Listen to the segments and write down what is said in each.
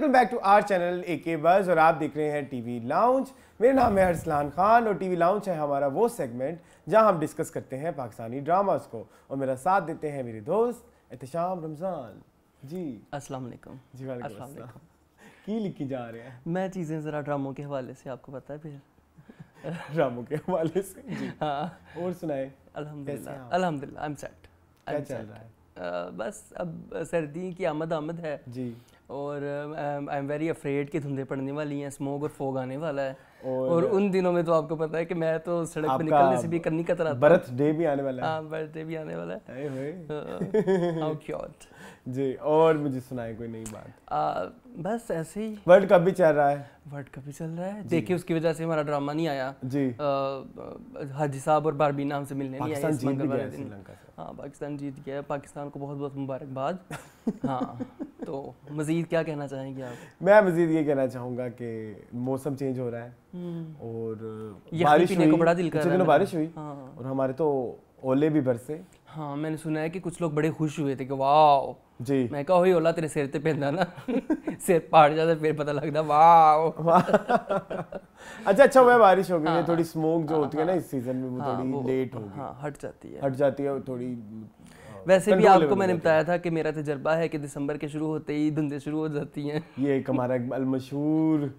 Welcome back to our channel AK buzz और आप देख रहे हैं टीवी लाउंज। मेरा नाम है अरसलान खान और टीवी लाउंज है हमारा वो सेगमेंट जहां हम डिस्कस करते हैं पाकिस्तानी ड्रामास को और मेरा साथ देते हैं मेरे दोस्त एहतशाम रमज़ान जी। अस्सलाम वालेकुम जी वालेकुम अस्सलाम। की लिखी जा रहे हैं मैं चीज़ें ज़रा ड्रामों के हवाले से आपको पता है फिर ड्रामों के हवाले से जी। हाँ और सुनाए अल्हम्दुलिल्लाह अल्हम्दुलिल्लाह आई एम सेट। क्या चल रहा है? बस अब सर्दी की आमद है जी और आई एम वेरी अफ्रेड कि धुंधे पड़ने वाली हैं, स्मोक और फॉग आने वाला है और उन दिनों में तो आपको पता है कि मैं तो सड़क पे निकलने से भी करनी कतराता हूं। बर्थडे भी आने वाला है। हाँ बर्थडे भी आने वाला है। हाउ क्यूट जी। और मुझे सुनाए कोई नई बात? बस ऐसे ही वर्ल्ड कप भी चल रहा है। वर्ल्ड कप भी चल रहा है, देखिए उसकी वजह से हमारा ड्रामा नहीं आया जी। हाजी साहब और बारबीना हमसे मिलने नहीं आए इस मंगलवार दिन। श्रीलंका से। हाँ पाकिस्तान जीत गया, पाकिस्तान को बहुत बहुत मुबारकबाद। हाँ तो मज़ीद क्या कहना चाहेंगे आप? मैं मज़ीद ये कहना चाहूँगा कि मौसम चेंज हो रहा है और बारिश हुई, को बड़ा दिल कर रहा है। बारिश हुई हाँ। और हमारे तो ओले भी बरसे। हाँ मैंने सुना है कि कुछ लोग बड़े खुश हुए थे कि वाह जी। मैं कहा होई ओला तेरे सिर ते पैंदा ना सिर पाड़ जाता फिर पता लगता वाह। अच्छा हुआ बारिश हो गई है। थोड़ी स्मोक जो होती है ना इस सीजन में वो थोड़ी लेट हो गई। हाँ हट जाती है थोड़ी। वैसे भी आपको मैंने बताया था कि मेरा तजर्बा है कि दिसंबर के शुरू होते ही धुंधे शुरू हो जाती हैं। ये एक हमारा मशहूर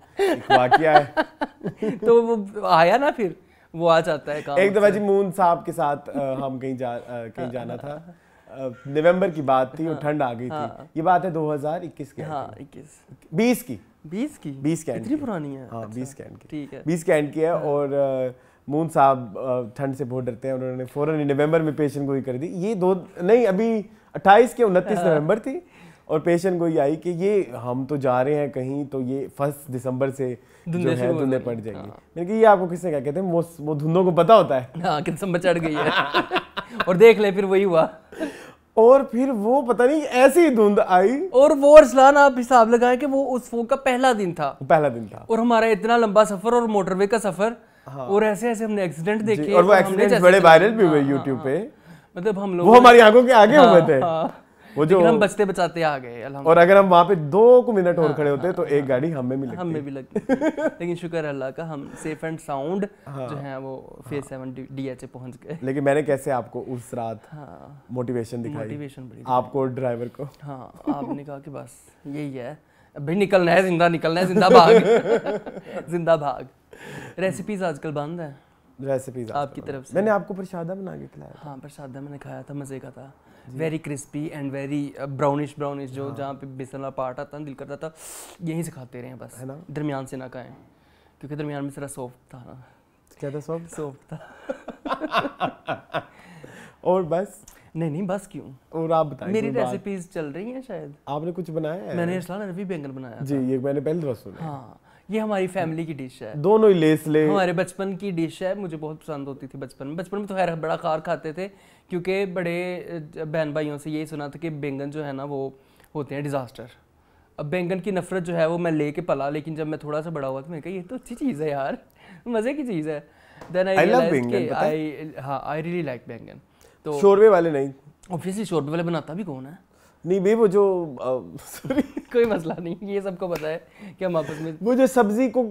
वाकया है। तो वो आया ना फिर वो आ जाता है काम। एक दफा जी मून साहब के साथ हम कहीं जाना था। नवंबर की बात थी और ठंड आ गई थी। ये बात है 2021 की। हाँ 20 की 20 की इतनी पुरानी है। हाँ 20 के एंड की। ठीक है 20 के एंड की है। और मून साहब ठंड से बहुत डरते हैं। उन्होंने फौरन नवंबर में पेशेंट गोई कर दी। ये नहीं अभी 28 के 29 नवंबर थी और पेशेंट गोई आई कि ये हम तो जा रहे हैं कहीं तो ये 1 दिसंबर से जो है धुंधे पड़ जाएंगी। मैंने कहा ये आपको किसने क्या कहते हैं? वो धुंधों को पता होता है। हाँ कि दिसंबर चढ़ गई है और देख ले फिर वही हुआ। और फिर वो पता नहीं ऐसी ही धुंध आई और वो अरसलान आप हिसाब लगाएं कि वो उस फोक का पहला दिन था और हमारा इतना लंबा सफर और मोटरवे का सफर। हाँ। और ऐसे हमने एक्सीडेंट देखे और वो एक्सीडेंट बड़े वायरल भी हुए यूट्यूब पे। मतलब हम लोग वो हमारी आंखों के आगे हुए थे। वो जो हम बचते बचाते आ गए और अगर हम वहाँ पे 2 मिनट और खड़े होते तो एक गाड़ी हमें भी लगती। लेकिन शुक्र अल्लाह का हम सेफ एंड साउंड जो है वो फेज 7 DHA पहुंच गए। लेकिन मैंने कैसे आपको उस रात मोटिवेशन दिखाई आपको और ड्राइवर को। हाँ आपने कहा कि बस यही है भाई निकलना है जिंदा भाग जिंदा भाग। रेसिपीज आजकल बंद है। रेसिपीज आपकी तरफ से मैंने आपको प्रसादा बना के खिलाया। हाँ प्रसादा मैंने खाया था, मजे का था। Very crispy and very brownish जो जहाँ पे बेसन वाला पार्ट आता है दिल करता था यहीं से खाते रहे बस, है ना? दरमियान से ना खाएं क्योंकि दरमियान में जरा सॉफ्ट था ना। क्या था? सॉफ्ट था। और बस नहीं बस क्यों? और आप बताइए मेरी रेसिपीज चल रही हैं शायद। आपने कुछ बनाया है? मैंने अरवी बैंगन बनाया जी। ये मैंने पहली दफा सुना। हाँ ये हमारी फैमिली की डिश है। दोनों ही लेसले हमारे बचपन की डिश है, मुझे बहुत पसंद होती थी बचपन में तो खैर बड़ा खार खाते थे क्योंकि बड़े बहन भाइयों से यही सुना था कि बैंगन जो है ना वो होते हैं डिजास्टर। अब बैंगन की नफरत जो है वो मैं लेके पला, लेकिन जब मैं थोड़ा सा बड़ा हुआ तो मैंने कहा ये तो अच्छी चीज़ है यार, मज़े की चीज़ है। देन आई रियली लाइक बैंगन। तो शोरबे वाले नहीं, ऑब्वियसली शोरबे वाले बनाता भी कौन है? नहीं भाई वो जो कोई मसला नहीं, ये सबको पता है कि हम आपस में वो जो सब्जी को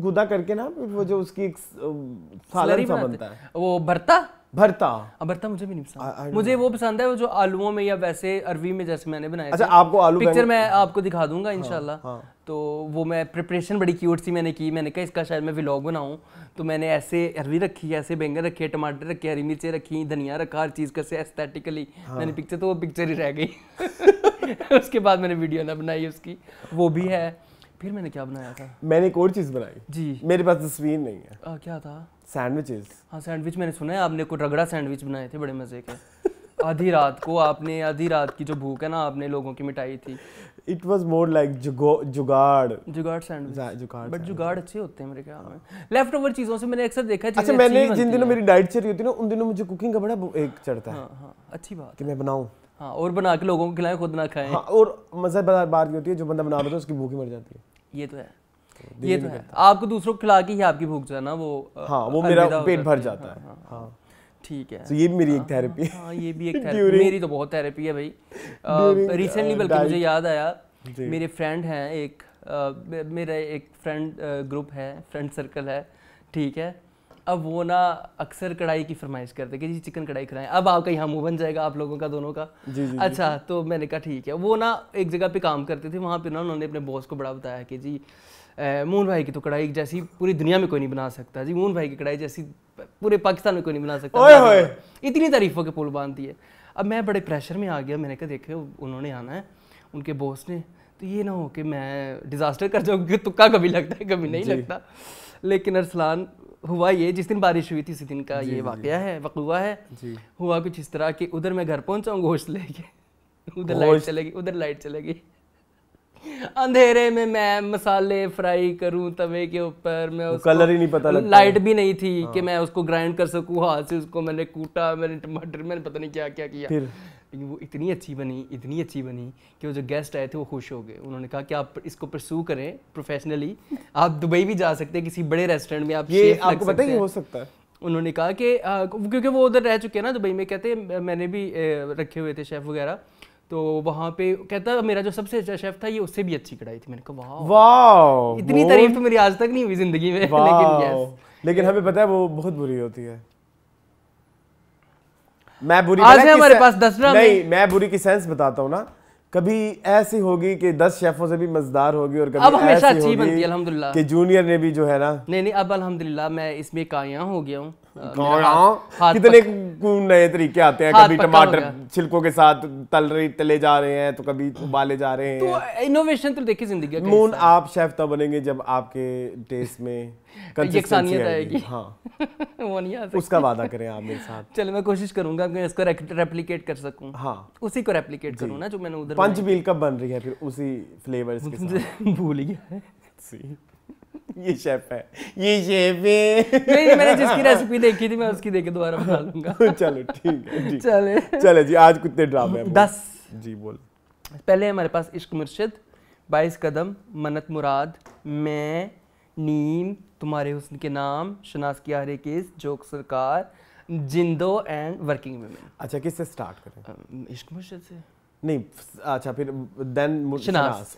गुदा करके ना वो जो उसकी एक सालन सा बनता है वो भरता मुझे भी नहीं पसंद। मुझे वो पसंद है वो जो आलूओं में या वैसे अरवी में जैसे मैंने बनाया। अच्छा आपको आलू पिक्चर मैं आपको दिखा दूंगा इंशाल्लाह। हाँ। तो वो मैं प्रिपरेशन बड़ी क्यूट सी मैंने की। मैंने कहा इसका शायद मैं व्लॉग बनाऊं तो मैंने ऐसे अरवी रखी, ऐसे बैंगन रखे, टमाटर रखे, हरी मिर्चें रखी, धनिया रखा, हर चीज़ कैसे एस्थेटिकली मैंने पिक्चर, तो वो पिक्चर ही रह गई। उसके बाद मैंने वीडियो ना बनाई उसकी, वो भी है। फिर मैंने क्या बनाया था? मैंने एक और चीज़ बनाई जी, मेरे पास तस्वीर नहीं है। क्या था? सैंडविचेस। हाँ सैंडविच मैंने सुना है आपने को रगड़ा सैंडविच बनाए थे बड़े मजे के। आधी रात की जो भूख है ना आपने लोगों की मिटाई थी। इट वाज मोर लाइक जुगाड़ सैंडविच। बट जुगाड़ अच्छे होते हैं मेरे ख्याल में। लेफ्ट ओवर चीज़ों से मैंने अक्सर देखा है। अच्छा मैंने जिन दिनों मेरी डाइट चल रही होती है ना उन दिनों मुझे कुकिंग का बड़ा एक चढ़ता है। हाँ अच्छी बात कि मैं बनाऊँ। हाँ और बना के लोगों को खिलाएं, खुद ना खाएं। हाँ और मज़ेदार बात ये होती है जो बंदा बना देता है उसकी भूख ही मर जाती है। ये तो है आपको दूसरों को खिला के ही आपकी भूख जो है ना वो मेरा पेट भर जाता है। हाँ ठीक है। तो ये भी मेरी एक थेरेपी है। हाँ ये भी एक थेरेपी, मेरी तो बहुत थेरेपी है भाई। रिसेंटली बल्कि मुझे याद आया मेरे फ्रेंड हैं एक मेरा एक फ्रेंड ग्रुप है, फ्रेंड सर्कल है, ठीक है। अब वो ना अक्सर कढ़ाई की फरमाइश करते कि जी चिकन कढ़ाई खिलाएं। अब आपका यहाँ मुँह बन जाएगा आप लोगों का, दोनों का। जी, जी, अच्छा, तो मैंने कहा ठीक है। वो ना एक जगह पे काम करते थे, वहाँ पे ना उन्होंने अपने बॉस को बड़ा बताया कि जी मून भाई की तो कढ़ाई जैसी पूरी दुनिया में कोई नहीं बना सकता जी, मून भाई की कढ़ाई जैसी पूरे पाकिस्तान में कोई नहीं बना सकता। ओए होए। इतनी तारीफों के पुल बांध दिए। अब मैं बड़े प्रेशर में आ गया। मैंने कहा देखे उन्होंने आना है, उनके बॉस ने, तो ये ना हो कि मैं डिज़ास्टर कर जाऊँ, क्योंकि तुक्का कभी लगता है कभी नहीं लगता। लेकिन अरसलान हुआ ये, जिस दिन बारिश हुई थी उसी दिन का ये वाकया है, वक़ुआ है। हुआ कुछ इस तरह कि उधर मैं घर पहुंचा हूँ गोश्त लेके, उधर लाइट चलेगी, उधर लाइट चलेगी। अंधेरे में मैं मसाले फ्राई करूं तवे के ऊपर, मैं उसको कलर ही नहीं पता लगता, लाइट भी नहीं थी कि मैं उसको ग्राइंड कर सकूं हाथ से। उसको मैंने कूटा, मैंने टमाटर, मैंने पता नहीं क्या क्या किया, लेकिन वो इतनी अच्छी बनी कि वो जो गेस्ट आए थे वो खुश हो गए। उन्होंने कहा कि आप इसको परस्यू करें प्रोफेशनली, आप दुबई भी जा सकते हैं किसी बड़े रेस्टोरेंट में, आप ये आपको पता ही हो सकता है। उन्होंने कहा कि क्योंकि वो उधर रह चुके हैं ना दुबई में, कहते मैंने भी रखे हुए थे शेफ वगैरह, तो वहाँ पे कहता मेरा जो सबसे अच्छा शेफ था ये उससे भी अच्छी कढ़ाई थी। मैंने कहा वाह, इतनी तारीफ तो मेरी आज तक नहीं हुई जिंदगी में। लेकिन हमें पता है वो बहुत बुरी होती है। मैं बुरी आज है हमारे पास 10 ड्रामे। नहीं, मैं बुरी की सेंस बताता हूँ ना। कभी ऐसी होगी कि 10 शेफों से भी मजेदार होगी, और कभी अब हमेशा ऐसी अच्छी बनती है होगी अल्हम्दुलिल्लाह कि जूनियर ने भी जो है ना। नहीं अब अल्हम्दुलिल्लाह मैं इसमें कामयाब हो गया हूँ। कितने नए तरीके आते हैं, कभी टमाटर छिलकों के साथ तले जा रहे हैं, तो कभी उबाले जा रहे हैं। तो इनोवेशन तो देखिए जिंदगी का। मून, आप शेफ तब बनेंगे जब आपके टेस्ट में यकसानियत आएगी। हाँ वो नहीं आ सकती। उसका वादा करें आप मेरे साथ। चलो मैं कोशिश करूंगा कि इसको रेप्लिकेट कर सकूं। हाँ, उसी को रेप्लिकेट करूं ना जो मैंने उधर। पंच मील कब बन रही है फिर उसी फ्लेवर्स के साथ? भूल गया है। ये शेफ है, ये शेफ है। नहीं, मैंने जिसकी रेसिपी देखी थी मैं उसकी देख के दोबारा बना लूंगा। चलो ठीक है। चले जी, आज कितने ड्रामे हैं? 10 जी बोल। पहले हमारे पास इश्क मुर्शिद, 22 कदम, मन्नत मुराद, मैं, नीम, तुम्हारे हुस्न के नाम, शनास की आहरे केस, जोक सरकार, जिंदो एंड वर्किंग वुमेन। अच्छा, किससे स्टार्ट करें? इश्क मुर्शिद से नहीं, अच्छा फिर देन शनास।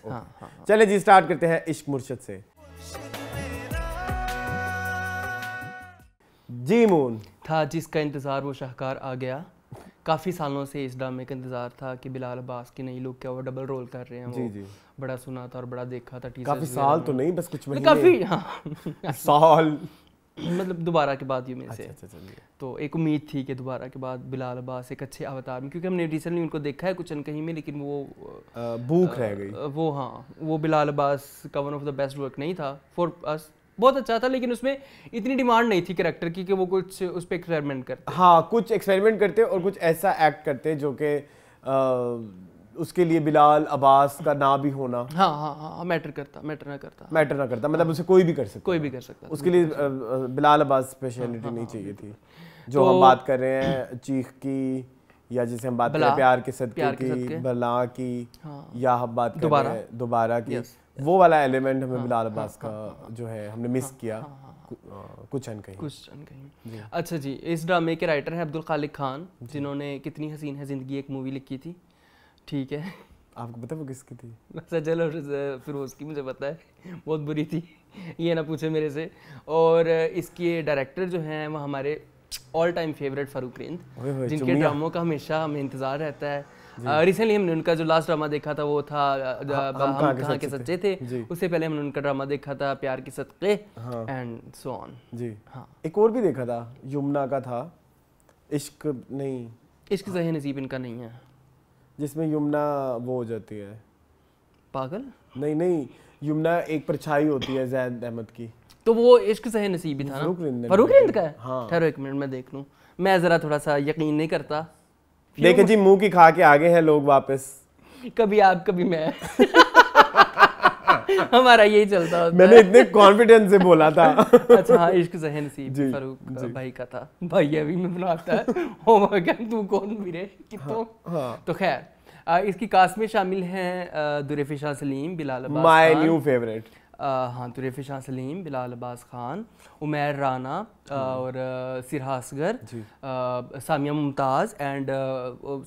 चले जी, स्टार्ट करते हैं इश्क मुर्शिद से। जी मून। था जिसका इंतज़ार वो शाहकार आ गया। काफ़ी सालों से इस ड्रामे का इंतज़ार था कि बिलाल अब्बास की नई लुक क्या वो डबल रोल कर रहे हैं। जी वो जी, बड़ा सुना था और बड़ा देखा था। काफ़ी साल तो नहीं, बस कुछ महीने। काफ़ी, हाँ साल मतलब दोबारा के बाद में से। अच्छा, तो एक उम्मीद थी कि दोबारा के बाद बिलाल अब्बास एक अच्छे अवतार में, क्योंकि हमने रिसेंटली उनको देखा है कुछ अनकहीं में, लेकिन वो भूख रह गई। वो हाँ, वो बिलाल अब्बास का one of the best work नहीं था फॉर अस। बहुत अच्छा था, लेकिन उसमें इतनी डिमांड नहीं थी कैरेक्टर की कि वो कुछ उस पर एक्सपेरिमेंट करते। हाँ, कुछ एक्सपेरिमेंट करते और कुछ ऐसा एक्ट करते जो कि उसके लिए बिलाल अब्बास का ना भी होना हाँ मैटर ना करता, मतलब उसे कोई भी कर सकता, उसके लिए बिलाल अब्बास स्पेशलिटी नहीं चाहिए थी। जो हम बात कर रहे हैं चीख की, या जैसे हम बात कर रहे हैं प्यार के सदके की, बला की, या हम बात कर रहे हैं दोबारा की, वो वाला एलिमेंट हमें बिलाल अब्बास का जो है हमने मिस किया कुछ अनकहीं। अच्छा जी, इस ड्रामे के राइटर हैं अब्दुल खालिक खान, जिन्होंने कितनी हसीन है जिंदगी एक मूवी लिखी थी। ठीक है, आपको पता है वो किसकी थी? सजल और फिरोज की, मुझे पता है, बहुत बुरी थी, ये ना पूछे मेरे से। और इसके डायरेक्टर जो हैं वो हमारे all time favourite Farooq Rind, जिनके ड्रामों का हमेशा हमें इंतज़ार रहता है। रिसेंटली हमने उनका जो लास्ट ड्रामा देखा था वो था हम कहाँ के सच्चे थे। उससे पहले हमने उनका ड्रामा देखा था प्यार के सदके एंड सो ऑन। जी हाँ, एक और भी देखा था, यमुना का था, इश्क नहीं, इश्क ज़हे नसीब इनका नहीं है, जिसमें यमुना वो हो जाती है पागल। नहीं, यमुना एक परछाई होती है ज़ैद अहमद की, तो वो इश्क ज़हे नसीब ही था ना, फारूक रिंद का है। हाँ, ठहरो एक मिनट मैं देख लूँ, मैं ज़रा थोड़ा सा यकीन नहीं करता। देखे जी, मुंह की खा के आगे हैं लोग वापस, कभी आप कभी मैं। हमारा यही चलता होता मैंने इतने कॉन्फिडेंस से बोला था। अच्छा हाँ, इश्क ज़हे नसीब फारूक भाई का था। भाई अभी मैं बनाता है तू कौन मेरे कितों। तो खैर, इसकी कास्ट में शामिल हैं Durefishan Saleem, Bilal Abbas, my new favourite. हाँ, दुरेफ़ शाह सलीम, बिलाल अब्बास खान, उमैर राना और सिरहा असगर, सामिया मुमताज़ एंड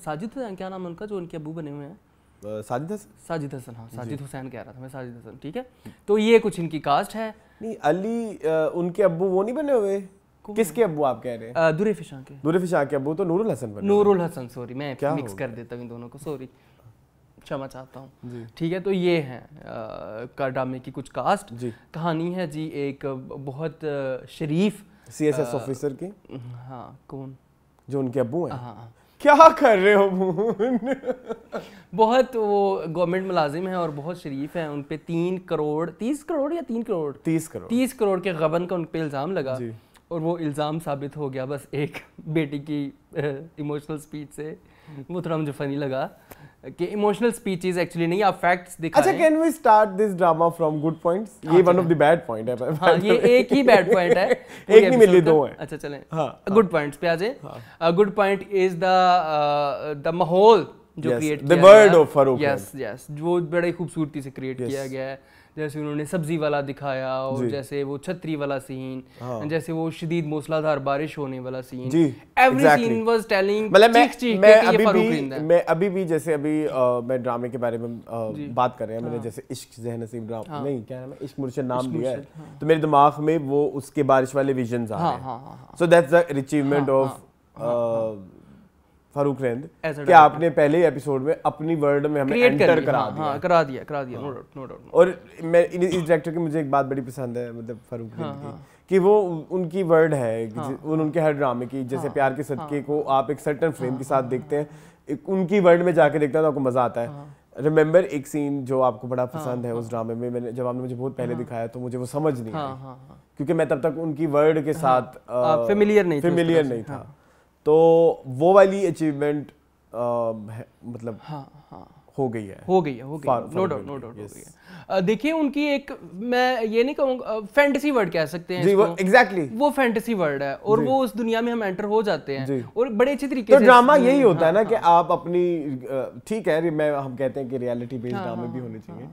साजिद, क्या नाम है उनका जो उनके अबू बने हुए हैं? साजिद हसन, हाँ साजिद हुसैन कह रहा था मैं, साजिद हसन, ठीक है। तो ये कुछ इनकी कास्ट है। नहीं अली उनके अब्बू वो नहीं बने हुए? किसके अब्बू आप कह रहे हैं? दुरे फिशां के। दुरे फिशां के अब्बू तो नूरुल हसन बने। नूरुल हसन, सॉरी मैं मिक्स कर देता हूँ इन दोनों को, सॉरी, क्षमा चाहता हूँ। ठीक है, तो ये हैं का ड्रामे की कुछ कास्ट। कहानी है जी एक बहुत शरीफ CSS ऑफिसर की। हाँ, कौन? जो उनके अब्बू हैं। हाँ। क्या कर रहे हो? बहुत वो गवर्नमेंट मुलाजिम है और बहुत शरीफ है। उन पे 30 करोड़ या 30 करोड़ के गबन का उन पे इल्ज़ाम लगा और वो इल्ज़ाम साबित हो गया बस एक बेटी की इमोशनल स्पीच से। वो थोड़ा मुझे फनी लगा कि इमोशनल स्पीचेस एक्चुअली नहीं, आप फैक्ट्स दिखाएं। अच्छा, can we start this drama from good points? ये one of the bad point है। हाँ, ये एक ही बैड पॉइंट है। एक नहीं मिली, दो है। अच्छा चलें, गुड पॉइंट्स पे आ जाए। गुड पॉइंट इज द माहौल जो क्रिएट किया, the word of Farooq. Yes, वो बड़ी खूबसूरती से क्रिएट किया गया है। जैसे उन्होंने सब्जी वाला दिखाया और जैसे वो छतरी वाला सीन, जैसे वो शदीद मूसलाधार बारिश होने वाला scene, every scene was telling. मैं अभी भी जैसे अभी मैं ड्रामे के बारे में बात कर रहे हैं, मैंने जैसे इश्क ज़हन नसीब ड्रामा नहीं क्या नाम है, इश्क मुर्शिद नाम लिया है, तो मेरे दिमाग में वो उसके बारिश वाले विजन्स आ रहे हैं। So that's the achievement of Farooq Rind कि आपने पहले एपिसोड में अपनी वर्ल्ड में हमें एंटर करा दिया, नो डाउट। और मैं इस डायरेक्टर की मुझे एक बात बड़ी पसंद है, मतलब फारूक रेंद की, कि वो उनकी वर्ड है उनके हर ड्रामे की। जैसे प्यार के सदके को आप एक सर्टेन फ्रेम के साथ देखते हैं, उनकी वर्ल्ड में जाके देखते हैं तो आपको मजा आता है। रिमेंबर एक सीन जो आपको बड़ा पसंद है उस ड्रामे में, मैंने जब आपने मुझे बहुत पहले दिखाया तो मुझे वो समझ नहीं आई, क्योंकि मैं तब तक उनकी वर्ड के साथ फेमिलियर नहीं था। तो वो वाली अचीवमेंट मतलब हो गई है, नो डाउट हो गई है। देखिए उनकी एक, मैं ये नहीं कहूँगा फैंटेसी वर्ड कह सकते हैं इसको, एग्जैक्टली वो फैंटेसी वर्ड है और वो उस दुनिया में हम एंटर हो जाते हैं और बड़े अच्छे तरीके से। तो ड्रामा यही होता है ना कि आप अपनी, ठीक है हम कहते हैं कि रियलिटी बेस्ड ड्रामे भी होने चाहिए,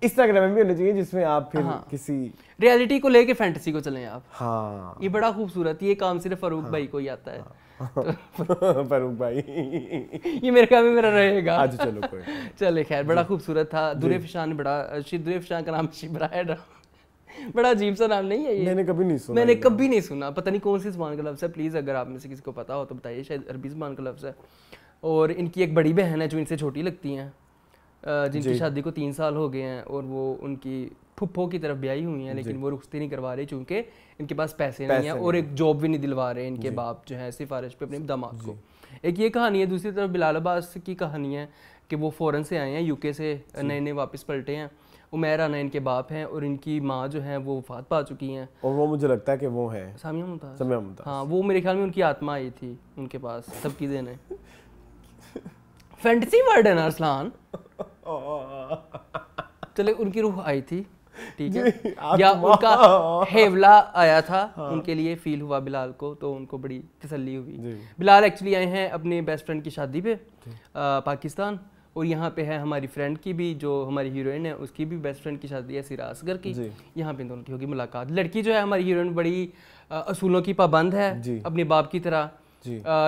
इस तरह के ड्रामे भी होने चाहिए जिसमें आप फिर किसी रियलिटी को लेके फैंटेसी को चलें आप। हाँ, ये बड़ा खूबसूरत, ये काम सिर्फ फारूक भाई को ही आता है। फारूक भाई ये मेरे काम में मेरा रहेगा। अच्छा चलो कोई चले, खैर बड़ा खूबसूरत था। दुरे फिशां ने बड़ा, दुरे फिशां का नाम शिबरा है, बड़ा अजीब सा नाम नहीं है ये? मैंने कभी नहीं सुना, पता नहीं कौन सी ज़बान का लफ्ज़ है। प्लीज़ अगर आप में से किसी को पता हो तो बताइए, शायद अरबी ज़बान का लफ्ज़ है। और इनकी एक बड़ी बहन है जो इनसे छोटी लगती हैं, जिनकी शादी को 3 साल हो गए हैं और वो उनकी फुप्पो की तरफ ब्याही हुई हैं, लेकिन वो रुखसती नहीं करवा रही क्योंकि इनके पास पैसे नहीं हैं और एक जॉब भी नहीं दिलवा रहे इनके बाप जो है सिफारिश पे अपने दामाद को। एक ये कहानी है। दूसरी तरफ बिलाल अब्बास की कहानी है कि वो फ़ौरन से आए हैं, यूके से नए वापस पलटे हैं। उमैर राना इनके बाप हैं और इनकी माँ जो है वो वफात पा चुकी हैं। और वो मुझे लगता है कि वो है सामिया मुमताज़। हाँ, वो मेरे ख्याल में उनकी आत्मा आई थी उनके पास सबकी देने। फैंटेसी वर्ड है ना अरसलान, चले उनकी रूह आई थी, ठीक है, या उनका हेवला आया था, उनके लिए फील हुआ बिलाल को, तो उनको बड़ी तसल्ली हुई। बिलाल एक्चुअली आए हैं अपने बेस्ट फ्रेंड की शादी पे पाकिस्तान, और यहाँ पे है हमारी फ्रेंड की भी, जो हमारी हीरोइन है उसकी भी बेस्ट फ्रेंड की शादी है सिरा असगर की। यहाँ पे दोनों की होगी मुलाकात। लड़की जो है हमारी हीरोइन बड़ी असूलों की पाबंद है, अपने बाप की तरह,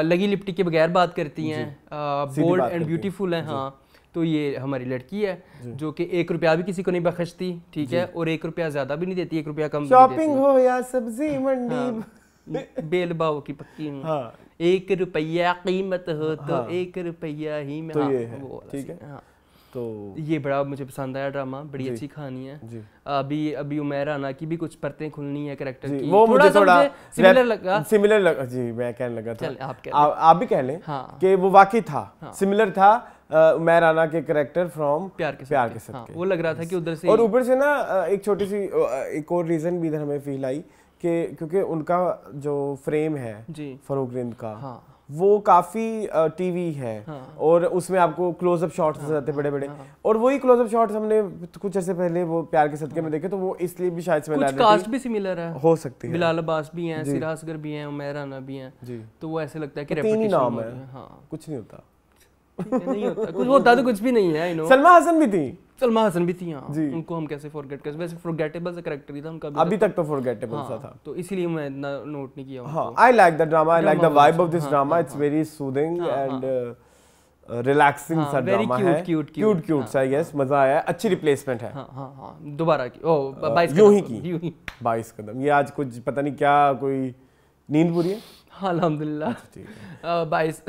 लगी लिपटी के बगैर बात करती हैं, बोल्ड एंड ब्यूटीफुल है। हाँ, तो ये हमारी लड़की है जो कि 1 रुपया भी किसी को नहीं बख्शती, ठीक है, और 1 रुपया ज्यादा भी नहीं देती, 1 रुपया कम भी नहीं देती। शॉपिंग हो या सब्जी मंडी, बेल बाव की पक्की हूँ। हाँ। 1 रुपया कीमत हो तो 1 रुपया ही में। तो ये है, ठीक है। हाँ, तो ये बड़ा मुझे पसंद आया ड्रामा, बड़ी अच्छी कहानी है। अभी उमैर राना की भी कुछ परतें खुलनी है कैरेक्टर की, वो मुझे थोड़ा सिमिलर लगा जी, मैं कहने लगा था, आप भी कह लें कि वो वाकई था, सिमिलर था उमैर राना के कैरेक्टर फ्रॉम प्यार के सदके। वो लग रहा था कि उधर से, और ऊपर से ना एक छोटी सी एक और रीजन भी इधर हमें फील आई कि क्योंकि उनका जो फ्रेम है फारूक रेंद का, वो काफी टीवी है, और उसमें आपको क्लोजअप शॉट्स नजर आते बड़े बड़े, और वही क्लोजअप शॉट्स हमने कुछ ऐसे पहले वो प्यार के सदके में देखे, तो वो इसलिए भी शायद कुछ कास्ट भी सिमिलर है, हो सकती है। बिलाल अब्बास भी हैं, सिरा असगर भी हैं, उमैर राना भी हैं, तो वो ऐसे लगता है कि रेपुटेशन नाम है। हाँ, कुछ नहीं होता, नहीं होता, कुछ होता तो कुछ भी नहीं है। सलमा हसन भी थी, हाँ, उनको हम कैसे फॉरगेट कर, वैसे फॉरगेटेबल सा कैरेक्टर ही था उनका, अभी तक तो फॉरगेटेबल सा था, तो इसीलिए मैं इतना नोट नहीं किया। हाँ, I like the drama, I like the vibe of this drama, it's very soothing and relaxing सा ड्रामा है, क्यूट सा, यस, मजा आया, अच्छी रिप्लेसमेंट है। हाँ दोबारा की, ओ 22 यूं ही की 22 कदम। ये आज कुछ पता नहीं क्या, कोई नींद पूरी है? हाँ अल्हम्दुलिल्लाह। 22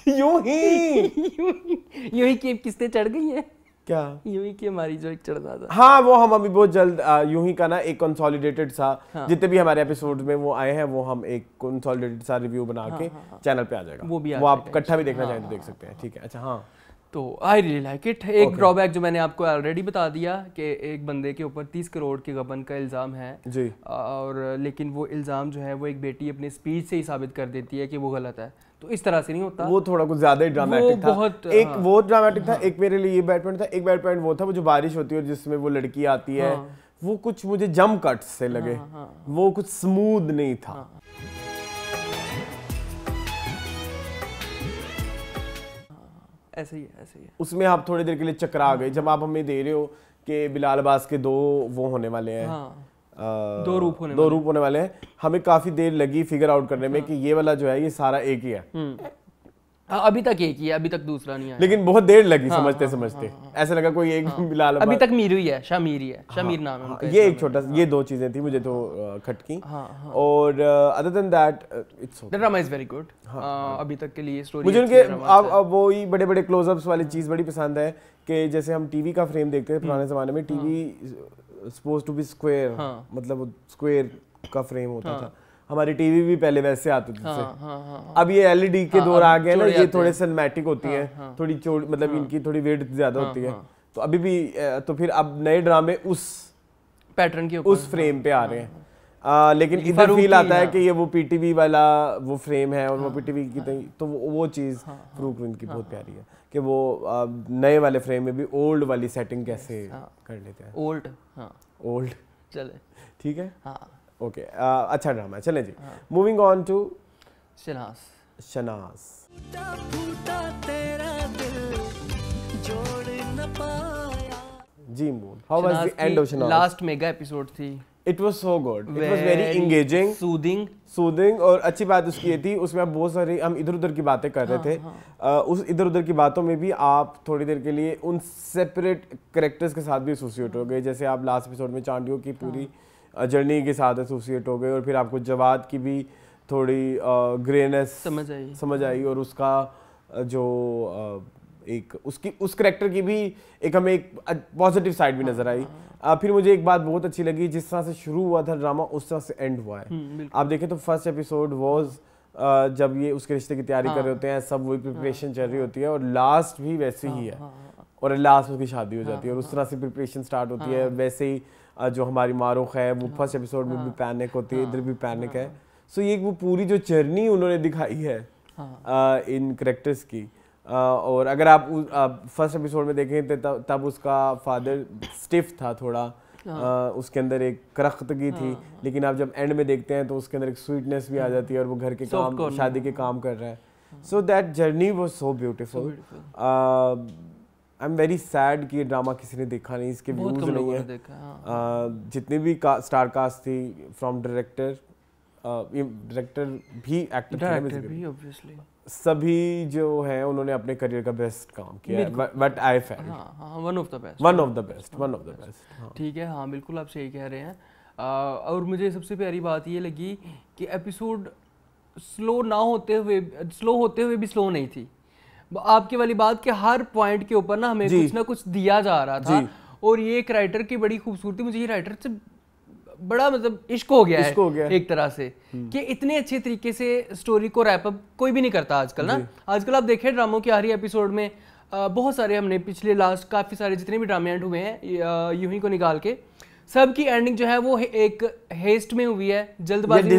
यूं ही की किस्तें चढ़ गई हैं क्या? यूं ही की हमारी जो एक चढ़ना था। हाँ वो हम अभी बहुत जल्द यूं ही का ना एक कंसोलिडेटेड सा, जितने भी हमारे एपिसोड में वो आए हैं वो हम एक कंसोलिडेटेड सा रिव्यू बना के चैनल पे आ जाएगा, वो आप इकट्ठा भी देखना चाहें तो देख सकते हैं, ठीक है? अच्छा हाँ, तो आई रियली लाइक इट। एक ड्रॉबैक जो मैंने आपको ऑलरेडी बता दिया कि एक बंदे के ऊपर 30 करोड़ के गबन का इल्ज़ाम है जी, और लेकिन वो इल्ज़ाम जो है वो एक बेटी अपनी स्पीच से ही साबित कर देती है कि वो गलत है, तो इस तरह से नहीं होता। वो थोड़ा कुछ ज्यादा ही ड्रामेटिक था। एक वो ड्रामेटिक था, एक मेरे लिए ये बैड पॉइंट था। एक बैड पॉइंट वो था वो जो बारिश होती है और जिसमें वो लड़की आती है, वो कुछ मुझे जम कट्स से लगे, वो कुछ स्मूथ नहीं था। ऐसे ही है। उसमें आप थोड़ी देर के लिए चकरा गए जब आप हमें दे रहे हो कि बिलाल अब्बास के दो वो होने वाले हैं, दो रूप होने वाले हैं। हमें काफी देर लगी फिगर आउट करने में कि ये वाला जो है ये सारा एक ही है। अभी तक एक ही है, अभी तक दूसरा नहीं आया, लेकिन बहुत देर लगी समझते ऐसा लगा कोई एक बिलाल अभी तक मीरू ही है, शामिर ही है, शामिर नाम है उनका। ये एक छोटा ये दो चीजें थी मुझे तो खटकी, और other than that it's okay, drama is very good. अभी तक के लिए स्टोरी मुझे उनके अब वो ही बड़े बड़े क्लोजअप्स वाली चीज बड़ी पसंद है कि जैसे हम टीवी का फ्रेम देखते थे पुराने जमाने में, TV suppose to be square, मतलब स्क्वायर का फ्रेम होता था। हमारी टीवी भी पहले वैसे आती थी, अब ये एलईडी के दौर आ गए ना, ये थोड़े सिनेमैटिक होती हैं, थोड़ी मतलब इनकी थोड़ी वेट ज्यादा होती है, तो अभी भी तो फिर अब नए ड्रामे उस पैटर्न के उस फ्रेम पे आ रहे हैं। लेकिन इधर फील आता है कि ये वो पीटीवी वाला वो फ्रेम है और वो पीटीवी की तो वो चीज़ फरूक की बहुत प्यारी है कि वो नए वाले फ्रेम में भी ओल्ड वाली सेटिंग कैसे कर लेते हैं। ओल्ड चले, ठीक है, ओके, अच्छा ड्रामा है, चलें जी। Moving on to Shanaas. जी Moon, how was the end of Shanaas? Last mega episode थी। It was so good, it was very engaging, soothing, और अच्छी बात उसकी ये थी उसमें आप बहुत सारी हम इधर उधर की बातें कर रहे थे, उस इधर उधर की बातों में भी आप थोड़ी देर के लिए उन सेपरेट कैरेक्टर्स के साथ भी एसोसिएट हो गए। जैसे आप लास्ट एपिसोड में चांडियों की पूरी जर्नी के साथ एसोसिएट हो गए, और फिर आपको जवाद की भी थोड़ी ग्रेनेस समझ आई, और उसका जो एक उसकी उस कैरेक्टर की भी एक हमें एक पॉजिटिव साइड भी नजर आई। फिर मुझे एक बात बहुत अच्छी लगी, जिस तरह से शुरू हुआ था ड्रामा उस तरह से एंड हुआ है। आप देखें तो फर्स्ट एपिसोड वाज जब ये उसके रिश्ते की तैयारी कर रहे होते हैं, सब वही प्रिपरेशन चल रही होती है, और लास्ट भी वैसे ही है, और लास्ट में उसकी शादी हो जाती है, और उस तरह से प्रिपरेशन स्टार्ट होती है। वैसे ही जो हमारी मारूख है वो फर्स्ट एपिसोड में भी पैनिक होती है, इधर भी पैनिक है। सो ये वो पूरी जो जर्नी उन्होंने दिखाई है इन कैरेक्टर्स की, और अगर आप फर्स्ट एपिसोड में देखें तब उसका फादर स्टिफ था थोड़ा, उसके अंदर एक करख्तगी थी, लेकिन आप जब एंड में देखते हैं तो उसके अंदर एक स्वीटनेस भी आ जाती है, और वो घर के काम शादी के काम कर रहा है। So that journey was so beautiful. I am very sad कि ये ड्रामा किसी ने देखा नहीं, इसके व्यूज नहीं है। जितनी भी स्टार कास्ट थी फ्रॉम डायरेक्टर भी, एक्टर भी, ऑब्वियसली सभी जो है उन्होंने अपने करियर का बेस्ट काम किया है, but I felt one of the best. ठीक है, हाँ बिल्कुल आप सही कह रहे हैं। और मुझे सबसे प्यारी बात ये लगी कि एपिसोड स्लो होते हुए भी स्लो नहीं थी। आपकी वाली बात कि हर पॉइंट के ऊपर ना हमें कुछ ना कुछ दिया जा रहा था, और ये एक राइटर की बड़ी खूबसूरती, मुझे ये राइटर से बड़ा मतलब इश्क हो गया है एक तरह से, कि इतने अच्छे तरीके से स्टोरी को रैप अप कोई भी नहीं करता आजकल ना। आजकल आप देखें ड्रामों के हर एपिसोड में बहुत सारे हमने पिछले लास्ट काफ़ी सारे जितने भी ड्रामे एंड हुए हैं यूं ही को निकाल के, सबकी एंडिंग जो है वो एक हेस्ट में हुई है, जल्दबाजी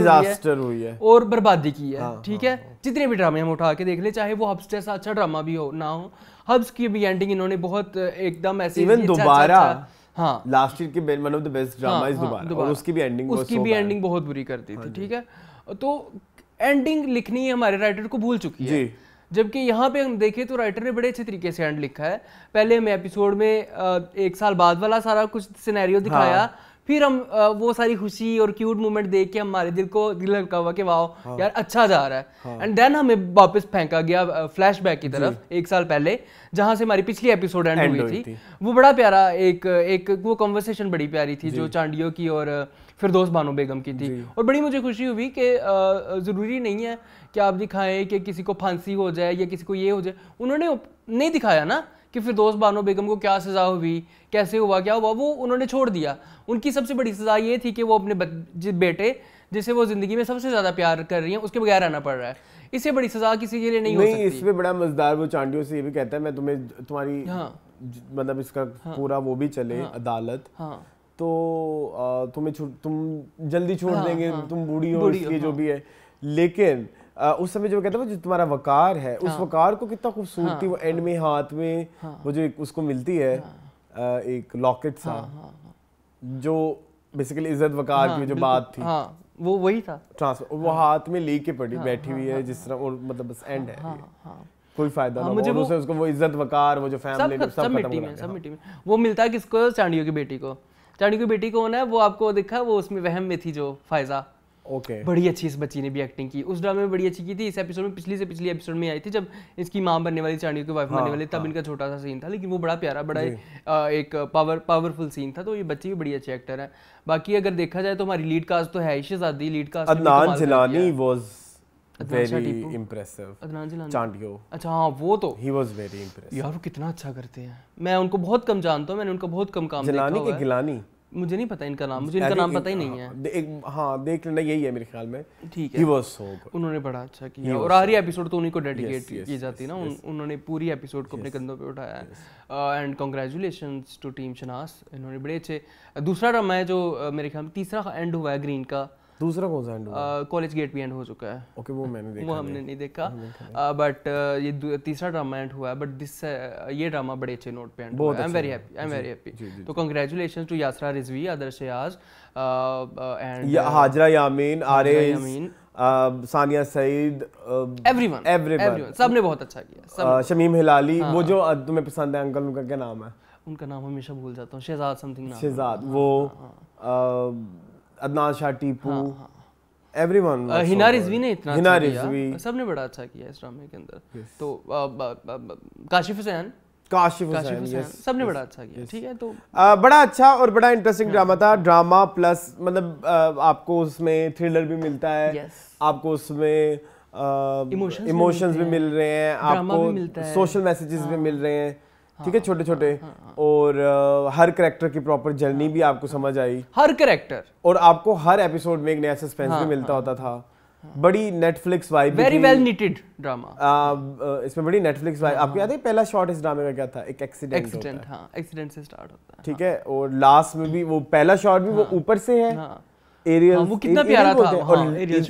हुई है और बर्बादी की है। ठीक है, जितने भी ड्रामे हम उठा के देख ले, चाहे वो हब्स जैसा अच्छा ड्रामा भी हो ना हो, हब्स की भी एंडिंग इन्होंने बहुत एकदम ऐसे दोबारा लास्ट ईयर की one of the best drama is दोबारा, और उसकी भी एंडिंग बहुत बुरी करती थी। ठीक है, तो एंडिंग लिखनी हमारे राइटर को भूल चुकी है, जबकि यहाँ पे हम देखें तो राइटर ने बड़े अच्छे तरीके से एंड लिखा है। पहले हमें एपिसोड में एक साल बाद वाला सारा कुछ सिनेरियो दिखाया, फिर हम वो सारी खुशी और क्यूट मोमेंट देख के हमारे दिल लगा हुआ कि वाह यार अच्छा जा रहा है। एंड देन हमें वापस फेंका गया फ्लैशबैक की तरफ 1 साल पहले, जहां से हमारी पिछली एपिसोड एंड हुई थी। वो बड़ा प्यारा एक वो कन्वर्सेशन बड़ी प्यारी थी जो चांडियो की और फिरदौस बानो बेगम की थी। और बड़ी मुझे खुशी हुई कि ज़रूरी नहीं है कि आप दिखाएं कि किसी को फांसी हो जाए या किसी को ये हो जाए। उन्होंने नहीं दिखाया ना कि फिरदौस बानो बेगम को क्या सज़ा हुई, कैसे हुआ, क्या हुआ, वो उन्होंने छोड़ दिया। उनकी सबसे बड़ी सज़ा ये थी कि वो अपने बेटे जिसे वो ज़िंदगी में सबसे ज़्यादा प्यार कर रही हैं उसके बगैर रहना पड़ रहा है। इससे बड़ी सज़ा किसी के लिए नहीं हो सकती। इसमें बड़ा मजेदार वो चांडियो से ये भी कहता है मैं तुम्हें तुम्हारी मतलब इसका पूरा वो भी चले अदालत तो तुम जल्दी छोड़ देंगे, तुम बूढ़ी हो इसलिए जो भी है। लेकिन उस समय जो कहता है जो तुम्हारा वकार है उस वकार को कितना खूबसूरती वो एंड में हाथ में वो जो उसको मिलती है एक लॉकेट सा जो बेसिकली इज्जत वकार की जो बात थी वो वही था ट्रांसफर वो हाथ में लेके पड़ी बैठी हुई है जिस तरह और मतलब बस एंड है कोई फायदा ना मुझे उसको वो इज्जत वकार वो जो फैमिली सब मिट्टी में वो मिलता है किसको, चांडियो की बेटी को। चांडियो की बेटी कौन है वो आपको दिखा, वो उसमें वहम में थी जो फायजा। बड़ी अच्छी इस बच्ची ने भी एक्टिंग की, उस ड्रामे में बड़ी अच्छी की थी। इस एपिसोड में पिछली एपिसोड में आई थी जब इसकी मां बनने वाली, चांडियो की वाइफ बनने वाली, तब इनका छोटा सा सीन था, लेकिन वो बड़ा प्यारा बड़ा एक पावरफुल सीन था। तो ये बच्ची भी बड़ी अच्छी एक्टर है। बाकी अगर देखा जाए तो हमारी लीड कास्ट तो है ही शहजादी, lead cast Adnan Jilani was very impressive. Adnan Jilani Chandio, अच्छा हाँ वो तो ही वाज वेरी इंप्रेसिव यार, वो कितना अच्छा करते हैं। मैं उनको बहुत कम जानता हूँ, मैंने उनका बहुत कम काम देखा हुआ है। गिलानी मुझे नहीं पता इनका नाम, मुझे इनका नाम पता ही नहीं है। हाँ देख लेना, यही है मेरे ख्याल में। ठीक है, he was so good. उन्होंने बड़ा अच्छा किया और आखिरी एपिसोड तो उन्हीं को डेडिकेट की जाती है ना। उन्होंने पूरी एपिसोड को अपने कंधों पे उठाया है। एंड कांग्रेचुलेशंस टू टीम शनास, इन्होंने बड़े अच्छे। दूसरा ड्रामा है जो मेरे ख्याल में तीसरा एंड हुआ है ग्रीन का। दूसरा कौन सा एंड हुआ? कॉलेज गेट भी एंड हो चुका है। ओके वो मैंने देखा, वो हमने नहीं देखा। बट ये तीसरा ड्रामा एंड हुआ है। बट ये ड्रामा बड़े अच्छे नोट पे एंड हुआ है। I am very happy. तो कांग्रेचुलेशंस टू यासरा रिजवी, आदर्श याज एंड हाजरा यामीन, आरिस, सानिया सईद, एवरीवन सबने बहुत अच्छा किया। शमीम हिलाली, वो जो तुम्हें पसंद है अंकल, उनका क्या नाम है? उनका नाम हमेशा भूल जाता हूँ, शहजाद समथिंग नाम। शहजाद, वो अदनान शाह टीपू, एवरीवन। हिना रिजवी ने इतना अच्छा किया, सबने बड़ा अच्छा किया इस ड्रामे के अंदर। तो काशिफ हुसैन, सबने बड़ा अच्छा किया। ठीक है, तो बड़ा अच्छा और बड़ा इंटरेस्टिंग ड्रामा था। ड्रामा प्लस मतलब आपको उसमें थ्रिलर भी मिलता है, आपको उसमें इमोशंस भी मिल रहे हैं, आपको सोशल मैसेजेस भी मिल रहे हैं। ठीक है, छोटे छोटे और हर कैरेक्टर की प्रॉपर जर्नी भी आपको समझ आई, हर कैरेक्टर, और आपको हर एपिसोड में एक नया सस्पेंस भी मिलता होता था। बड़ी Netflix vibe, very well knitted drama. इसमें बड़ी नेटफ्लिक्स वाइब। आपको याद है पहला शॉट इस ड्रामे का क्या था? एक एक्सीडेंट एक्सीडेंट से स्टार्ट होता है। ठीक है, और लास्ट में भी वो पहला शॉट भी वो ऊपर से है, एरियल, वो कितना प्यारा था। और इधर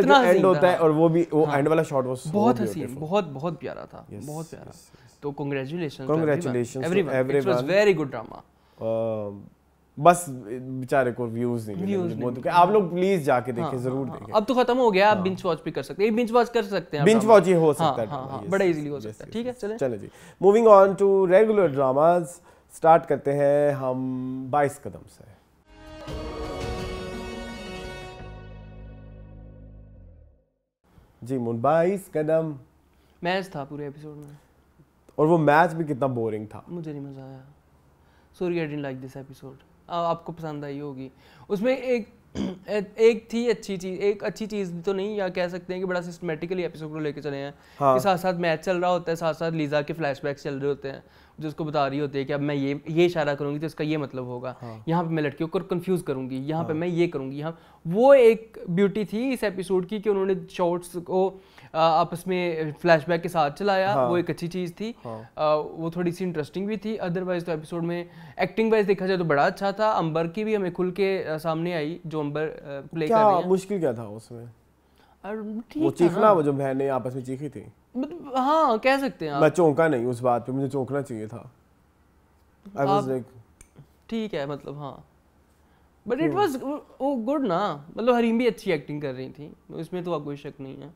जो एंड होता है और वो भी वो एंड वाला शॉट वो बहुत हसीन, बहुत प्यारा था, बहुत प्यारा। तो congratulations everyone, it was very good drama. बस बेचारे को व्यूज नहीं मिले। आप लोग प्लीज जाके देखें, जरूर देखें। अब तो खत्म हो गया, आप बिंज वॉच भी कर सकते हैं। बिंज वॉच कर सकते हैं, बिंज वॉच ये हो सकता है, बड़ा इजीली हो सकता है। ठीक है, चलें जी, moving on to regular dramas. Start करते हैं हम 22 कदम से। जी मुन, 22 कदम मैच था पूरे एपिसोड में, और वो मैच भी कितना बोरिंग था। मुझे नहीं मजा आया। Sorry I didn't like this episode. आपको पसंद आई होगी। उसमें एक थी अच्छी चीज़, एक अच्छी चीज़ तो नहीं, या कह सकते हैं कि बड़ा सिस्टमेटिकली एपिसोड को लेके चले हैं। कि साथ साथ मैच चल रहा होता है, साथ साथ लीजा के फ्लैशबैक्स चल रहे होते हैं जो उसको बता रही होती है कि अब मैं ये इशारा करूंगी तो इसका ये मतलब होगा। यहाँ पे मैं लड़कियों को कंफ्यूज करूंगी, यहाँ पे मैं ये करूंगी। यहाँ वो एक ब्यूटी थी इस एपिसोड की कि उन्होंने शॉर्ट्स को आपस में फ्लैशबैक के साथ चलाया। वो एक अच्छी चीज़ थी। वो थोड़ी सी इंटरेस्टिंग भी थी। अदरवाइज तो एपिसोड में एक्टिंग वाइज देखा जाए तो बड़ा अच्छा था। अंबर की भी हमें खुल के सामने आई, जो अंबर प्ले कर रही है। मुश्किल क्या था उसमें? वो चीखना, वो जो बहन ने आपस में चीखी थी, हाँ कह सकते हैं। मैं चौंका नहीं उस बात पे, मुझे चौंकना चाहिए था। ठीक है, मतलब हाँ, बट इट वाज गुड ना। मतलब हरीम भी अच्छी एक्टिंग कर रही थी, इसमें तो कोई शक नहीं है।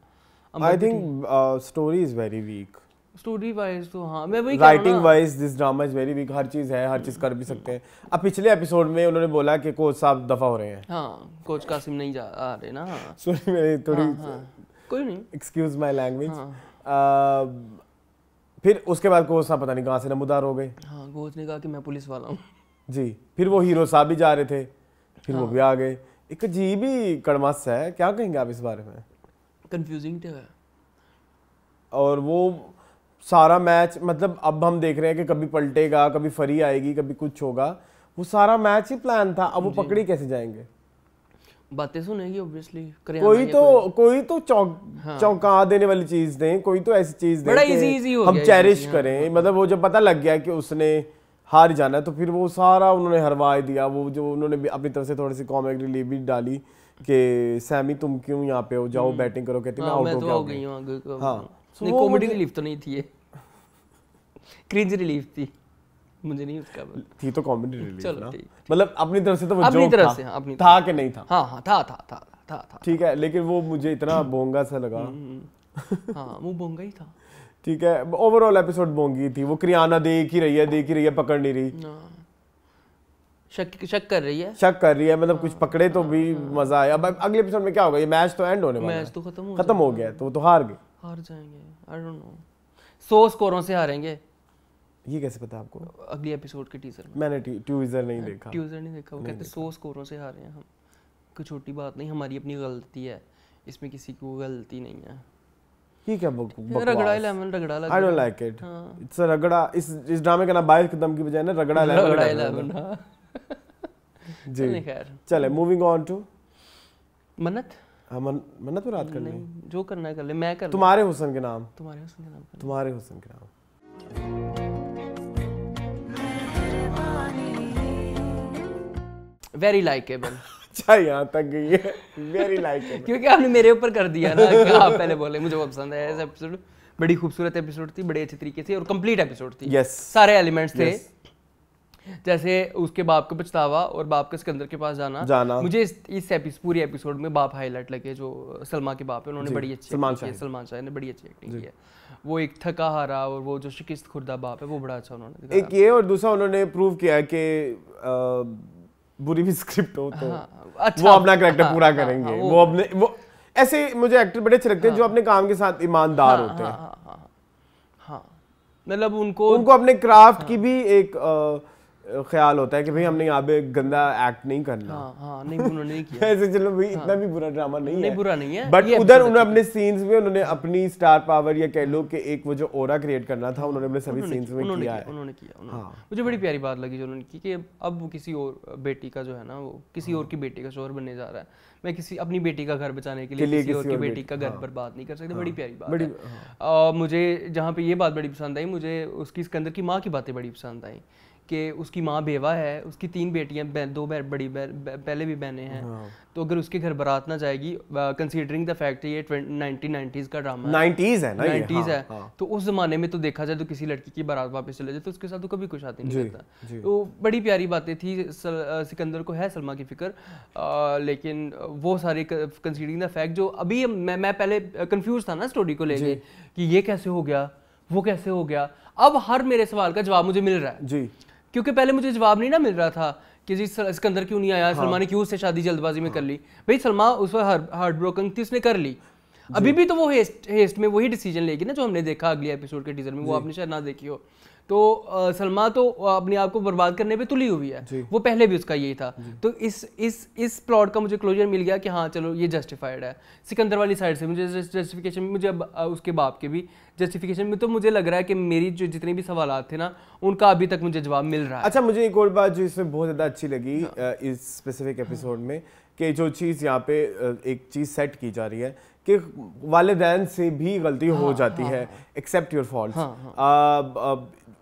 I think story is very weak. Story wise तो हाँ मैं वही writing wise this drama is very weak, हर चीज है, हर चीज कर भी सकते हैं। अब पिछले एपिसोड में उन्होंने बोला कि कोच साहब दफा हो रहे हैं। हाँ कोच कासिम नहीं जा आ रहे ना। हाँ सॉरी मेरी थोड़ी कोई नहीं, एक्सक्यूज माय लैंग्वेज। फिर उसके बाद कोच साहब पता नहीं कहाँ से नमूदार हो गए। हाँ कोच ने कहा कि मैं पुलिस वाला हूँ जी। फिर वो हीरो साहब भी जा रहे थे, फिर वो भी आ गए। एक अजीब ही कड़मस है, क्या कहेंगे आप इस बारे में? कंफ्यूजिंग तो है। और वो सारा मैच, मतलब अब हम देख रहे हैं कि कभी पलटेगा, कभी फरी आएगी, कभी कुछ होगा। वो सारा मैच ही प्लान था, अब वो पकड़ी कैसे जाएंगे? बातें सुनेगी ऑब्वियसली। कोई तो चौंका देने वाली चीज दें, कोई तो ऐसी चीज दें बड़ा इजी हो हम गया चेरिश करें। मतलब वो जब पता लग गया कि उसने हार जाना है, तो फिर वो सारा उन्होंने हरवा दिया। वो जो उन्होंने भी अपनी तरफ से थोड़ी सी कॉमिक रिलीफ भी डाली कि सैमी तुम क्यों यहाँ पे हो, जाओ बैटिंग करो। कहती मैं आउट हो गई। हाँ नहीं कॉमेडी रिलीफ तो नहीं थी, ये क्रिंज रिलीफ थी। मुझे नहीं उसका थी तो कॉमेडी रिलीफ चलो ना, ठीक। मतलब अपनी तरफ से तो वो अपनी जोक तरफ था, से अपनी था कि नहीं था? हाँ हाँ था ठीक है, लेकिन वो मुझे इतना बोंगा सा लगा। हाँ वो बोंगा ही था। ठीक है, ओवरऑल एपिसोड बोंगी थी। वो क्रियाना देख ही रही है, पकड़ नहीं रही, शक कर रही है, मतलब कुछ पकड़े तो भी मजा आया। अब अगले एपिसोड में क्या होगा? ये मैच तो एंड होने वाला है, मैच तो खत्म हो गया, तो वो तो हार गए, हार जाएंगे। आई डोंट नो 100 स्कोरों से हारेंगे। ये कैसे पता आपको? अगली एपिसोड के टीजर में। मैंने टीजर नहीं देखा। वो कहते 100 स्कोरों से हारे हैं हम। कोई छोटी बात नहीं, हमारी अपनी गलती है, इसमें किसी की गलती नहीं है। ये क्या रगड़ा 11 रगड़ा लग, आई don't like it. It's a रगड़ा। इस ड्रामे का नाम 22 कदम की बजाय ना रगड़ा 11 जी। खैर चले मूविंग ऑन टू मन्नत। मन्नत रात कर ले, जो करना है कर ले, मैं कर तुम्हारे हुस्न के नाम, तुम्हारे हुस्न के नाम, तुम्हारे हुस्न के नाम। Very likeable. अच्छा यहाँ तक गई है, वेरी लाइकेबल, क्योंकि आपने मेरे ऊपर कर दिया ना कि आप पहले बोले। मुझे बहुत पसंद है ऐसा एपिसोड, बड़ी खूबसूरत एपिसोड थी, बड़े अच्छे तरीके से और कंप्लीट एपिसोड थी। yes. सारे एलिमेंट्स थे। जैसे उसके बाप का पछतावा और बाप के सिकंदर के पास जाना। मुझे इस पूरी एपिसोड में बाप हाईलाइट लगे। जो सलमा के बाप है, उन्होंने बड़ी अच्छी सलमान शाह ने बड़ी अच्छी एक्टिंग की है। वो एक थका हारा और वो जो शिकस्त खुर्दा बाप है, वो बड़ा अच्छा उन्होंने दिखाया। एक ये, और दूसरा उन्होंने प्रूव किया है कि बुरी भी स्क्रिप्ट हो तो अच्छा, वो अपना कैरेक्टर पूरा करेंगे। वो ऐसे मुझे एक्टर बड़े अच्छे लगते हैं जो अपने काम के साथ ईमानदार होते हैं। हाँ मतलब उनको अपने क्राफ्ट की भी एक ख्याल होता है कि भाई हमने यहाँ पे गंदा एक्ट नहीं करना। हाँ नहीं उन्होंने नहीं किया। ऐसे चलो भाई इतना भी बुरा ड्रामा नहीं है, बुरा नहीं है, बट उधर उन्होंने अपने सीन्स में उन्होंने अपनी स्टार पावर या कह लो कि एक वो जो ओरा क्रिएट करना था, उन्होंने अपने सभी सीन्स में किया है। उन्होंने किया। मुझे बड़ी प्यारी बात लगी जो उन्होंने की कि अब वो किसी और बेटी का जो है ना, वो किसी और की बेटी का शोहर बनने जा रहा है। मैं किसी अपनी बेटी का घर बचाने के लिए किसी और की बेटी का घर बर्बाद नहीं कर सकते। बड़ी प्यारी बात है। मुझे जहाँ पे ये बात बड़ी पसंद आई, मुझे उसकी सिकंदर की माँ की बातें बड़ी पसंद आई कि उसकी माँ बेवा है, उसकी 3 बेटियां, 2 बड़ी पहले भी बहनें हैं। तो अगर उसके घर बारात ना जाएगी, कंसीडरिंग द फैक्ट ये 1990s का ड्रामा है, 90s है ना, 90s है। तो उस जमाने में तो देखा जाए तो किसी लड़की की बारात वापस चले जाए तो उसके साथ तो कभी कुछ आती नहीं रहता। तो बड़ी प्यारी बातें थी। सिकंदर को है सलमा की फिक्र, लेकिन वो सारी कंसीडरिंग द फैक्ट जो अभी मैं पहले कंफ्यूज था ना स्टोरी को लेके कि ये कैसे हो गया, वो कैसे हो गया। अब हर मेरे सवाल का जवाब मुझे मिल रहा है जी, क्योंकि पहले मुझे जवाब नहीं ना मिल रहा था कि जी सिकंदर क्यों नहीं आया, सलमा ने क्यों उससे शादी जल्दबाजी में कर ली। भाई सलमा उस वक्त हार्ट ब्रोकन थी, उसने कर ली। अभी भी तो वो हेस्ट में वही डिसीजन लेगी ना जो हमने देखा अगली एपिसोड के टीजर में, वो आपने शायद ना देखी हो। तो सलमा तो अपने आप को बर्बाद करने पे तुली हुई है, वो पहले भी उसका यही था। तो इस प्लॉट का मुझे क्लोजर मिल गया कि हाँ चलो ये जस्टिफाइड है। सिकंदर वाली साइड से मुझे जस्टिफिकेशन, मुझे अब उसके बाप के भी जस्टिफिकेशन में तो मुझे लग रहा है कि मेरी जो जितने भी सवाल थे ना, उनका अभी तक मुझे जवाब मिल रहा है। अच्छा, मुझे एक और बात जो इसमें बहुत ज़्यादा अच्छी लगी इस स्पेसिफिक एपिसोड में, कि जो चीज़ यहाँ पे एक चीज़ सेट की जा रही है कि वालिदैन से भी गलती हो जाती है, एक्सेप्ट योर फॉल्ट।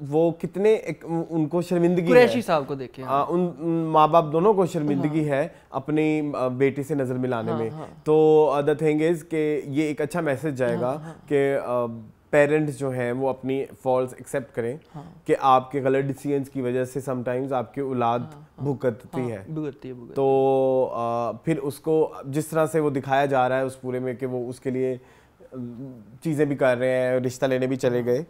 वो कितने उनको शर्मिंदगी है, कुरैशी साहब को देखे, उन माँ बाप दोनों को शर्मिंदगी है अपनी बेटी से नज़र मिलाने में। तो द थिंग इज़ कि ये एक अच्छा मैसेज जाएगा कि पेरेंट्स जो हैं वो अपनी फॉल्ट्स एक्सेप्ट करें कि आपके गलत डिसीजंस की वजह से समटाइम्स आपकी औलाद भुगतती है। तो फिर उसको जिस तरह से वो दिखाया जा रहा है उस पूरे में कि वो उसके लिए चीजें भी कर रहे हैं, रिश्ता लेने भी चले गए,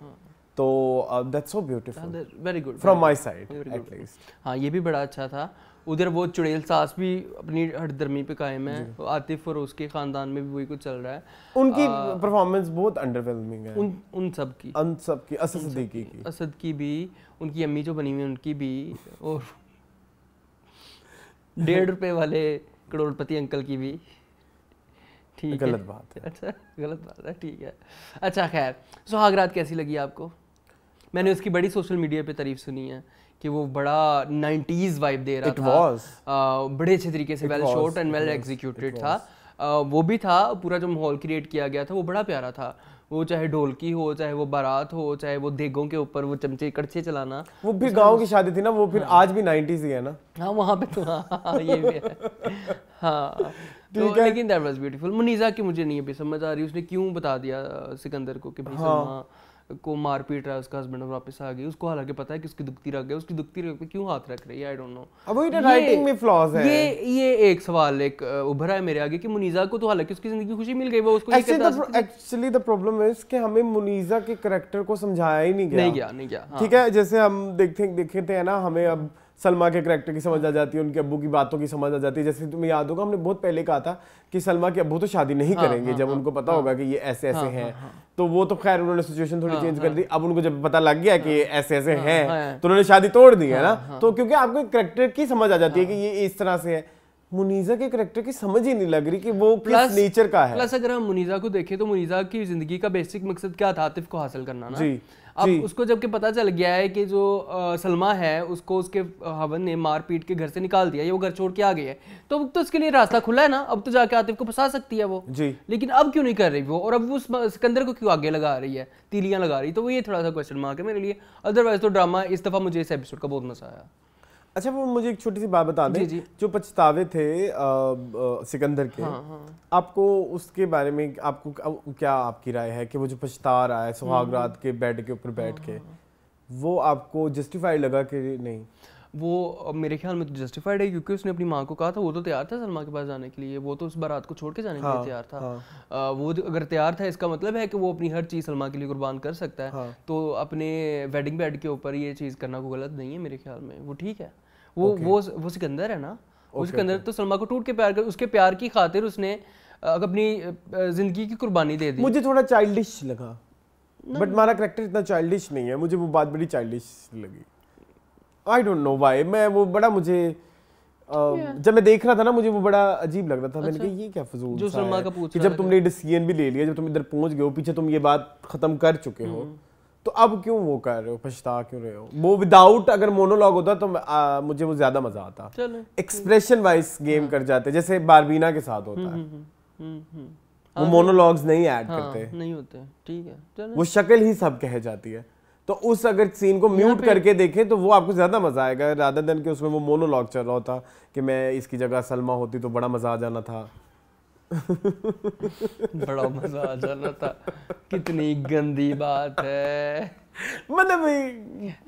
तो that's so beautiful, very good from my side at least. हाँ ये भी बड़ा अच्छा था। उधर वो चुड़ैल सास भी अपनी हठधर्मी पे कायम है, आतिफ और उसके खानदान में भी वही कुछ चल रहा है। उनकी परफॉर्मेंस बहुत अंडरवेलमिंग है, उन सब की असद सिद्दीकी की, असद की भी, उनकी अम्मी जो बनी हुई उनकी भी, और 1.5 रुपए वाले करोड़पति अंकल की भी। ठीक है, गलत बात है। अच्छा गलत बात है, ठीक है। अच्छा खैर, सुहागरात कैसी लगी आपको? मैंने उसकी बड़ी सोशल मीडिया पे तारीफ सुनी है कि वो बड़ा 90s वाइब दे रहा था, बड़े अच्छे तरीके से, well shot and well executed था। वो भी था, पूरा जो माहौल क्रिएट किया गया था वो बड़ा प्यारा था। वो चाहे ढोलकी हो, चाहे वो बारात हो, चाहे वो देगों के ऊपर वो चमचे कड़छे चलाना, वो फिर गांव की शादी थी ना, वो फिर आज भी 90s ही है ना। हाँ वहाँ पे तो हाँ ये भी है। हाँ तो लेकिन दैट वाज ब्यूटीफुल। मुनीजा की मुझे नहीं अभी समझ आ रही, उसने क्यों बता दिया सिकंदर को कि भाई सलमा को मार पीट रहा है उसका हस्बैंड और वापस आ गई। उसको हालांकि पता है कि उसकी दुखती रख गई, उसकी दुखती रख पे क्यों हाथ रख रही है, आई डोंट नो। अब वही राइटिंग में फ्लॉज है। ये एक सवाल एक उभरा है मेरे आगे कि मुनीजा को तो हालांकि उसकी जिंदगी खुशी मिल गई, वो उसको एक्चुअली द प्रॉब्लम इज कि हमें मुनीजा के कैरेक्टर को समझाया ही नहीं गया। ठीक है, जैसे हम देखते हैं ना, हमें अब सलमा के करैक्टर की समझ आ जाती है, उनके अब्बू की बातों की समझ आ जाती है। जैसे तुम्हें याद होगा हमने बहुत पहले कहा था कि सलमा के अब्बू तो शादी नहीं करेंगे, जब उनको पता होगा कि ये ऐसे ऐसे हैं। तो वो तो खैर उन्होंने सिचुएशन थोड़ी चेंज कर दी। अब उनको जब पता लग गया कि ऐसे ऐसे हैं तो उन्होंने शादी तोड़ दी है ना। तो क्योंकि आपको करैक्टर की समझ आ जाती है कि ये इस तरह से है। मुनीजा के करैक्टर की समझ ही नहीं लग रही कि वो किस नेचर का है। प्लस अगर हम मुनीजा को देखें तो मुनीजा की जिंदगी का बेसिक मकसद क्या था, आतिफ को हासिल करना ना। जी, अब उसको जबकि पता चल गया है कि जो सलमा है उसको उसके हवन ने मार पीट के घर से निकाल दिया, ये वो घर छोड़ के आ गई है, तो अब तो उसके लिए रास्ता खुला है ना, अब तो जाके आतिफ को फंसा सकती है वो जी। लेकिन अब क्यों नहीं कर रही वो, और अब वो सिकंदर को क्यों आगे लगा रही है, तीलियां लगा रही, तो वो ये थोड़ा सा क्वेश्चन मार्क है मेरे लिए। अदरवाइज तो ड्रामा इस दफा मुझे इस एपिसोड का बहुत मजा आया। अच्छा वो मुझे एक छोटी सी बात बता दें, जो पछतावे थे सिकंदर के, आपको उसके बारे में आपको क्या आपकी राय है कि वो जो पछता रहा है सुहागरात के बेड के ऊपर बैठ के, वो आपको जस्टिफाइड लगा कि नहीं? वो मेरे ख्याल में तो जस्टिफाइड है, क्योंकि उसने अपनी माँ को कहा था, वो तो तैयार था सलमा के पास जाने के लिए, वो तो उस बारात को छोड़ के जाने के लिए तैयार था। वो अगर तैयार था इसका मतलब है कि वो अपनी हर चीज़ सलमा के लिए कुर्बान कर सकता है। तो अपने वेडिंग बेड के ऊपर ये चीज़ करना कोई गलत नहीं है मेरे ख्याल में, वो ठीक है। वो सिकंदर है ना, वो सिकंदर तो सलमा को टूट के प्यार कर, उसके प्यार की खातिर उसने अपनी जिंदगी की कुर्बानी दे दी। मुझे थोड़ा चाइल्डिश लगा, बट हमारा कैरेक्टर इतना चाइल्डिश नहीं है, मुझे वो बात बड़ी चाइल्डिश लगी। आई डोंट नो व्हाई, मैं वो बड़ा मुझे जब मैं देख रहा था ना मुझे वो बड़ा अजीब लग रहा था। मैंने कहा ये क्या फजूल जो सलमा का पूछ कि जब तुमने डिसीजन भी ले लिया, जब तुम इधर पहुंच गए हो, पीछे तुम ये बात खत्म कर चुके हो, तो अब क्यों वो कर रहे हो, पछता क्यों रहे हो? वो विदाउट अगर मोनोलॉग होता तो मुझे वो ज्यादा मजा आता। एक्सप्रेशन वाइज गेम कर जाते, जैसे बारबीना के साथ होता है, वो मोनोलॉग्स नहीं ऐड करते, नहीं होते, ठीक है, वो शक्ल ही सब कह जाती है। तो उस अगर सीन को म्यूट करके देखें तो वो आपको ज्यादा मजा आएगा, रादर देन कि उसमें वो मोनोलॉग चल रहा होता कि मैं इसकी जगह सलमा होती तो बड़ा मजा आ जाना था। बड़ा मजा आ जाना था, कितनी गंदी बात है। मतलब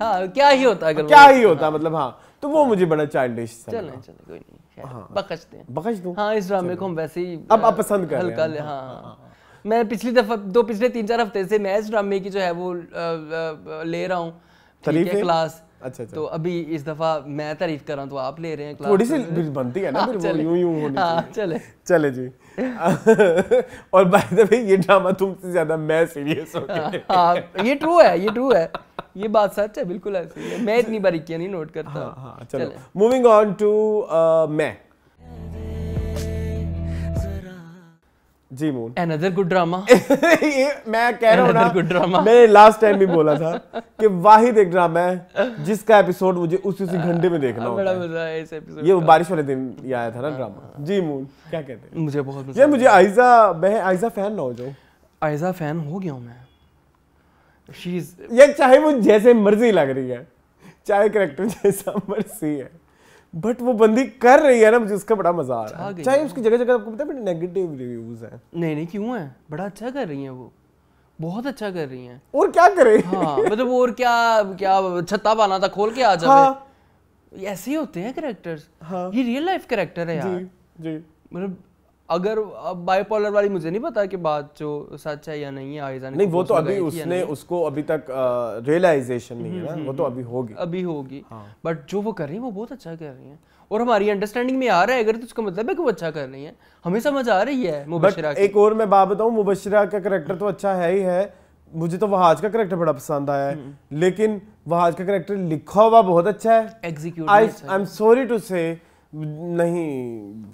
हाँ क्या ही होता अगर क्या ही होता, मतलब हाँ, तो वो मुझे बड़ा चाइल्डिश। चले कोई नहीं, बख्शते हैं, बख्श दूं। हाँ इस ड्रामे को हम वैसे ही अब आप पसंद कर हल्का ले। हाँ मैं पिछले 3-4 हफ्ते से मैं इस ड्रामे की जो है वो ले रहा हूँ, ठीक है, क्लास। अच्छा। तो अभी इस दफा मैं तारीफ कर रहा हूँ तो आप ले रहे हैं क्लास, थोड़ी सी बनती है ना, फिर वो यूं होनी चाहिए। चले जी। और बाय द वे ये ड्रामा तुमसे ज्यादा मैं सीरियस हो गया। हाँ ये ट्रू है, ये बात सच है, बिल्कुल ऐसी है, मैं इतनी बारीकियां नहीं नोट करता। हाँ चलो मूविंग ऑन टू मैं जी मून अनदर गुड ड्रामा। मैं कह रहा हूँ ना, मैंने लास्ट टाइम भी बोला था कि वाहिद एक ड्रामा है जिसका एपिसोड मुझे उसी घंटे में देखना होता है। बड़ा मजा आया इस एपिसोड। ये बारिश वाले दिन ये आया था ना ड्रामा। जी मून क्या कहते हैं? मुझे बहुत मजा यार मुझे आयजा फैन ना हो जाओ। आयजा फैन हो गया हूँ मैं। शी इज ये चाहे वो जैसे मर्जी लग रही है, चाहे कैरेक्टर जैसा मर्जी है, बट वो बंदी कर रही है ना, मुझे उसका बड़ा मजा आ रहा है। चाहे उसकी जगह आपको पता है बड़े नेगेटिव रिव्यूज हैं। नहीं क्यों है, बड़ा अच्छा कर रही हैं वो, बहुत अच्छा कर रही हैं। और क्या करे? हाँ मतलब और क्या छत्ता पाना था खोल के आ जावे। हाँ। ऐसे ही होते हैं कैरेक्टर्स। हाँ। ये रियल लाइफ कैरेक्टर है यार। जी। मतलब अगर बाइपोलर वाली मुझे नहीं पता कि बात जो सच है या नहीं है, आयजा ने नहीं वो तो अभी उसने उसको अभी तक रियलाइजेशन नहीं है ना, वो तो अभी होगी बट जो वो कर रही है वो बहुत अच्छा कर रही है और हमारी अंडरस्टैंडिंग में आ रहा है, अगर तो उसका मतलब है कि वो अच्छा कर रही है, हमें समझ आ रही है मुबशिरा की। एक और मैं बात बताऊं, मुबशिरा का कैरेक्टर तो अच्छा है ही है, मुझे तो वहाज का कैरेक्टर बड़ा पसंद आया है, लेकिन वहाज का कैरेक्टर लिखा हुआ बहुत अच्छा है, execute I am sorry to say नहीं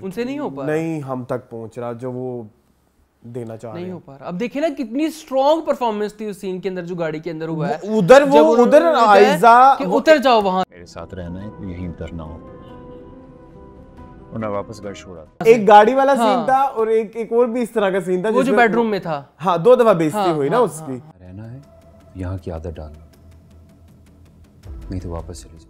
उनसे नहीं हो पा रहा, नहीं हम तक पहुंच रहा जो वो देना चाह रहे हैं, नहीं हो पा रहा। अब देखिए ना कितनी स्ट्रॉन्ग परफॉर्मेंस थी उस सीन के अंदर जो गाड़ी के अंदर हुआ है, उधर आयजा कि उतर जाओ वहां, मेरे साथ रहना है तो यहीं उतरना हो, और मैं वापस घर छोड़ा। एक गाड़ी वाला सीन था और एक और भी इस तरह का सीन था वो जो बेडरूम में था। हाँ 2 दफा बेइज्जती हुई ना उसकी। रहना है यहाँ की आदत डालना, नहीं तो वापस चले जाओ।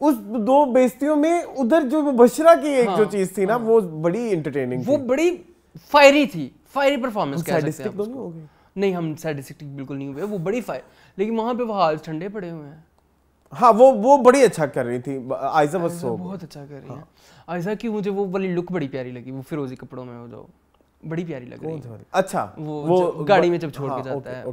उस 2 बेइज्जतियों में उधर जो मुबशिरा की एक जो चीज थी ना वो बड़ी एंटरटेनिंग थी, वो बड़ी फायरी थी, फायरी परफॉर्मेंस कह सकते हैं। सैडिस्टिक तो नहीं हो गए? नहीं हम सैडिस्टिक बिल्कुल नहीं हुए, वो बड़ी फायर, लेकिन वहां पे वो हाल ठंडे पड़े हुए हैं। हाँ वो बड़ी अच्छा कर रही थी आयजा, बस बहुत अच्छा कर रही है आयजा की। मुझे वो वाली लुक बड़ी प्यारी लगी, वो फिरोजी कपड़ों में वो जो बड़ी प्यारी लग रही है। अच्छा वो गाड़ी में जब छोड़ के जाता है,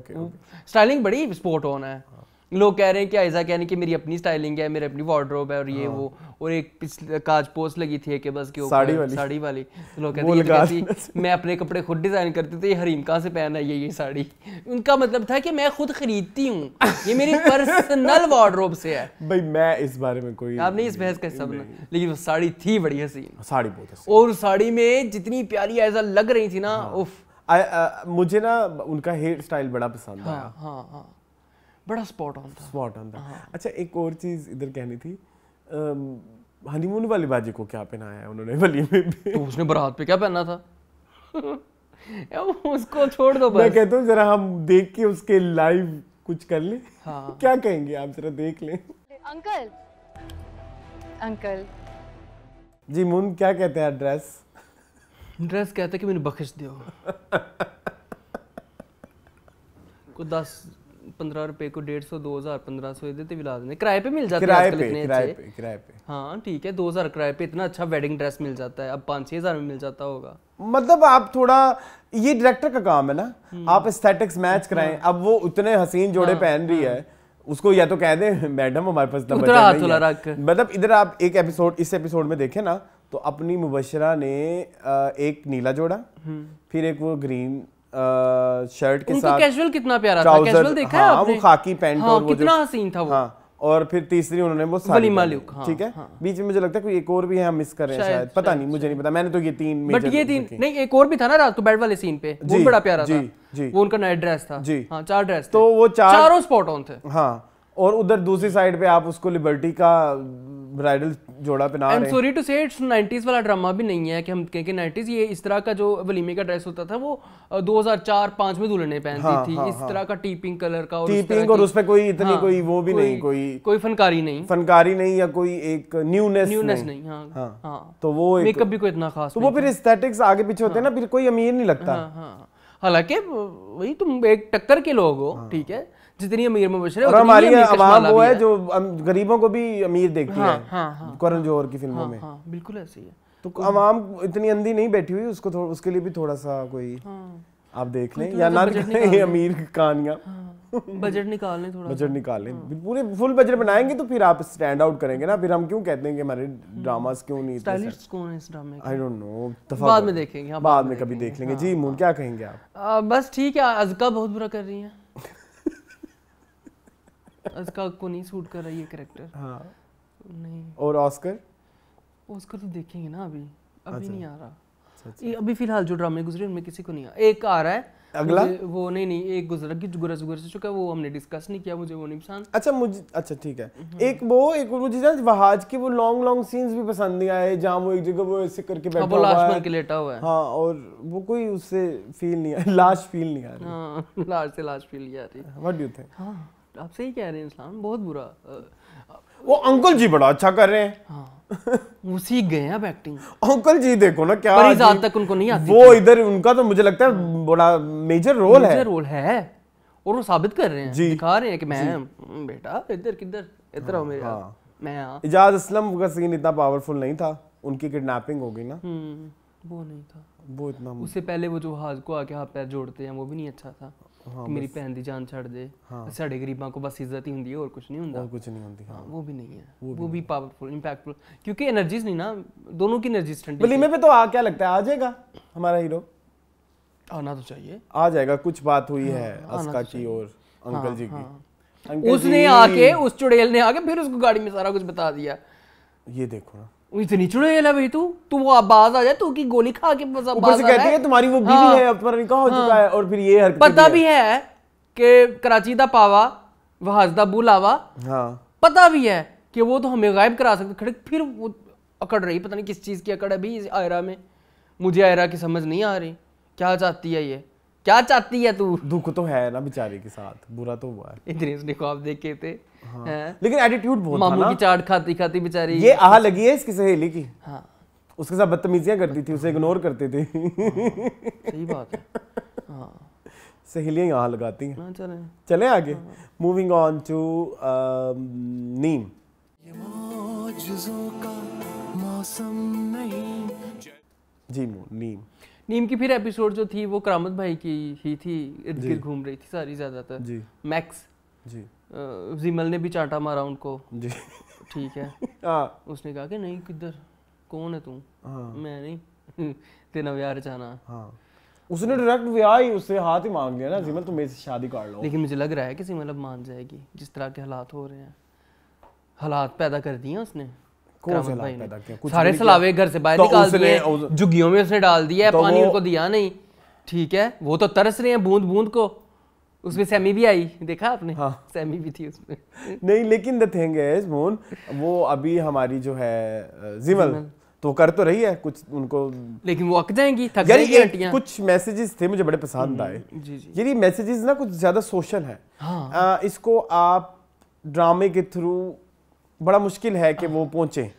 स्टाइलिंग बड़ी स्पोर्ट ऑन है। लोग कह रहे हैं कि आयजा कहने की मेरी अपनी स्टाइलिंग है, मेरी अपनी वार्डरोब है और ये वो, और एक पिछले काज पोस्ट लगी थी के बस के ऊपर साड़ी वाली, तो लोग कहते हैं मैं अपने कपड़े खुद डिजाइन करती थी, ये हरीम कहाँ से पहना है ये साड़ी। उनका मतलब था कि मैं खुद खरीदती हूँ, ये मेरी पर्सनल वार्डरोब से है। भाई मैं इस बारे में कोई आप नहीं इस बहस का हिस्सा बना, लेकिन वो साड़ी थी बड़ी हसीन, साड़ी बहुत हसीन, और साड़ी में जितनी प्यारी आयजा लग रही थी ना, उफ। मुझे ना उनका हेयर स्टाइल बड़ा पसंद आया। हाँ बड़ा स्पॉट ऑन था। अच्छा एक और चीज इधर कहनी थी, हनीमून वाली बाजी को क्या पहनाया है उन्होंने वलीमे में? तो उसने बारात पे क्या पहना था? उसको छोड़ दो बस। मैं कहता हूँ जरा हम देख के उसके लाइव कुछ कर ले। हाँ। क्या कहेंगे आप, जरा देख लें। अंकल जी मून क्या कहते हैं ड्रेस कहते हैं कि मैंने बख्श दियो को 10-15 रुपए को 150 2,000 1,500 देते विला देने, किराए पे मिल जाते हैं आजकल इतने अच्छे। किराए पे हाँ ठीक है, 2,000 किराए पे इतना अच्छा वेडिंग ड्रेस मिल जाता है, अब 5-6 हज़ार में मिल जाता होगा। मतलब आप थोड़ा, ये डायरेक्टर का काम है ना, आप एस्थेटिक्स मैच कराएं। अब वो उतने हसीन जोड़े पहन रही है, उसको या तो कह दे मैडम हमारे पास इतना बजट नहीं है। मतलब इधर आप एक एपिसोड, इस एपिसोड में देखें ना तो अपनी मुबशिरा ने एक नीला जोड़ा, फिर एक वो ग्रीन शर्ट के साथ, कैजुअल कितना प्यारा था, कैजुअल देखा है आपने? वो खाकी पैंट और वो कितना हसीन था वो। हाँ, और फिर तीसरी उन्होंने वो साड़ी लुक, ठीक है। बीच में मुझे लगता है कोई एक और भी है, हम मिस कर रहे हैं शायद, पता नहीं, मुझे नहीं पता। मैंने तो ये 3 बट ये 3 नहीं, एक और भी था ना रात को बेड वाले सीन पे, वो बड़ा प्यारा था। वो उनका नाइट ड्रेस था। हाँ 4 ड्रेस, तो वो चारों स्पॉट ऑन थे। हाँ, और उधर दूसरी साइड पे आप उसको लिबर्टी का ब्राइडल जोड़ा पहना रहे हैं। सॉरी टू से इट्स 90s वाला ड्रामा भी नहीं है कि हम कहें कि 90s, ये इस तरह का जो वलीमे का ड्रेस होता था वो 2004-5 में दुल्हनें पहनती थी, इस तरह का टीपिंग कलर का, और उस पे कोई इतनी कोई वो भी नहीं, कोई फनकारी नहीं या कोई एक न्यूनेस नहीं। हाँ, तो वो मेकअप भी कोई इतना खास, तो वो फिर एस्थेटिक्स आगे पीछे होते हैं ना, फिर कोई अमीर नहीं लगता। हालांकि वही तुम एक टक्कर के लोग हो, ठीक है, जितनी अमीर मुबशिरा और हमारी आवाम वो है जो गरीबों को भी अमीर देखती है करण जौहर की फिल्मों में। बिल्कुल ऐसे ही है। तो आवाम इतनी अंधी नहीं बैठी हुई, उसको उसके लिए भी थोड़ा सा कोई आप देख लें, या ना दिखाएं अमीर कहानियां, बजट निकाल लें, पूरे फुल बजट बनाएंगे तो फिर आप स्टैंड आउट करेंगे ना। फिर हम क्यों कहते हैं कि हमारे ड्रामास क्यों नहीं, स्टाइलिस्ट कौन है इस ड्रामे के? आई डोंट नो, बाद में देखेंगे, बाद में कभी देख लेंगे। जी मून क्या कहेंगे आप? बस ठीक है, अज़का बहुत बुरा कर रही है। अज़का को नहीं सूट कर रही है कैरेक्टर। हाँ नहीं। और ऑस्कर तो देखेंगे ना, अभी नहीं आ रहा। ये अभी फिलहाल जो ड्रामे गुजरे उनमें किसी को नहीं आ, एक आ रहा है अगला, वो नहीं एक गुजर से चुका, वो हमने डिस्कस नहीं किया, मुझे वो नहीं पसंद। अच्छा ठीक है। एक मुझे ना वहाज के वो लॉन्ग सीन्स भी पसंद नहीं आए, जहाँ वो एक जगह वो ऐसे करके बैठा हुआ है, लाश बन के लेटा हुआ है। हाँ, और वो कोई उससे फील नहीं आ, लाश फील नहीं आ रही। हाँ, लाश फील नहीं आ रही। What do you think? हाँ आप सही कह रहे हैं इस्लाम, बहुत बुरा। वो अंकल जी बड़ा अच्छा कर रहे हैं। हाँ, वो सीख गए हैं अब एक्टिंग। अंकल जी देखो ना क्या, परिजात तक उनको नहीं आती वो इधर उनका तो मुझे लगता है बड़ा मेजर रोल है, और वो साबित कर रहे हैं, दिखा रहे हैं कि मैं बेटा इधर आओ मेरे, मैं इजाज असलम का सीन इतना पावरफुल नहीं था, उनकी किडनैपिंग हो गई ना, वो नहीं था। वो इतना उससे पहले वो जो हाथ को आके हाथ पैर जोड़ते हैं वो भी नहीं अच्छा था। हाँ, कि मेरी भैन दी जान छड़ दे, साढ़े गरीबां को बस इज्जत ही होंदी है और कुछ नहीं होता। और कुछ नहीं होती। हाँ, वो भी नहीं है, वो भी पावरफुल इंपैक्टफुल, क्योंकि एनर्जीज नहीं ना, दोनों की एनर्जीज ठंडी। वलीमे पे तो क्या लगता है आ जाएगा हमारा हीरो? आना तो चाहिए, आ जाएगा। कुछ बात हुई है अस्का की और अंकल जी की। अंकल उसने जी, आके, उस चुड़ैल ने आके फिर उसको गाड़ी में सारा कुछ बता दिया। ये देखो ना, वो इतनी चुड़ैल है भाई, तू वो आवाज आ जाए, तू की गोली खा के बस ऊपर आवाज से आ रहा कहती है तुम्हारी वो बीवी है, अब तुम्हारा निकाह हो चुका है, और फिर ये हरकत पता भी है कि कराची दा पावा वहाज दा बुलावा, हाँ पता भी है कि वो तो हमें गायब करा सकते खड़े, फिर वो अकड़ रही, पता नहीं किस चीज की अकड़ है भी इस आयरा में। मुझे आयरा की समझ नहीं आ रही, क्या चाहती है ये, क्या चाहती है तू? दुख तो है ना बेचारे के साथ, बुरा तो हुआ है। इतने उसने ख्वाब देखे थे। हाँ। हैं? लेकिन एटीट्यूड बहुत था मामू ना। की चाट खाती खाती बेचारी। ये आह लगी है इसकी सहेली की। हाँ उसके साथ बदतमीजियां करती थी, उसे इग्नोर करते थे। सही बात है। हाँ सहेलियां यहाँ लगाती हैं। ना चले चले आगे, मूविंग ऑन टू नीम। जी नीम। नीम की फिर एपिसोड जो थी वो करामत भाई की ही थी, इर्द गिर्द घूम रही थी सारी ज्यादातर। जी मैक्स जी जिमल ने भी चांटा मारा उनको। जी ठीक है। हाँ उसने कहा कि नहीं किधर, कौन है तू? हाँ मैं नहीं तेरा ब्याह रचाना। हाँ, उसने डायरेक्ट ब्याह ही उससे हाथ ही मांग लिया ना, जिमल तुम मेरे से शादी कर लो। लेकिन मुझे लग रहा है कि सिमल अब मान जाएगी, जिस तरह के हालात हो रहे हैं। हालात पैदा कर दिए उसने। कौन से करामत भाई हालात ने पैदा किए? कुछ सारे नहीं सलावे घर से बाहर तो निकाल उसने- दिए, झुग्गियों में उसने डाल दिया है, तो पानी वो- उनको दिया नहीं। ठीक है, वो तो तरस रहे हैं बूंद बूंद को। उसमें सैमी भी आई, देखा आपने? हाँ। सैमी भी थी उसमें। नहीं, लेकिन द थिंग इज मोहन, वो अभी हमारी जो है जिमल तो कर तो रही है कुछ उनको, लेकिन वो अक जाएंगी, थक यार जाएंगी ये आंटियां। कुछ मैसेजेस थे मुझे बड़े पसंद आए। जी जी। यार ये मैसेजेस ना कुछ ज्यादा सोशल है। हाँ। इसको आप ड्रामे के थ्रू बड़ा मुश्किल है कि वो पहुंचे।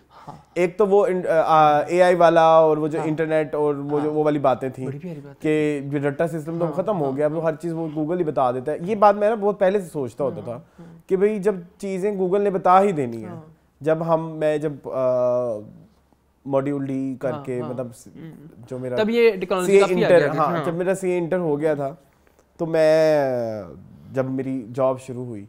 एक तो वो AI वाला और वो जो इंटरनेट और वो जो वो वाली बातें थी बड़ी प्यारी बात कि जो डाटा सिस्टम तो खत्म हो गया, वो हर चीज़ वो गूगल ही बता देता है। ये बात मैं ना बहुत पहले से सोचता होता था कि भाई जब चीज़ें गूगल ने बता ही देनी है। जब मैं मॉड्यूल डी करके मतलब जो मेरा तब ये टेक्नोलॉजी काफी आ गया। हाँ, जब मेरा CA इंटर हो गया था तो मैं जब मेरी जॉब शुरू हुई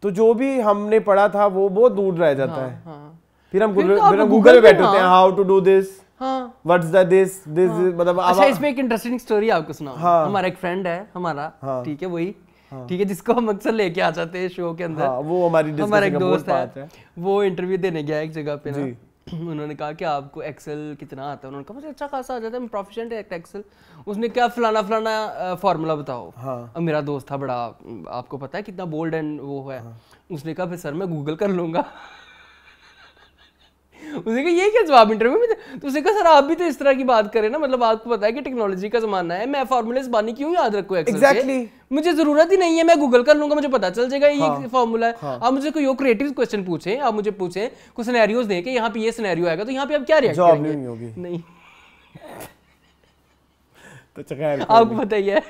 तो जो भी हमने पढ़ा था वो बहुत दूर रह जाता है। हाँ। फिर हम फिर तो आप गूगल पे बैठे हाँ। होते हैं, हाउ टू डू दिस, हाँ। व्हाट्स द दिस मतलब अच्छा, इसमें एक इंटरेस्टिंग स्टोरी आपको सुनाऊं। हाँ। हमारा एक फ्रेंड है हमारा, हाँ। ठीक है, वही ठीक है, जिसको हम अक्सर लेके आ जाते हैं शो के अंदर। हाँ, वो हमारी हमारा एक डिस्कशन का बहुत दोस्त पार्ट है, वो इंटरव्यू देने गया एक जगह पे ना। जी। उन्होंने कहा कि आपको एक्सेल कितना आता है? उन्होंने कहा मुझे अच्छा खासा आ जाता है, मैं प्रोफिशिएंट है एक्सेल। उसने क्या फलाना फलाना फार्मूला बताओ। हाँ। अब मेरा दोस्त था बड़ा, आपको पता है कितना बोल्ड एंड वो है। उसने कहा फिर सर मैं गूगल कर लूंगा। उसने कहा ये क्या जवाब इंटरव्यू में? तो उसने कहा सर आप भी तो इस तरह की बात करें ना, मतलब आपको पता है कि टेक्नोलॉजी का जमाना है, मैं फार्मूले बानी क्यों याद रखूं एक्सेल Exactly. के? मुझे जरूरत ही नहीं है, मैं गूगल कर लूंगा, मुझे पता चल जाएगा ये फार्मूला है। आप मुझे कोई क्रिएटिव क्वेश्चन पूछें, आप मुझे पूछें कुछ सिनेरियोज दें कि यहाँ पे ये सिनेरियो आएगा तो यहाँ पे आप क्या रिएक्ट जॉब करेंगे? नहीं होगी। नहीं, तो खैर आपको पता ही है।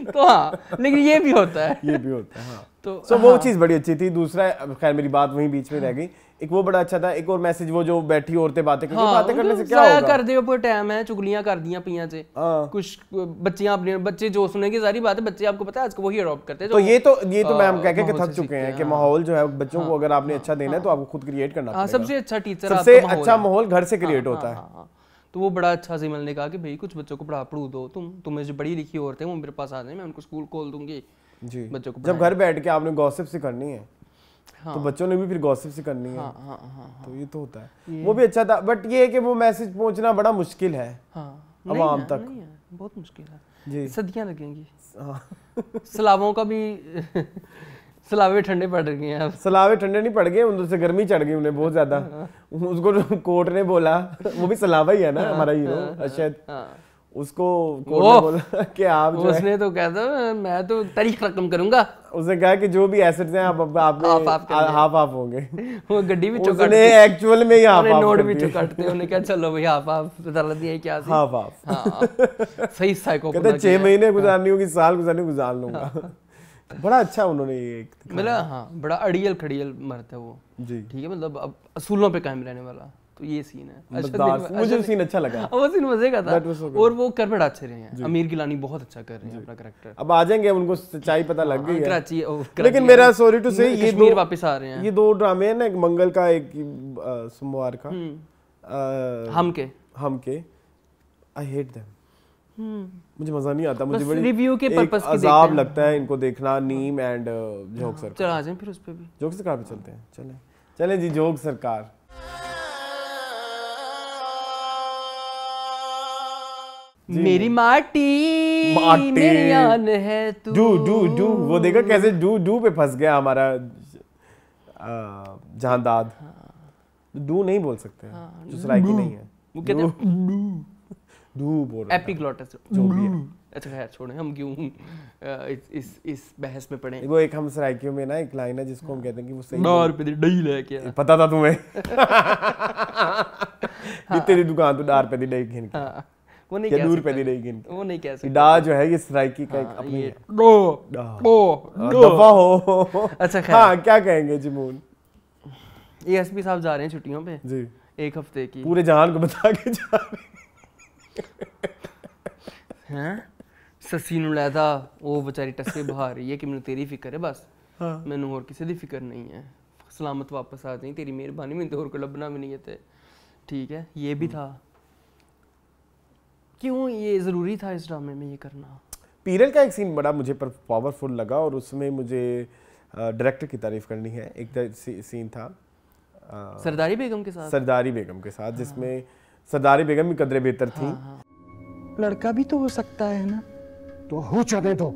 तो हाँ, लेकिन ये भी होता है। ये भी होता है। हाँ। तो वो चीज़ बड़ी अच्छी थी। दूसरा, खैर मेरी बात वहीं बीच में रह गई, एक वो बड़ा अच्छा था। एक और मैसेज, वो जो बैठी औरतें बातें करती, बातें करने से क्या होगा? कर दे पर टाइम है, चुगलियां कर दियां पियां से। कुछ बच्चियां अपने बच्चे जो सुनेंगे, सारी बात है, बच्चे आपको पता है आज को वही अडॉप्ट करते हैं। तो ये तो मैं हम कह के थक चुके हैं कि माहौल जो है बच्चों को अगर आपने अच्छा देना है तो आपको खुद क्रिएट करना पड़ेगा। सबसे अच्छा टीचर, सबसे अच्छा माहौल घर से क्रिएट होता है। तो वो बड़ा अच्छा जिमल ने कहा कि भाई कुछ बच्चों को पढ़ू दो, तुम्हें जो बड़ी लिखी औरतें वो मेरे पास आ जाए, मैं उनको स्कूल खोल दूंगी। जी, बच्चों को जब घर बैठ के आपने गॉसिप से करनी है तो बच्चों ने भी फिर गॉसिप से करनी है। तो ये तो होता है। वो भी अच्छा था, बट ये है कि वो मैसेज पहुंचना बड़ा मुश्किल है आवाम तक। नहीं है, बहुत मुश्किल है जी, सदियां लगेंगी। सलावों का भी सलावे ठंडे पड़ गए हैं अब। सलावे ठंडे नहीं पड़ गए, उनसे से गर्मी चढ़ गई उन्हें बहुत ज्यादा। उसको कोर्ट ने बोला, वो भी सलावा ही है ना हमारा हीरो अरशद, उसको कोर्ट ने बोला कि आप जो उसने तो कहता मैं तो तारीख रकम करूंगा। उसने कहा कि जो भी एसेट्स हैं आप हाफ हाफ होंगे। वो गड्डी भी उसने एक्चुअल में ही हाफ हाफ नोट भी काटते हैं। उन्हें क्या चलो भाई हाफ हाफ बता दिया क्या सी? Half half. सही साइको कहते 6 महीने गुजारनी होगी, साल गुजारनी गुजार लूंगा। बड़ा अच्छा उन्होंने ये मतलब हाँ, बड़ा अड़ियल खड़ियल मर्द है वो। जी, ठीक है, मतलब अब असूलों पे कायम रहने वाला, तो ये सीन है। मजेदार, मुझे सीन अच्छा लगा, वो सीन मजे का था। That was so good. और वो कर बड़ा अच्छे रहे हैं, आमिर गिलानी बहुत अच्छा कर रहे हैं अपना कैरेक्टर। अब आ जाएंगे, उनको सच्चाई पता लग गई है। कराची लेकिन मेरा सॉरी टू से ये कश्मीर वापस आ रहे हैं। ये 2 ड्रामे हैं ना, एक मंगल का, एक सोमवार का, हम के आई हेट देम। मुझे मजा नहीं आता, मुझे बड़ी रिव्यू के पर्पस की अजाब लगता है इनको देखना। नीम एंड जोक सरकार, चल आ जाएं फिर उस पे भी, जोक सरकार पे चलते हैं। चले जी, जोक सरकार। मेरी माटी मेरी आन है तू। डू वो देखा कैसे डू पे फंस गया हमारा जहांदाद। डू नहीं बोल सकते, जो सराइकी नहीं है, वो कहते हैं डू बोल रहा है। एपिग्लॉटिस जो भी है। अच्छा खैर छोड़ें, हम क्यों इस बहस में पड़े। वो एक हम सराइकियों में ना एक लाइन है जिसको हम कहते हैं कि वो सही डार पे दही लेके आ। पता था तुम्हें कि तेरी दुकान तो डार पे दी दही गिन के, वो नहीं या कह दूर सकते, पे दी दही गिन के। वो नहीं कह सकते। डा जो है ये सराइकी का एक अपनी ये है। दफा हो। अच्छा खैर, हाँ क्या कहेंगे जिमून? एएसपी साहब जा रहे हैं छुट्टियों पे जी, 1 हफ्ते की। पूरे जहान को बता के जा रहे हैं। ससी नु लैदा वो बेचारी टस्से बहा रही है कि मैंने तेरी फिक्र है बस, मैंने और किसी दी फिक्र नहीं है। सलामत वापस आ जाए, तेरी मेहरबानी, मैंने तो और को लभना भी नहीं है। ठीक है, ये भी था। क्यों ये ज़रूरी था इस ड्रामे में ये करना? पीरल का एक सीन बड़ा मुझे पावरफुल लगा, और उसमें मुझे डायरेक्टर की तारीफ करनी है। एक सीन था सरदारी बेगम के साथ, जिसमें सरदारी बेगम भी कदरे बेहतर थी। लड़का भी तो हो सकता है ना, तो हो जाने दो।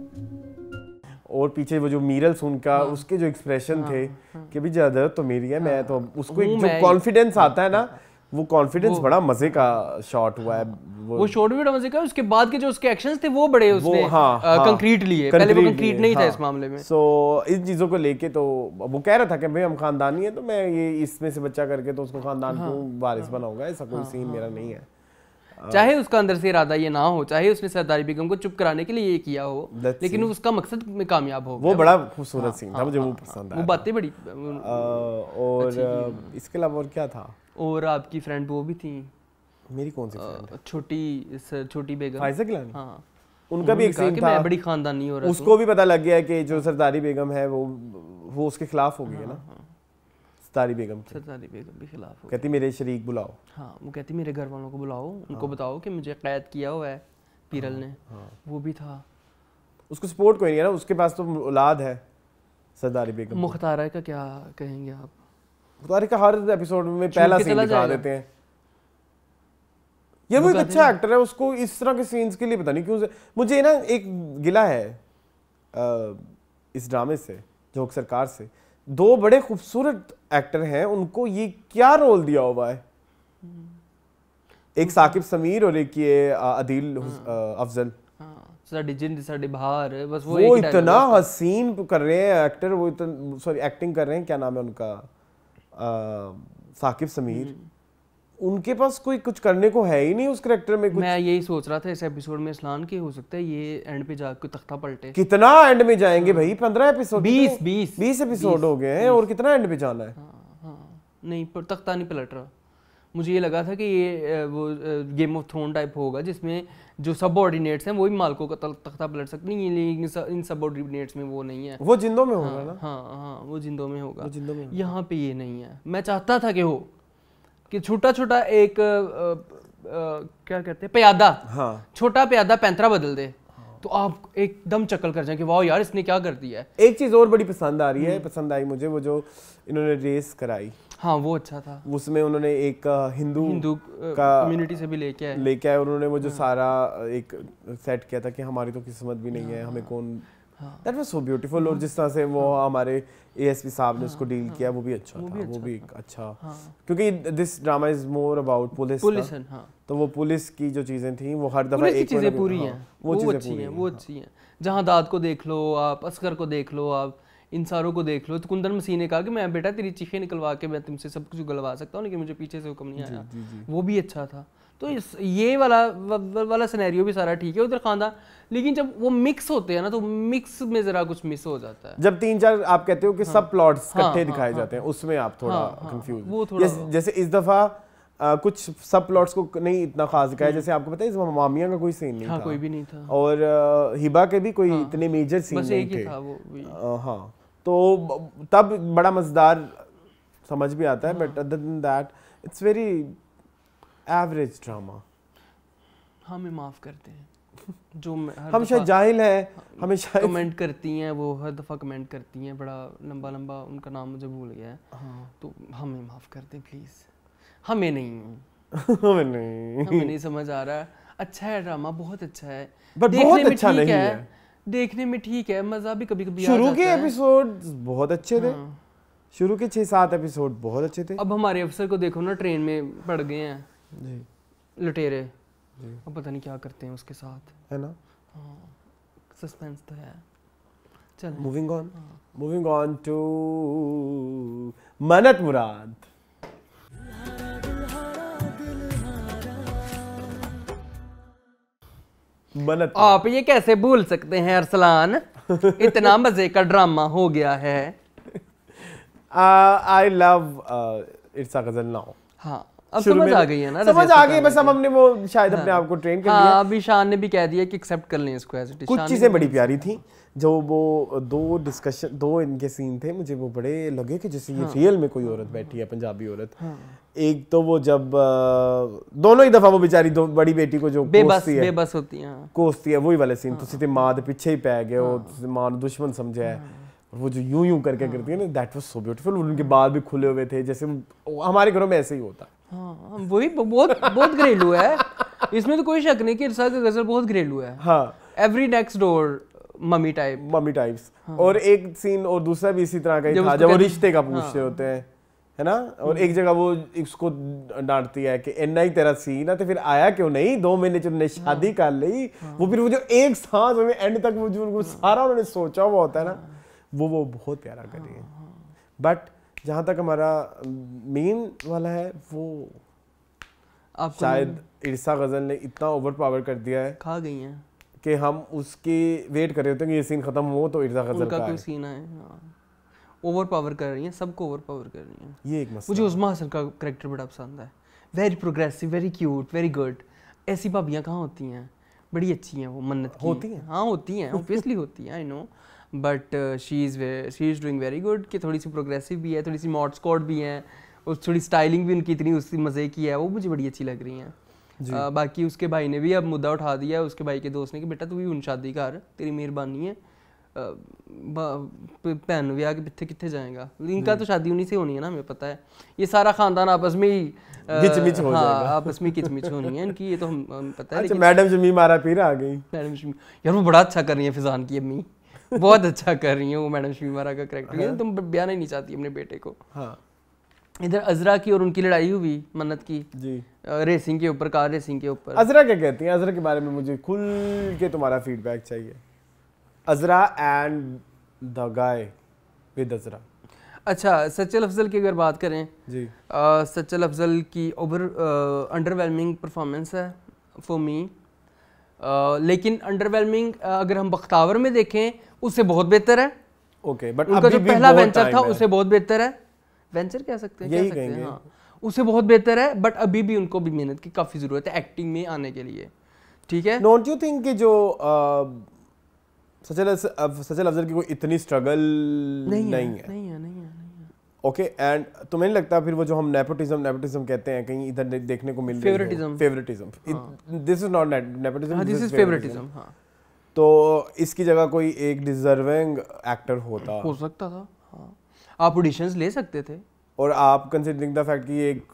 और पीछे वो जो मीरल सुन का उसके जो एक्सप्रेशन थे कि भी ज्यादा तो मेरी है, मैं तो उसको एक जो कॉन्फिडेंस आता है ना, वो कॉन्फिडेंस बड़ा मजे का शॉट हुआ है। वो शॉट भी बड़ा मजे का। उसके बाद के जो उसके एक्शंस थे वो बड़े उसने कंक्रीट लिए। पहले वो कंक्रीट नहीं था इस मामले में। सो इन चीजों को लेके तो वो कह रहा था कि भाई हम खानदानी है, तो मैं ये इसमें से बच्चा करके तो उसको खानदान को वारिस बनाऊंगा। ऐसा कोई सीन मेरा नहीं है। चाहे उसका अंदर से इरादा ये ना हो, चाहे उसने सरदारी बेगम को चुप कराने के लिए ये किया हो, लेकिन उसका मकसद में कामयाब हो गया। वो बड़ा खूबसूरत सीन था, मुझे वो पसंद आया। वो बातें बड़ी। और इसके अलावा और क्या था? और आपकी फ्रेंड वो भी थी, मेरी कौन सी फ्रेंड? छोटी बेगम, फायजा गिलानी। हाँ, उनका भी एक सीन था, मैं बड़ी खानदानी हो रहा। उसको भी पता लग गया कि जो सरदारी बेगम है वो उसके खिलाफ हो गई है ना। सरदारी बेगम भी खिलाफ हो, कहती मेरे शरीक बुलाओ। हाँ, वो कहती मेरे घर वालों को बुलाओ, उनको बताओ कि मुझे कैद किया हुआ है पीरल ने। वो भी था। उसको सपोर्ट कोई नहीं है ना, उसके पास तो औलाद है सरदारी बेगम। मुख्तारा का क्या कहेंगे आप? मुख्तारा का हर एपिसोड में पहला सीन दिखा देते हैं। ये वो एक अच्छा एक्टर है, उसको इस तरह के सीन्स के लिए पता नहीं क्यों मुझे ना एक गिला है इस ड्रामे से, जोक सरकार से। 2 बड़े खूबसूरत एक्टर हैं, उनको ये क्या रोल दिया हुआ है। एक साकिब समीर और एक ये आदिल अफजल। वो इतना हसीन कर रहे हैं एक्टर, वो इतना सॉरी एक्टिंग कर रहे हैं। क्या नाम है उनका? साकिब समीर। उनके पास कोई कुछ करने को है ही नहीं उस कैरेक्टर में कुछ। मैं यही सोच रहा था इस एपिसोड में इस्लान की हो सकता है ये एंड पे जाके तख्ता पलटे। कितना एंड में जाएंगे भाई? 15 एपिसोड, 20 एपिसोड हो गए हैं, और कितना एंड पे जाना है? नहीं, पर तख्ता नहीं पलट रहा। मुझे ये लगा था कि ये वो गेम ऑफ थ्रोन टाइप होगा, जिसमें जो सबऑर्डिनेट्स हैं वो ही मालकों का तख्ता पलट सकते हैं, लेकिन इन सबऑर्डिनेट्स में वो नहीं है। वो जिंदों में होगा ना? हाँ, वो जिंदों में होगा। यहाँ पे ये नहीं है। मैं चाहता था कि हो कि छोटा एक क्या कहते हैं, प्यादा, छोटा प्यादा पैंतरा बदल दे तो आप एकदम चक्कर कर जाएं कि वाह यार इसने क्या कर दिया है। एक चीज और बड़ी पसंद आई मुझे, वो जो इन्होंने रेस कराई। हाँ, वो अच्छा था। उसमें उन्होंने एक हिंदू का कम्युनिटी से भी लेके आए, उन्होंने वो जो सारा एक सेट किया था कि हमारी तो किस्मत भी नहीं है, हमें कौन। That was so beautiful। और जिस तरह से वो हमारे एएसपी साहब ने उसको डील किया, वो भी अच्छा था। वो भी अच्छा, क्योंकि this drama is more about police. तो वो पुलिस की जो चीजें थी वो हर दफा एक चीजें पूरी हैं, वो अच्छी हैं। जहांदाद को देख लो आप, असगर को देख लो आप, इन सारों को देख लो। तो कुंदन मसीह ने कहा कि मैं बेटा तेरी चीखें निकलवा के मैं तुमसे सब कुछ गलवा सकता हूँ, लेकिन मुझे पीछे से हुक्म नहीं आया। वो भी अच्छा था। तो ये वाला सिनेरियो भी सारा ठीक है उधर खानदान, लेकिन जब वो मिक्स होते हैं ना तो मिक्स में जरा कुछ मिस हो जाता है। जब 3-4 आप कहते हो कि सब प्लॉट्स इकट्ठे दिखाए जाते हैं, उसमें आप थोड़ा कंफ्यूज। जैसे इस दफा कुछ सब प्लॉट्स को नहीं इतना खास दिखाया, जैसे आपको पता है इसमें मामिया का कोई सीन नहीं हाँ था, कोई भी नहीं था, और हिबा के भी कोई इतने मेजर सीन बस नहीं एक ही थे। था वो भी। हाँ, तो तब बड़ा मजेदार समझ भी आता है, but other than that it's very average drama. हमें माफ करते हैं जो हम शायद जाहिल हैं, हमें शायद कमेंट करती हैं, वो हर दफ़ा कमेंट करती हैं, बड़ा लंबा लंबा उनका नाम मुझे भूल गया है। हाँ। तो हमें माफ़ कर दें प्लीज़, हमें नहीं हमें नहीं समझ आ रहा है। अच्छा है ड्रामा, बहुत अच्छा है, बट बहुत अच्छा नहीं है, देखने में ठीक है, मज़ा भी कभी कभी शुरू के एपिसोड बहुत अच्छे थे, हाँ। शुरू के 6-7 एपिसोड बहुत अच्छे थे। अब हमारे अफसर को देखो ना, ट्रेन में पड़ गए हैं जी लुटेरे, अब पता नहीं क्या करते हैं उसके साथ, है ना। सस्पेंस तो है। चल मूविंग ऑन टू मन्नत मुराद। मन्नत आप ये कैसे भूल सकते हैं अरसलान, इतना मजे का ड्रामा हो गया है। आई लव इट्स अ गजल नाउ। हाँ अब समझ आ गई है ना, समझ आ गई, बस हमने वो शायद अपने आप को ट्रेन कर लिया। हाँ अभी शान ने भी कह दिया कि एक्सेप्ट कर लें इसको एज इट इज। कुछ चीजें बड़ी प्यारी थी, जो वो दो इनके सीन थे, मुझे वो बड़े लगे कि जैसे ये रियल में कोई औरत बैठी है, पंजाबी औरत। एक तो वो जब दोनों ही दफा वो बेचारी दो बड़ी बेटी को जो बेबस होती है, कोसती है, वही वाले सीन। तुसी ते मां दे पीछे ही पै गए हो, तुसी मां को दुश्मन समझा है, वो जो यूं करके करती है ना, दैट वाज सो ब्यूटीफुल। उनके बाल भी खुले हुए थे, जैसे हमारे घरों में ऐसे ही होता। हाँ वही बहुत घरेलू है, इसमें तो कोई शक नहीं कि इरसा का गजल बहुत घरेलू है। हाँ, every next door mummy types. और एक सीन और दूसरा भी इसी तरह का ही था, जब वो रिश्ते का पूछते होते हैं, है ना। और एक जगह वो इसको डांटती है कि इन्ना ही तेरा सीन है तो फिर आया क्यों नहीं, 2 महीने चुनने शादी कर ली। वो फिर वो जो एक सांस में एंड तक वो जो सारा उन्होंने सोचा हुआ होता है ना, वो बहुत प्यारा कर रही है। बट जहाँ तक हमारा मेन वाला है, वो शायद इरसा गजल ने इतना ओवर पावर कर दिया है, खा गई हैं कि हम उसकी वेट कर रहे होते हैं कि ये सीन खत्म हो तो इरसा गजल का कोई सीन है। ओवर पावर कर रही हैं, सबको ओवर पावर कर रही हैं। ये एक मसला। मुझे उस्मा हसन का कैरेक्टर बड़ा पसंद है, very progressive, very cute, very good. ऐसी भाभियाँ कहाँ होती हैं, बड़ी अच्छी हैं वो। मन्नत की होती हैं, हाँ होती हैं, ऑब्वियसली होती हैं, I know, but she is doing very good, कि थोड़ी सी प्रोग्रेसिव भी है, थोड़ी सी मॉड स्कॉट भी हैं, और थोड़ी स्टाइलिंग भी उनकी इतनी उसकी मज़े की है, वो मुझे बड़ी अच्छी लग रही हैं। बाकी उसके भाई ने भी अब मुद्दा उठा दिया है, उसके भाई के दोस्त ने, कि बेटा तू भी उन शादी कर, तेरी मेहरबानी है, भैन विआह के पिछे कितने जाएगा, इनका तो शादी उन्हीं से होनी है ना, हमें पता है। ये सारा खानदान आपस में ही किचमिच हो जाएगा, आपस में किचमिच होनी है इनकी, ये तो हम पता है। अच्छा, मैडम शमीम आरा फिर आ गई। मैडम शमीम यार वो बड़ा अच्छा कर रही है, फिजान की अम्मी बहुत अच्छा कर रही है वो मैडम शमीम आरा का कैरेक्टर। तुम ब्याह नहीं चाहती अपने बेटे को। हाँ, इधर अजरा की और उनकी लड़ाई हुई मन्नत की जी, रेसिंग के ऊपर, कार रेसिंग के ऊपर। अजरा क्या कहती हैं? अजरा के बारे में मुझे खुल के तुम्हारा फीडबैक चाहिए। अजरा एंड द गाय विद अजरा। अच्छा, सच्चल अफजल की अगर बात करें जी, सच्चल अफजल की ओवर अंडरवेलमिंग परफॉर्मेंस है फॉर मी, लेकिन अंडरवेलमिंग अगर हम बख्तावर में देखें उससे बहुत बेहतर है। ओके, बट उनका जो पहला वेंचर था उससे बहुत बेहतर है, वेंचर कह सकते हैं, यही कह सकते हैं, कहेंगे। हाँ उससे बहुत बेहतर है, बट अभी भी उनको भी मेहनत की काफ़ी ज़रूरत है एक्टिंग में आने के लिए। ठीक है, डोंट यू थिंक कि जो सचल अफजल की कोई इतनी स्ट्रगल नहीं है। ओके, एंड तुम्हें नहीं लगता फिर वो जो हम नेपोटिज्म कहते हैं कहीं इधर देखने को मिल रही है, favouritism, this is not nepotism, this is favouritism. हाँ, तो इसकी जगह कोई एक डिजर्विंग एक्टर हो सकता था। हाँ, आप ऑडिशंस ले सकते थे, और आप कंसीडरिंग द फैक्ट कि ये एक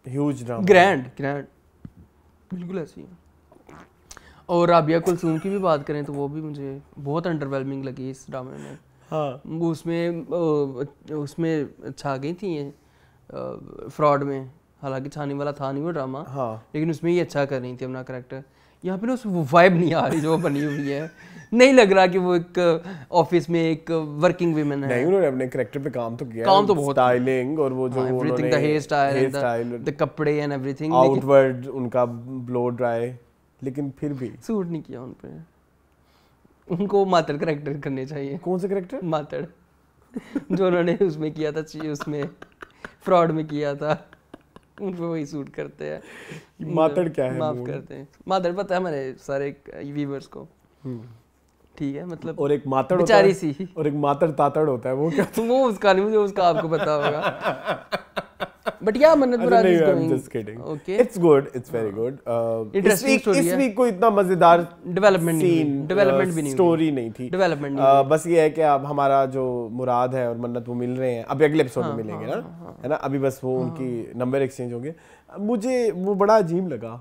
ह्यूज ड्रामा, ग्रैंड बिल्कुल ऐसी है। और राबिया कुलसूम की भी बात करें तो वो भी मुझे बहुत अंडरवेलमिंग लगी इस ड्रामे में। हाँ, उसमें छा गई थी ये फ्रॉड में, हालांकि छाने वाला था नहीं वो ड्रामा। हाँ, लेकिन उसमें ये अच्छा कर रही थी अपना करैक्टर। यहाँ पे ना उस वाइब नहीं आ रही जो बनी हुई है, नहीं लग रहा कि वो एक ऑफिस में एक वर्किंग वुमेन है। नहीं, उन्होंने अपने करैक्टर पे काम तो किया, काम तो बहुत, स्टाइलिंग और वो जो everything, the hairstyle, the कपड़े एंड एवरीथिंग, आउटवर्ड उनका ब्लो ड्राई, लेकिन फिर भी सूट नहीं किया उन पे। उनको मातड़ करैक्टर करने चाहिए। कौन सा करैक्टर? मातड़ जो उन्होंने उसमें किया था, उसमें फ्रॉड में किया था। उन पे वही सूट करते हैं। मातड़ क्या है? माफ करते हैं, मातड़ पता है हमारे सारे व्यूअर्स को। ठीक है, मतलब और एक मातड़ होता बेचारी है सी। और एक मातड़ तातड़ होता है, वो क्या? तो वो उसका नहीं, मुझे उसका आपको पता होगा। बट या Mannat Murad is going, just kidding, okay, it's good, it's very good. Interesting story इस है। वीक को इतना मजेदार डेवलपमेंट नहीं सीन, हुई, डेवलपमेंट भी नहीं हुई, स्टोरी नहीं थी, डेवलपमेंट नहीं हुई। बस ये है कि अब हमारा जो मुराद है और मन्नत वो मिल रहे हैं, अभी अगले एपिसोड में मिलेंगे ना, है ना? अभी बस वो उनकी नंबर एक्सचेंज होंगे। मुझे वो बड़ा अजीब लगा,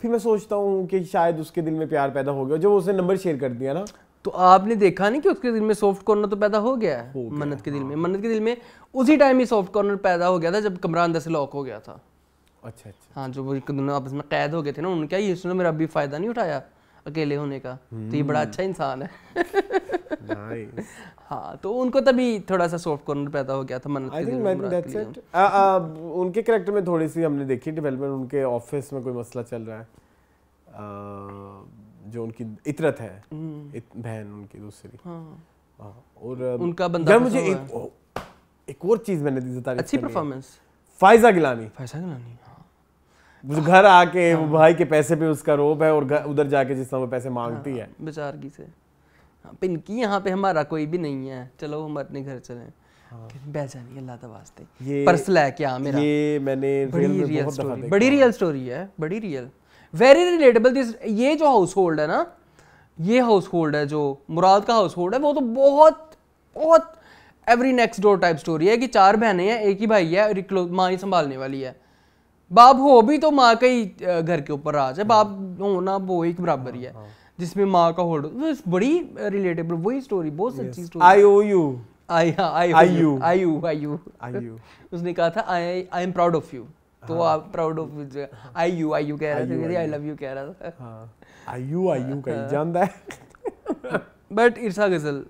फिर मैं सोचता हूँ कि शायद उसके दिल में प्यार पैदा हो गया जो उसने नंबर शेयर कर दिया ना। तो आपने देखा नहीं कि उसके दिल में सॉफ्ट कॉर्नर तो पैदा हो गया है मन्नत के दिल में। मन्नत के दिल में उसी टाइम ही सॉफ्ट कॉर्नर पैदा हो गया था जब कमरा अंदर से लॉक हो गया था। अच्छा अच्छा, हाँ, जो वो एक दोनों आपस में कैद हो गए थे ना, उन्होंने क्या ये सुनो मेरा अभी फायदा नहीं उठाया अकेले होने का, तो ये बड़ा अच्छा इंसान है। नाइस। हाँ, तो उनको तभी थोड़ा सा सॉफ्ट कॉर्नर पैदा हो गया था मन्नत के आई दिल थिंक में। That's it. उनके कैरेक्टर में थोड़ी सी हमने देखी डेवलपमेंट, उनके ऑफिस में कोई मसला चल रहा है, जो उनकी इतरत है, बहन उनकी दूसरी। हाँ, और उनका बंदा यार मुझे एक और चीज मैंने दी तारीफ अच्छी करनी है। परफॉर्मेंस फायजा गिलानी, फैसा गिलानी। हाँ, मुझे घर आके वो भाई के पैसे पे उसका रोब है, और उधर जाके जिस तरह वो पैसे मांगती है, बेचारगी से। हाँ, पिनकी यहाँ पे हमारा कोई भी नहीं है, चलो हम अपने घर चले। बेजानी अल्लाह का वास्ते, ये पर्स लेके आ मेरा। ये मैंने बड़ी रियल में रियल बहुत दफा स्टोरी, देखा। बड़ी रियल स्टोरी है, बड़ी रियल, वेरी रिलेटेबल। दिस ये जो हाउस होल्ड है ना, ये हाउस होल्ड है जो मुराद का हाउस होल्ड है, वो तो बहुत बहुत every next door type story है कि 4 बहनें हैं, एक ही भाई है और एक माँ ही संभालने वाली है। बाप हो भी तो माँ का ही घर के ऊपर राज है, बाप होना वो एक बराबर ही है, जिसमें माँ का होल्ड। बड़ी रिलेटेबल वही स्टोरी, बहुत सच्ची story. I owe you, I you उसने कहा था I am proud of you, तो आप प्राउड ऑफ आई यू कह रहा था, आई लव यू कह रहा था। आई यू कहीं जानता है। बट इरसा गजल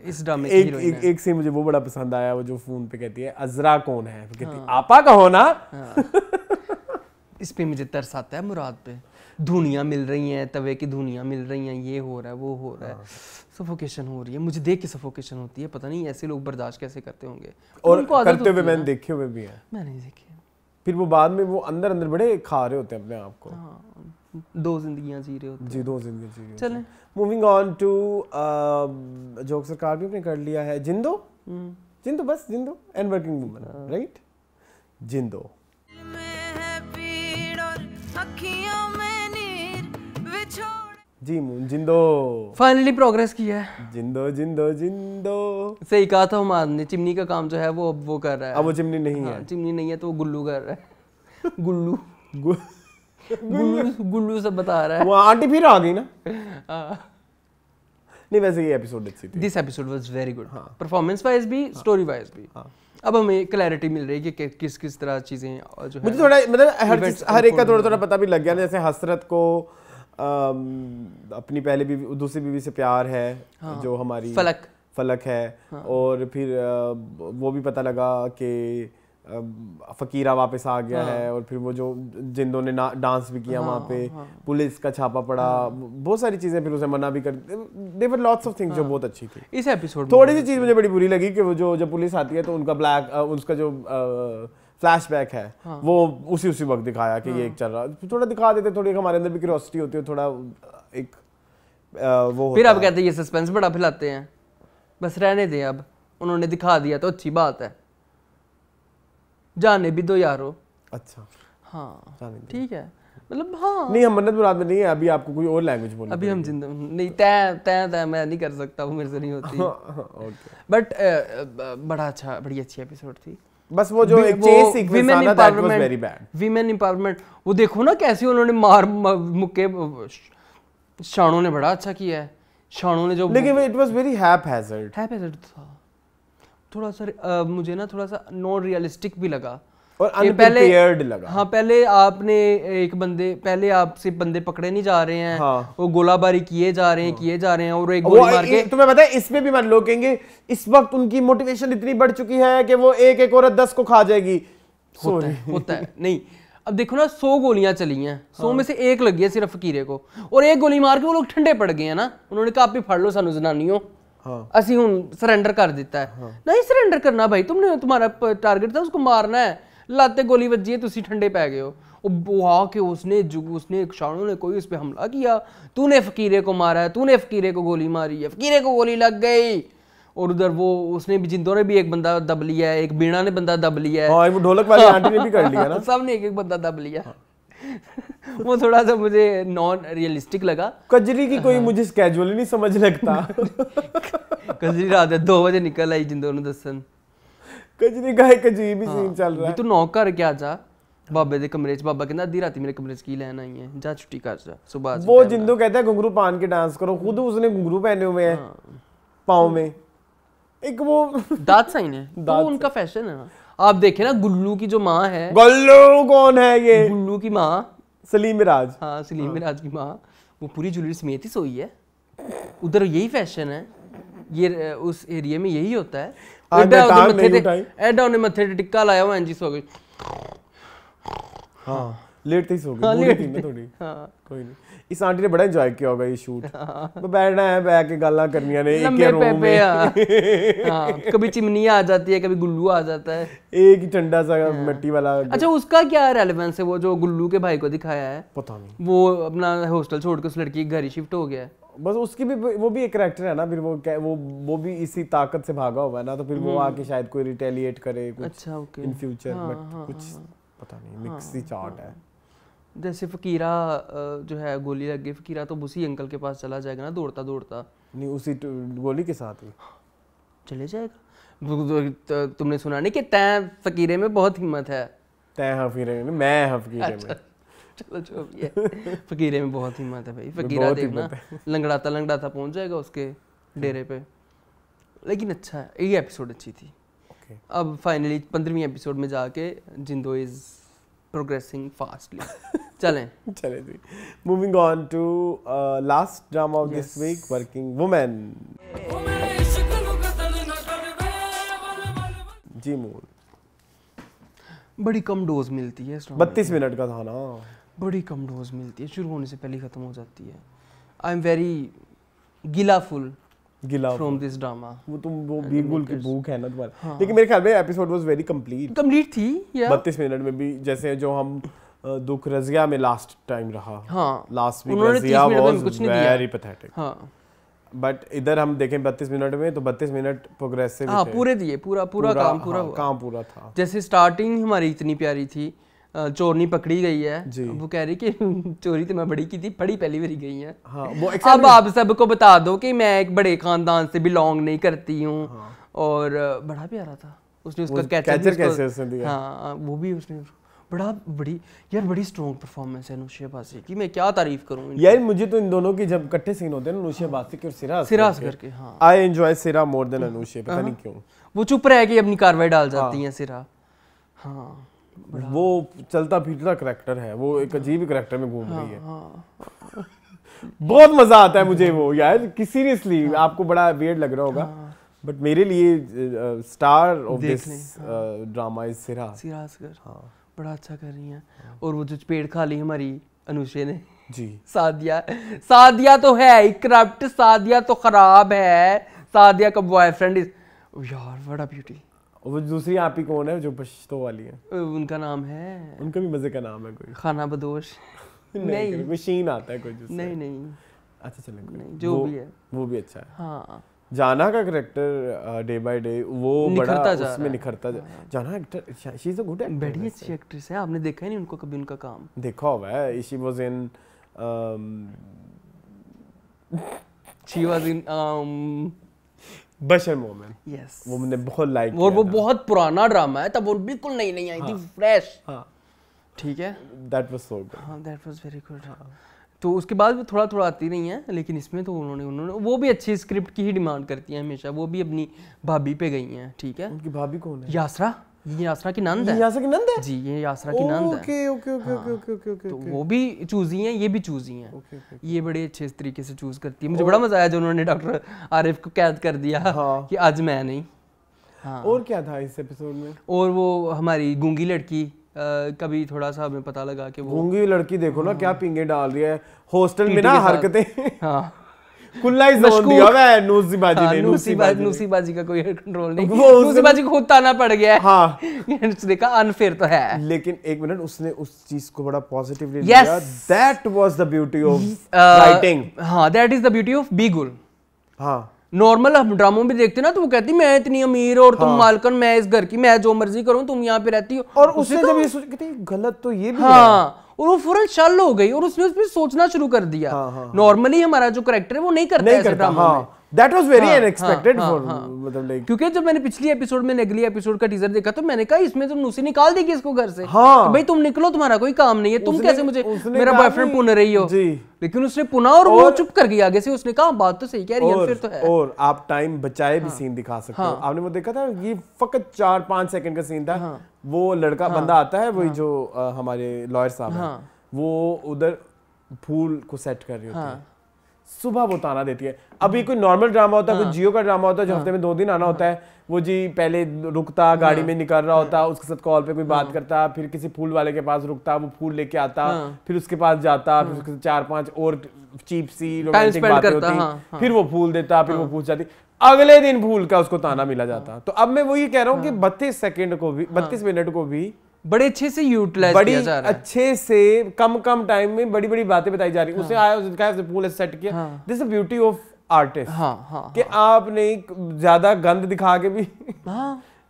इस ड्रामे की एक हीरोइन है। एक से मुझे वो बड़ा पसंद आया, वो जो फोन पे कहती है अजरा कौन है, वो कहती है आपा कहो ना। इस पे मुझे तरस आता है मुराद पे, धुनियाँ मिल रही हैं, तवे की धुनियाँ मिल रही हैं, ये हो रहा है वो हो रहा है, सफोकेशन हो रही है। मुझे देख के सफोकेशन होती है, पता नहीं ऐसे लोग बर्दाश्त कैसे करते होंगे। और उनको आदत करते हुए होती है मैंने ना। देखे हुए भी हैं, मैं नहीं देखे। फिर वो बाद में वो अंदर अंदर बड़े खा रहे होते हैं अपने आप को। हाँ, 2 जिंदगियां जी रहे होते हैं। जी, 2 जिंदगी जी रहे होते चलें। हैं। मूविंग ऑन टू जोक सरकार भी अपने कर लिया है, जिंदो बस Zindo and working woman, right? जिंदो जी मून जिंदो फाइनली प्रोग्रेस किया है। जिंदो जिंदो जिंदो। सही कहा था हुमाद ने, चिमनी का काम जो है वो अब वो कर रहा है। अब वो चिमनी नहीं हाँ, है, चिमनी नहीं है तो वो गुल्लू कर रहा है। गुल्लू गु- गुल्लू सब बता रहा है। वो आंटी फिर आ गई ना। हाँ। नहीं वैसे ये एपिसोड अच्छी थी। This episode was very good, performance wise भी, स्टोरी वाइज भी। अब हमें क्लैरिटी मिल रही है कि किस किस तरह चीजें जो है मुझे थोड़ा मतलब Events हर एक का unfold थोड़ा थोड़ा पता भी लग गया, जैसे हसरत को अपनी पहले बीवी दूसरी बीवी से प्यार है, जो हमारी फलक है, और फिर वो भी पता लगा कि फकीरा वापस आ गया है, और फिर वो जो जिंदों ने डांस भी किया वहाँ पे, पुलिस का छापा पड़ा, बहुत सारी चीजें फिर उसे मना भी कर, there were lots of things जो बहुत अच्छी थी। इस एपिसोड थोड़ी सी चीज मुझे बड़ी बुरी लगी कि वो जो जब पुलिस आती है तो उनका उसका जो फ्लैशबैक है वो उसी वक्त दिखाया कि ये एक चल रहा, थोड़ा दिखा देते, थोड़ी हमारे अंदर भी क्यूरियोसिटी होती है, थोड़ा एक वो फिर अब कहते हैं ये सस्पेंस बड़ा फैलाते हैं, बस रहने दें, अब उन्होंने दिखा दिया तो अच्छी बात है, जाने भी दो यारो। अच्छा हाँ ठीक है, मतलब हाँ नहीं हम मन्नत मुराद में नहीं है, अभी आपको कोई और लैंग्वेज बोलनी अभी हम जिंदा नहीं, तय मैं नहीं कर सकता, वो मेरे से नहीं होती। बट बड़ा अच्छा, बड़ी अच्छी एपिसोड थी। बस वो जो एक चेस सीक्वेंस था ना, that was very bad. Women empowerment, वो देखो ना कैसे उन्होंने मार मुक्के, शानों ने बड़ा अच्छा किया है, शानों ने जो, लेकिन इट वाज वेरी हैपहैजर्ड था थोड़ा सा, मुझे ना थोड़ा सा नॉन रियलिस्टिक भी लगा और अनप्रिपेयर्ड लगा। हाँ, पहले आपसे बंदे पकड़े नहीं जा रहे हैं, हाँ। वो गोलाबारी किए जा रहे हैं, और एक गोली मार के, तुम्हें पता है इसमें भी मान लोग कहेंगे इस वक्त उनकी मोटिवेशन इतनी बढ़ चुकी है कि वो एक औरत 10 को खा जाएगी। होता है नहीं, अब देखो ना 100 गोलियां चली हैं, 100 में से 1 लगी है सिर्फ फकीरे को, और 1 गोली मार के वो लोग ठंडे पड़ गए हैं ना, उन्होंने कहा आप भी फड़ लो सानू जनानियों, ਅਸੀਂ ਹੁਣ ਸਰੈਂਡਰ कर देता है। नहीं सरेंडर करना भाई, तुम्हारा टारगेट था उसको मारना है, लाते गोली ਵੱਜੀ है तुसी ठंडे पै गए हो। वो आके उसने शानों ने कोई उस पर हमला किया, तूने फकीरे को मारा है, तूने फकीरे को गोली मारी है, फकीरे को गोली लग गई। और उधर वो उसने भी, जिंदों ने भी एक बंदा दब लिया है, एक बीणा ने बंदा दब लिया है, हाँ वो ढोलक वाली आंटी ने भी कर लिया ना। सबने एक एक बंदा दब लिया। वो थोड़ा सा मुझे नॉन रियलिस्टिक लगा। कजरी की कोई मुझे कैजुअली नहीं समझ लगता। कजरी रात 2 बजे निकल आई जिंदों ने दसन। कजरी का एक अजीब ही सीन चल रहा है। तू नॉक करके आ जा बाबे दे कमरे च। बाबा कहता आधी राती मेरे कमरे च की लेना आई है, जा छुट्टी कर जा सुबह। वो जिंदो कहता है घुंघरू पहन के डांस करो, खुद उसने घुंघरू पहने हुए हैं पाँव में। एक वो दांत साइन है तो उनका फैशन है ना। आप देखे ना गुल्लू की जो माँ है, गुल्लू कौन है ये? गुल्लू की माँ सलीम मिराज। हाँ सलीम मिराज की माँ, वो पूरी ज्वेलरी समेत ही सोई है। उधर यही फैशन है, ये उस एरिया में यही होता है। एडा ने मत्थे पे टिक्का लाया हुआ एनजी सो गई। हाँ लेट ही सो गई, बूढ़ी थी ना थोड़ी। हाँ कोई नहीं, इस आंटी ने बड़ा एंजॉय किया होगा ये शूट। बैठना है, बैठ के गल्ला करनिया ने एक ही रूम में। हाँ कभी चिमनी आ जाती है, कभी गुल्लू आ जाता है, एक ही ठंडा सा मिट्टी वाला। अच्छा उसका क्या रेलेवेंस है? वो जो गुल्लू के भाई को दिखाया है, पता नहीं, वो अपना हॉस्टल छोड़ के उस लड़की के घर ही शिफ्ट हो गया है। बस उसकी भी वो भी एक कैरेक्टर है ना, फिर वो भी इसी ताकत से भागा हुआ है ना, तो फिर वो आके शायद कोई रिटेलिएट करे कुछ। अच्छा ओके इन फ्यूचर, बट कुछ पता नहीं, मिक्स सी चार्ट है। जैसे फकीरा जो है गोली लग गई, फकीरा तो उसी अंकल के पास चला जाएगा ना दौड़ता दौड़ता। नहीं उसी गोली के साथ ही चले जाएगा। तुमने सुना नहीं कि तैं फकीरे में बहुत हिम्मत है? तैं हफीरे में, मैं हफीरे में। चलो जो भी है, फकीरे में बहुत हिम्मत है भाई। फकीरा देखना लंगड़ाता लंगड़ाता पहुंच जाएगा उसके डेरे पे। लेकिन अच्छा है, ये एपिसोड अच्छी थी। अब फाइनली 15वीं एपिसोड में जाके जिंदो इज प्रोग्रेसिंग फास्टली। चलें जी, moving on to last drama of this week, working women. जी मूल बड़ी कम डोज मिलती है, 32 मिनट का था ना, बड़ी कम डोज मिलती है, शुरू होने से पहले खत्म हो जाती है। आई एम वेरी गिलाफुल फ्रॉम दिस ड्रामा। वो बिल्कुल की भूख है ना तुम्हारा। हाँ। लेकिन मेरे ख्याल में एपिसोड वाज वेरी कंप्लीट थी या 32 मिनट में भी, जैसे जो हम दुख रज़िया में लास्ट टाइम रहा। हाँ last week Razia was very pathetic. हाँ बट इधर हम देखें 32 मिनट में तो 32 मिनट प्रोग्रेसिव। हाँ पूरे दिए, पूरा काम पूरा था। जैसे स्टार्टिंग हमारी इतनी प्यारी थी, चोरनी पकड़ी गई है, वो कह रही कि चोरी तो मैं बड़ी की थी, बड़ी पहली बारी गई है। हाँ, वो अब आप सबको बता दो कि मैं एक बड़े खानदान से बिलोंग नहीं करती हूँ। हाँ। और बड़ा प्यारा था उसने उसका कैचर कैसे उसने दिया। हाँ वो भी उसने बड़ी स्ट्रॉन्ग परफॉर्मेंस है अनुष्का बासी की, मैं क्या तारीफ करूँ यार। मुझे तो इन दोनों की जब इकट्ठे सीन होते हैं ना, अनुष्का बासी के और सिराज करके, हाँ आई एंजॉय सिरा मोर देन अनुष्का, पता नहीं क्यों। वो चुप रह के अपनी कार्रवाई डाल जाती है सिरा। हाँ वो चलता फिरता करैक्टर है, वो एक अजीब ही करैक्टर में घूम रही है। बहुत मजा आता है मुझे वो यार, सीरियसली आपको बड़ा वियर्ड लग रहा होगा, बट मेरे लिए star of this drama is Siraj. हाँ बड़ा अच्छा कर रही हैं। और वो जो पेड़ खा ली हमारी अनुष्का ने जी, सादिया तो है ही करप्ट, सादिया तो खराब है। सादिया का बॉयफ्रेंड यार बड़ा ब्यूटी। वो दूसरी आप ही कौन है जो पश्तो वाली है? उनका नाम है, उनका भी मजे का नाम है कोई, खाना बदोश। नहीं कोई शीन आता है कोई जिससे। नहीं अच्छा चलें नहीं, जो भी है वो भी अच्छा है। हाँ जाना का करैक्टर डे बाय डे वो बड़ा उसमें निखरता जाना actor, she is a good actor, बड़ी अच्छी एक्ट्रेस है। आपने देखा ही नहीं उनको कभी, उनका काम देखा हुआ है। She was in Bashar moment. Yes वो मैंने बहुत लाइक किया। वो बहुत पुराना ड्रामा है, तब वो बिल्कुल नई आई थी, फ्रेश। हाँ ठीक है, दैट वाज सो गुड। हाँ दैट वाज वेरी गुड। तो उसके बाद भी थोड़ा आती नहीं है, लेकिन इसमें तो उन्होंने वो भी अच्छी स्क्रिप्ट की ही डिमांड करती हैं हमेशा। वो भी अपनी भाभी पे गई हैं। ठीक है, उनकी भाभी कौन है? यासरा, ये यासरा की नंद है। यासरा की नंद है जी, ये यासरा की नंद है। Okay okay okay okay okay okay. तो वो भी चूजी हैं, ये भी चूजी हैं। ये बड़े अच्छे तरीके से चूज करती है। मुझे बड़ा मजा आया जो उन्होंने डॉक्टर आरिफ को कैद कर दिया कि आज मैं नहीं। हाँ। और क्या था इस एपिसोड में? और वो हमारी गूंगी लड़की कभी थोड़ा सा हमें पता लगा कि वो गूंगी लड़की देखो ना क्या पिंगे डाल रही है हॉस्टल में ना, हरकतें। हाँ कुल्ला ही जोन दिया है नूसी बाजी ने। नूसी बाजी का कोई कंट्रोल नहीं, नूसी बाजी को खुद ताना पड़ गया है। हाँ उसने कहा अनफेयर तो है, लेकिन एक मिनट, उसने उस चीज को बड़ा पॉजिटिवली लिया। That was the beauty of writing. हाँ, that is the beauty of Bee Gul. हाँ, नॉर्मल हम ड्रामों में देखते ना, तो वो कहती मैं इतनी अमीर और तुम मालकन, मैं इस घर की, मैं जो मर्जी करूं, तुम यहाँ पे रहती हो। और उसने जब ये सोचा कि गलत तो ये भी है, और वो फौरन शल हो गई और उसने उस पर सोचना शुरू कर दिया। नॉर्मली हमारा जो कैरेक्टर है वो नहीं करता ऐसे ड्रामा में। That was very unexpected for मतलब like क्योंकि जब मैंने पिछली एपिसोड में अगली एपिसोड का टीजर देखा तो मैंने कहा इसमें तो नूसी निकाल देगी इसको घर से। हाँ, भाई तुम निकलो, तुम्हारा कोई काम नहीं है, तुम कैसे मुझे मेरा बॉयफ्रेंड पुन रही हो। जी। लेकिन उसने पुना और वो चुप कर गई आगे से। उसने कहा बात तो सही कह रही है, फिर तो है। और आप टाइम बचाए भी सीन दिखा सकते हो। आपने वो देखा था, ये फकत 4-5 सेकंड का सीन था। वो लड़का बंदा आता है, वही जो हमारे लॉयर साहब हैं, वो उधर फूल को सेट कर रही होती है। सुबह वो ताना देती है। अभी कोई नॉर्मल ड्रामा होता है, कोई जियो का ड्रामा होता है जो हफ्ते में 2 दिन आना होता है, वो जी पहले रुकता, गाड़ी में निकल रहा होता, उसके साथ कॉल पे कोई बात करता, फिर किसी फूल वाले के पास रुकता, वो फूल लेके आता, फिर उसके पास जाता, फिर उसके 4-5 और चीप सी रोमांटिक बातें होती, फिर वो फूल देता, फिर वो पूछ जाती, अगले दिन फूल का उसको ताना मिला जाता। तो अब मैं वो ये कह रहा हूँ कि 32 सेकंड को भी, 32 मिनट को भी बड़े अच्छे से यूटिलाइज किया जा रहा है। अच्छे से कम टाइम में बड़ी बड़ी बातें बताई जा रही है। उसने आया, उसने कहा, उसने पूल सेट किया। This is the beauty of artist कि आपने ज्यादा गंद दिखा के भी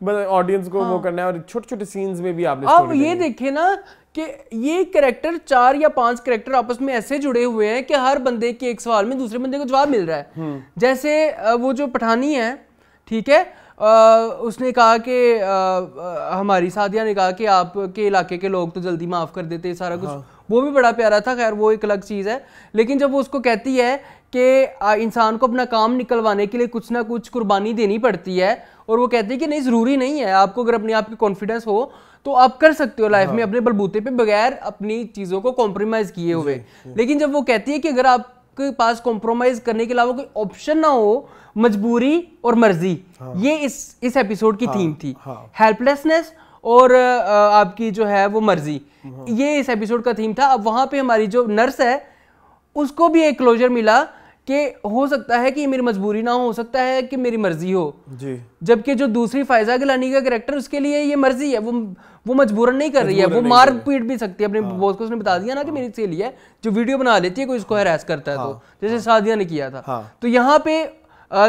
ऑडियंस को वो करना है, और छोटे छोटे सीन्स में भी आपने आप ये देखे ना कि ये कैरेक्टर 4 या 5 कैरेक्टर आपस में ऐसे जुड़े हुए हैं कि हर बंदे के एक सवाल में दूसरे बंदे को जवाब मिल रहा है। जैसे वो जो पठानी है, ठीक है, उसने कहा कि हमारी सादिया ने कहा कि आपके इलाके के लोग तो जल्दी माफ कर देते हैं सारा कुछ। वो भी बड़ा प्यारा था। खैर वो एक अलग चीज़ है। लेकिन जब वो उसको कहती है कि इंसान को अपना काम निकलवाने के लिए कुछ ना कुछ कुर्बानी देनी पड़ती है, और वो कहती है कि नहीं, ज़रूरी नहीं है, आपको अगर अपने आप की कॉन्फिडेंस हो तो आप कर सकते हो लाइफ में अपने बलबूते पे बगैर अपनी चीज़ों को कॉम्प्रोमाइज़ किए हुए। लेकिन जब वो कहती है कि अगर आपके पास कॉम्प्रोमाइज़ करने के अलावा कोई ऑप्शन ना हो, मजबूरी और मर्जी, ये इस एपिसोड की थीम थी। हेल्पलेसनेस और आपकी जो है वो मर्जी, ये इस एपिसोड का थीम था। अब वहां पे हमारी जो नर्स है उसको भी एक क्लोजर मिला कि हो सकता है कि ये मेरी मजबूरी ना हो सकता है कि मेरी मर्जी हो जी। जबकि जो दूसरी फायजा गिलानी का कैरेक्टर, उसके लिए ये मर्जी है, वो मजबूरन नहीं कर रही है, वो मार पीट भी सकती है अपने बॉस को। उसने बता दिया ना कि मेरी सहेली है जो वीडियो बना लेती है कोई इसको हैरेस करता है, तो जैसे सादिया ने किया था। तो यहाँ पे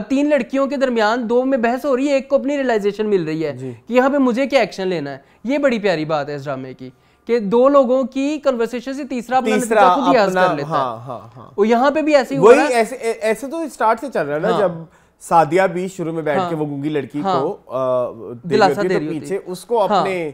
3 लड़कियों के दरमियान 2 में बहस हो रही है, एक को अपनी रियलाइजेशन मिल रही है कि यहाँ पे मुझे क्या एक्शन लेना है। ये बड़ी प्यारी बात है इस ड्रामे की कि 2 लोगों की कन्वर्सेशन से तीसरा अपना खुद ही हासिल कर लेता है। और यहाँ पे भी ऐसे ही हुआ है। ऐसे तो स्टार्ट से चल रहा है ना, जब सादिया भी शुरू में बैठ के वो गूंगी लड़की को दिलासा दे रही पीछे उसको अपने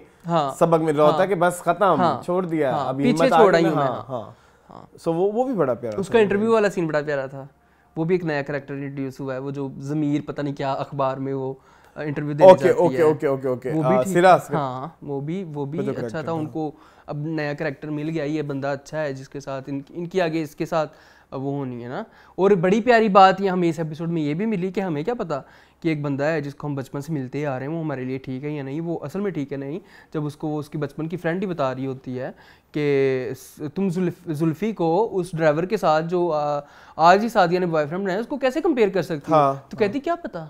सबक मिल रहा होता है कि बस खत्म, छोड़ दिया, अभी पीछे छोड़ा ही हूं। सो वो भी बड़ा प्यारा, उसका इंटरव्यू वाला सीन बड़ा प्यारा था। वो भी एक नया कैरेक्टर इंट्रोड्यूस हुआ है, वो जो ज़मीर पता नहीं क्या अखबार में वो इंटरव्यू देने जाती है। ओके वो भी सिराज, हाँ वो भी अच्छा था। उनको अब नया कैरेक्टर मिल गया, ये बंदा अच्छा है जिसके साथ इनकी आगे इसके साथ वो होनी है ना। और बड़ी प्यारी बात ये हमें इस एपिसोड में ये भी मिली कि हमें क्या पता कि एक बंदा है जिसको हम बचपन से मिलते आ रहे हैं, वो हमारे लिए ठीक है या नहीं, वो असल में ठीक है नहीं। जब उसको वो उसकी बचपन की फ्रेंड ही बता रही होती है कि तुम जुल्फी को उस ड्राइवर के साथ जो आज ही सादिया ने बॉयफ्रेंड बनाया उसको कैसे कंपेयर कर सकती हो। तो कहती क्या पता,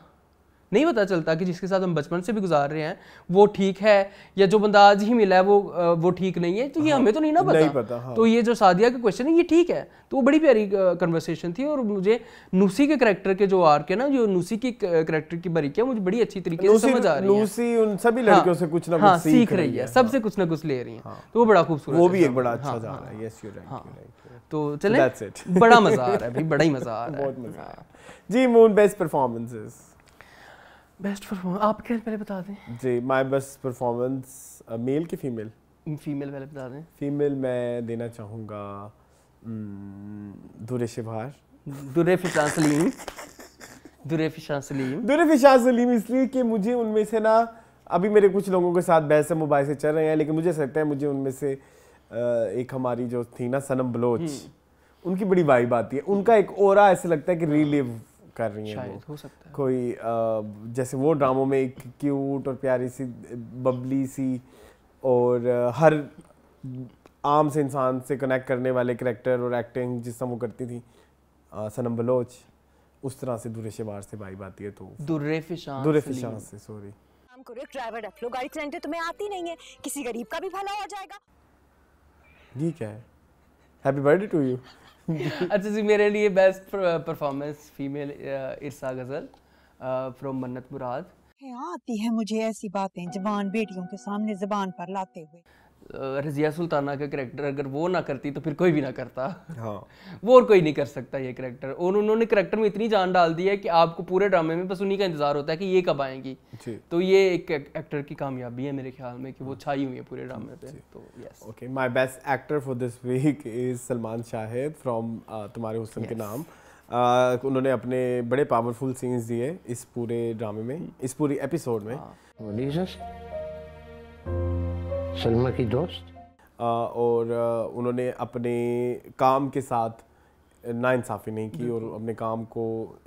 नहीं पता चलता कि जिसके साथ हम बचपन से भी गुजार रहे हैं वो ठीक है, या जो बंदा आज ही मिला है वो ठीक नहीं है। तो ये हमें तो नहीं ना पता। तो ये जो सादिया का क्वेश्चन है ये ठीक है। तो वो बड़ी प्यारी कन्वर्सेशन थी। और मुझे नूसी के कैरेक्टर के जो आर्क है ना, जो नूसी की कैरेक्टर की बारीकियां मुझे बड़ी अच्छी तरीके से समझ आ रही है। नूसी उन सभी लड़कियों से कुछ ना कुछ सीख रही है, सबसे कुछ ना कुछ ले रही है। तो वो बड़ा खूबसूरत, वो भी एक बड़ा अच्छा जा रहा है। Yes you right. तो चलें, बड़ा मजा आ रहा है भाई, बड़ा ही मजा आ रहा है, बहुत मजा आ रहा है जी। Moon best performances, best performance आप क्या पहले बता दें जी। माय बेस्ट परफॉर्मेंस मेल की फीमेल पहले बता दें। फीमेल मैं देना चाहूँगा दुरे शिभार, दुरे फिशान सलीम इसलिए कि मुझे उनमें से ना, अभी मेरे कुछ लोगों के साथ बहस मोबाइल से चल रहे हैं, लेकिन मुझे ऐसा लगता है मुझे उनमें से एक हमारी जो थी ना सनम बलोच, उनकी बड़ी वाइब आती है। उनका एक ओरा ऐसे लगता है कि रिलीव कर रही है, हो सकता है कोई जैसे वो ड्रामों में एक क्यूट और प्यारी सी बबली सी और हर आम से इंसान से कनेक्ट करने वाले कैरेक्टर और एक्टिंग जिस तरह वो करती थी सनम बलोच, उस तरह से दुर्रे शिवार से वाइब आती है। तो दुर्रे फिशान दुर्रे सलीम। फिशान से, सॉरी। काम करो, एक ड्राइवर रख लो, गाड़ी चलाने तुम्हें आती नहीं है, किसी गरीब का भी भला हो जाएगा। ये क्या है? Happy birthday to you. अच्छा जी, मेरे लिए बेस्ट परफॉर्मेंस फीमेल इरसा गजल फ्रॉम मन्नत मुराद। आती है मुझे ऐसी बातें जवान बेटियों के सामने जबान पर लाते हुए। रज़िया सुल्ताना का कैरेक्टर अगर वो ना करती तो फिर कोई भी ना करता। हाँ, वो और कोई नहीं कर सकता ये कैरेक्टर, और उन्होंने कैरेक्टर में इतनी जान डाल दी है कि आपको पूरे ड्रामे में बस उन्हीं का इंतजार होता है कि ये कब आएंगी। तो ये एक एक्टर की कामयाबी है मेरे ख्याल में कि वो छाई हुई है पूरे ड्रामे पे। तो yes, okay, my best actor for this week is Salman Shahid from तुम्हारे हुस्न के नाम। उन्होंने अपने बड़े पावरफुल सीन्स दिए इस पूरे ड्रामे में, इस पूरी एपिसोड में। सलमा की दोस्त। और उन्होंने अपने काम के साथ नाइंसाफ़ी नहीं की और अपने काम को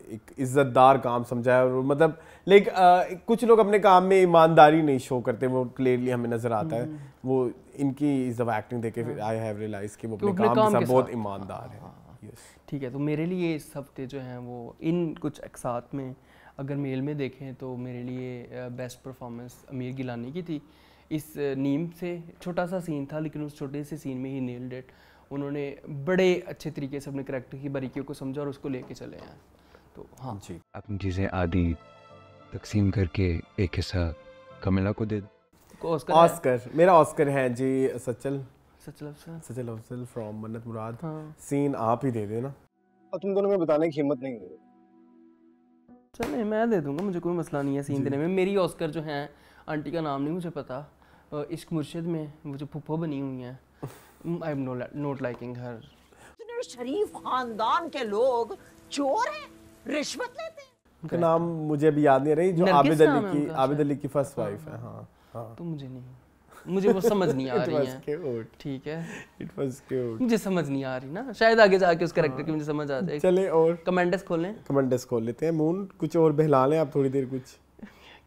एक इज़्ज़तदार काम समझाया। और मतलब कुछ लोग अपने काम में ईमानदारी नहीं शो करते, वो क्लियरली हमें नज़र आता है। वो इनकी जब एक्टिंग देखे फिर आई हैव रियलाइज कि वो अपने काम के साथ बहुत ईमानदार है। ठीक है, तो मेरे लिए इस हफ्ते जो हैं वो इन कुछ अक्सात में अगर मेल में देखें तो मेरे लिए बेस्ट परफॉर्मेंस अमीर गिलानी की थी। इस नीम से छोटा सा सीन था लेकिन उस छोटे से सीन में ही नेल्ड इट। उन्होंने बड़े अच्छे तरीके से अपने करैक्टर की बारीकियों को समझा और उसको लेके चले हैं। तो हाँ जी, अपनी चीज़ें आधी तकसीम करके एक हिस्सा कमिला को दे दो। ऑस्कर मेरा ऑस्कर है जी सचल सचल फ्रॉम मन्नत मुराद। हाँ। सीन आप ही दे देना। और तुम दोनों में बताने की हिम्मत नहीं है। चले, मैं दे दूंगा, मुझे कोई मसला नहीं है सीन देने में। मेरी ऑस्कर जो है, आंटी का नाम नहीं मुझे पता, इश्क मुर्शिद में वो जो फुप्पो बनी हुई हैं, आई एम नॉट लाइकिंग हर। इतने शरीफ खानदान के लोग चोर हैं, रिश्वत लेते हैं। उनका नाम मुझे अभी याद नहीं रही, जो आबिद अली की फर्स्ट वाइफ है। हाँ, तो मुझे वो समझ नहीं आ रही है। ठीक है, इट वाज क्यूट। मुझे समझ नहीं आ रही ना, शायद आगे जाके उस कैरेक्टर की मुझे समझ आ जाए। चले और कमेंट्स खोल लेते हैं। मून कुछ और बहला लें आप थोड़ी देर। कुछ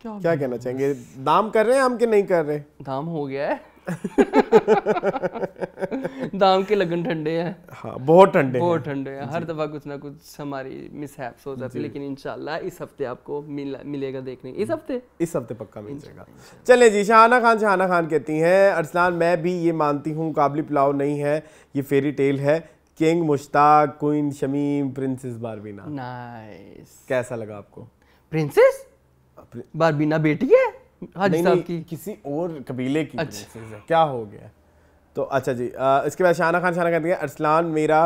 क्या कहना चाहेंगे? दाम कर रहे हैं हम कि नहीं कर रहे? दाम हो गया है। दाम के लगन ठंडे हैं। हाँ, बहुत ठंडे हैं। हर दफा कुछ ना कुछ हमारी मिसहैप्स हो जाती है, लेकिन इंशाल्लाह इस हफ्ते आपको मिलेगा देखने। इस हफ्ते पक्का मिल जाएगा। चले जी, शाहाना खान कहती हैं, अरसलान मैं भी ये मानती हूँ काबली पुलाव नहीं है, ये फेरी टेल है। King Mushtaq, queen Shamim, princess Barbeena. Nice. कैसा लगा आपको? प्रिंसेस बारबीना बेटी है हाजी साहब की, किसी और कबीले की प्रिंसेस है। क्या हो गया? तो अच्छा जी, इसके बाद शाहाना खान कहती है, अरसलान मेरा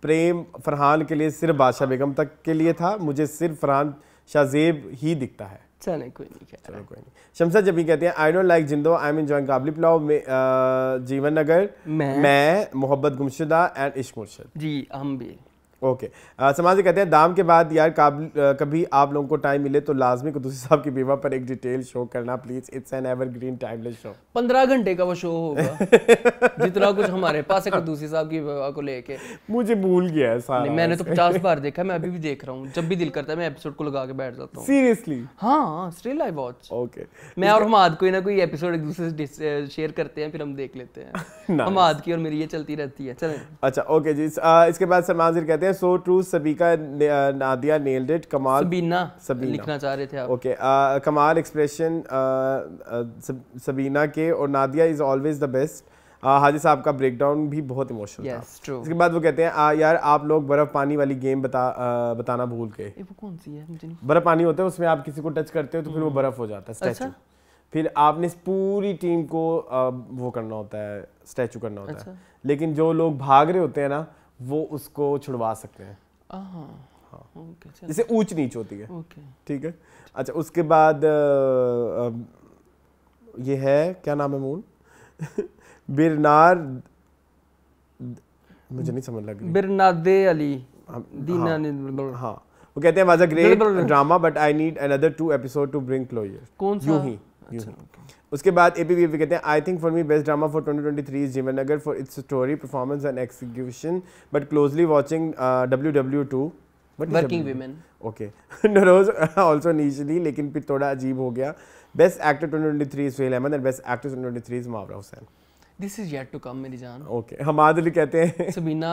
प्रेम फरहान के लिए सिर्फ बादशाह बेगम तक के लिए था, मुझे सिर्फ फरहान शाहजेब ही दिखता है। चलो कोई नहीं। शमसा जबी कहते हैं, I don't like Zindo, I am enjoying Kabli Pulao में जीवन नगर, मैं मोहब्बत गुमशुदा एंड इश्क मुर्शिद। जी हम भी। ओके, समाजी कहते हैं, दाम के बाद यार कभी आप लोगों को टाइम मिले तो लाजमी कुदूसी साहब की बीवा पर एक डिटेल शो करना please. It's an evergreen timeless show. 15 घंटे का वो शो होगा। जितना कुछ हमारे पास है कुदूसी साहब की बीवा को लेके। मुझे भूल गया है सारा। मैंने तो 50 बार देखा, मैं अभी भी देख रहा हूँ। जब भी दिल करता है मैं एपिसोड को लगा के बैठ जाता हूँ। सीरियसली? हाँ, स्टिल आई वॉच। ओके, मैं और हमाद कोई ना कोई एपिसोड एक दूसरे से शेयर करते हैं, फिर हम देख लेते हैं। हमाद की और मेरी ये चलती रहती है। चलें। अच्छा ओके जी, इसके बाद सलमान कहते हैं, so true Sabeeka Nadia nailed it. कमाल सबीना लिखना चाह रहे थे आप। ओके, कमाल एक्सप्रेशन सबीना के, और Nadia is always the best. Haji Sahab का ब्रेकडाउन भी बहुत इमोशनल था। इसके बाद वो कहते हैं, यार आप लोग बर्फ पानी वाली गेम बताना भूल गए। वो कौन सी है? मुझे नहीं। बर्फ पानी होता है, उसमें आप किसी को टच करते हो तो फिर वो बर्फ हो जाता है स्टैचू। फिर आपने पूरी टीम को वो करना होता है, स्टैचू करना होता है, लेकिन जो लोग भाग रहे होते हैं ना वो उसको छुड़वा सकते हैं। जैसे ऊंच नीच होती है। ठीक है। अच्छा, उसके बाद ये है, क्या नाम है मून? बिरनार, मुझे नहीं समझ लग रही। बिरनादे अली दीना ने। हाँ, वो कहते हैं, was a great drama but I need another 2 episode to bring closure. कौन सा? यूं ही। उसके बाद एपीवीपी कहते हैं, I think for me best drama for 2023 is Jeevan Nagar for its story, performance and execution, but closely watching WW2 working women. Okay, नरोज also initially, लेकिन फिर थोड़ा अजीब हो गया। Best actor 2023 is Suhail Ahmed and best actress 2023 is मावरा Hussain. This is yet to come मेरी जान। Okay, Hammad Ali कहते हैं सबीना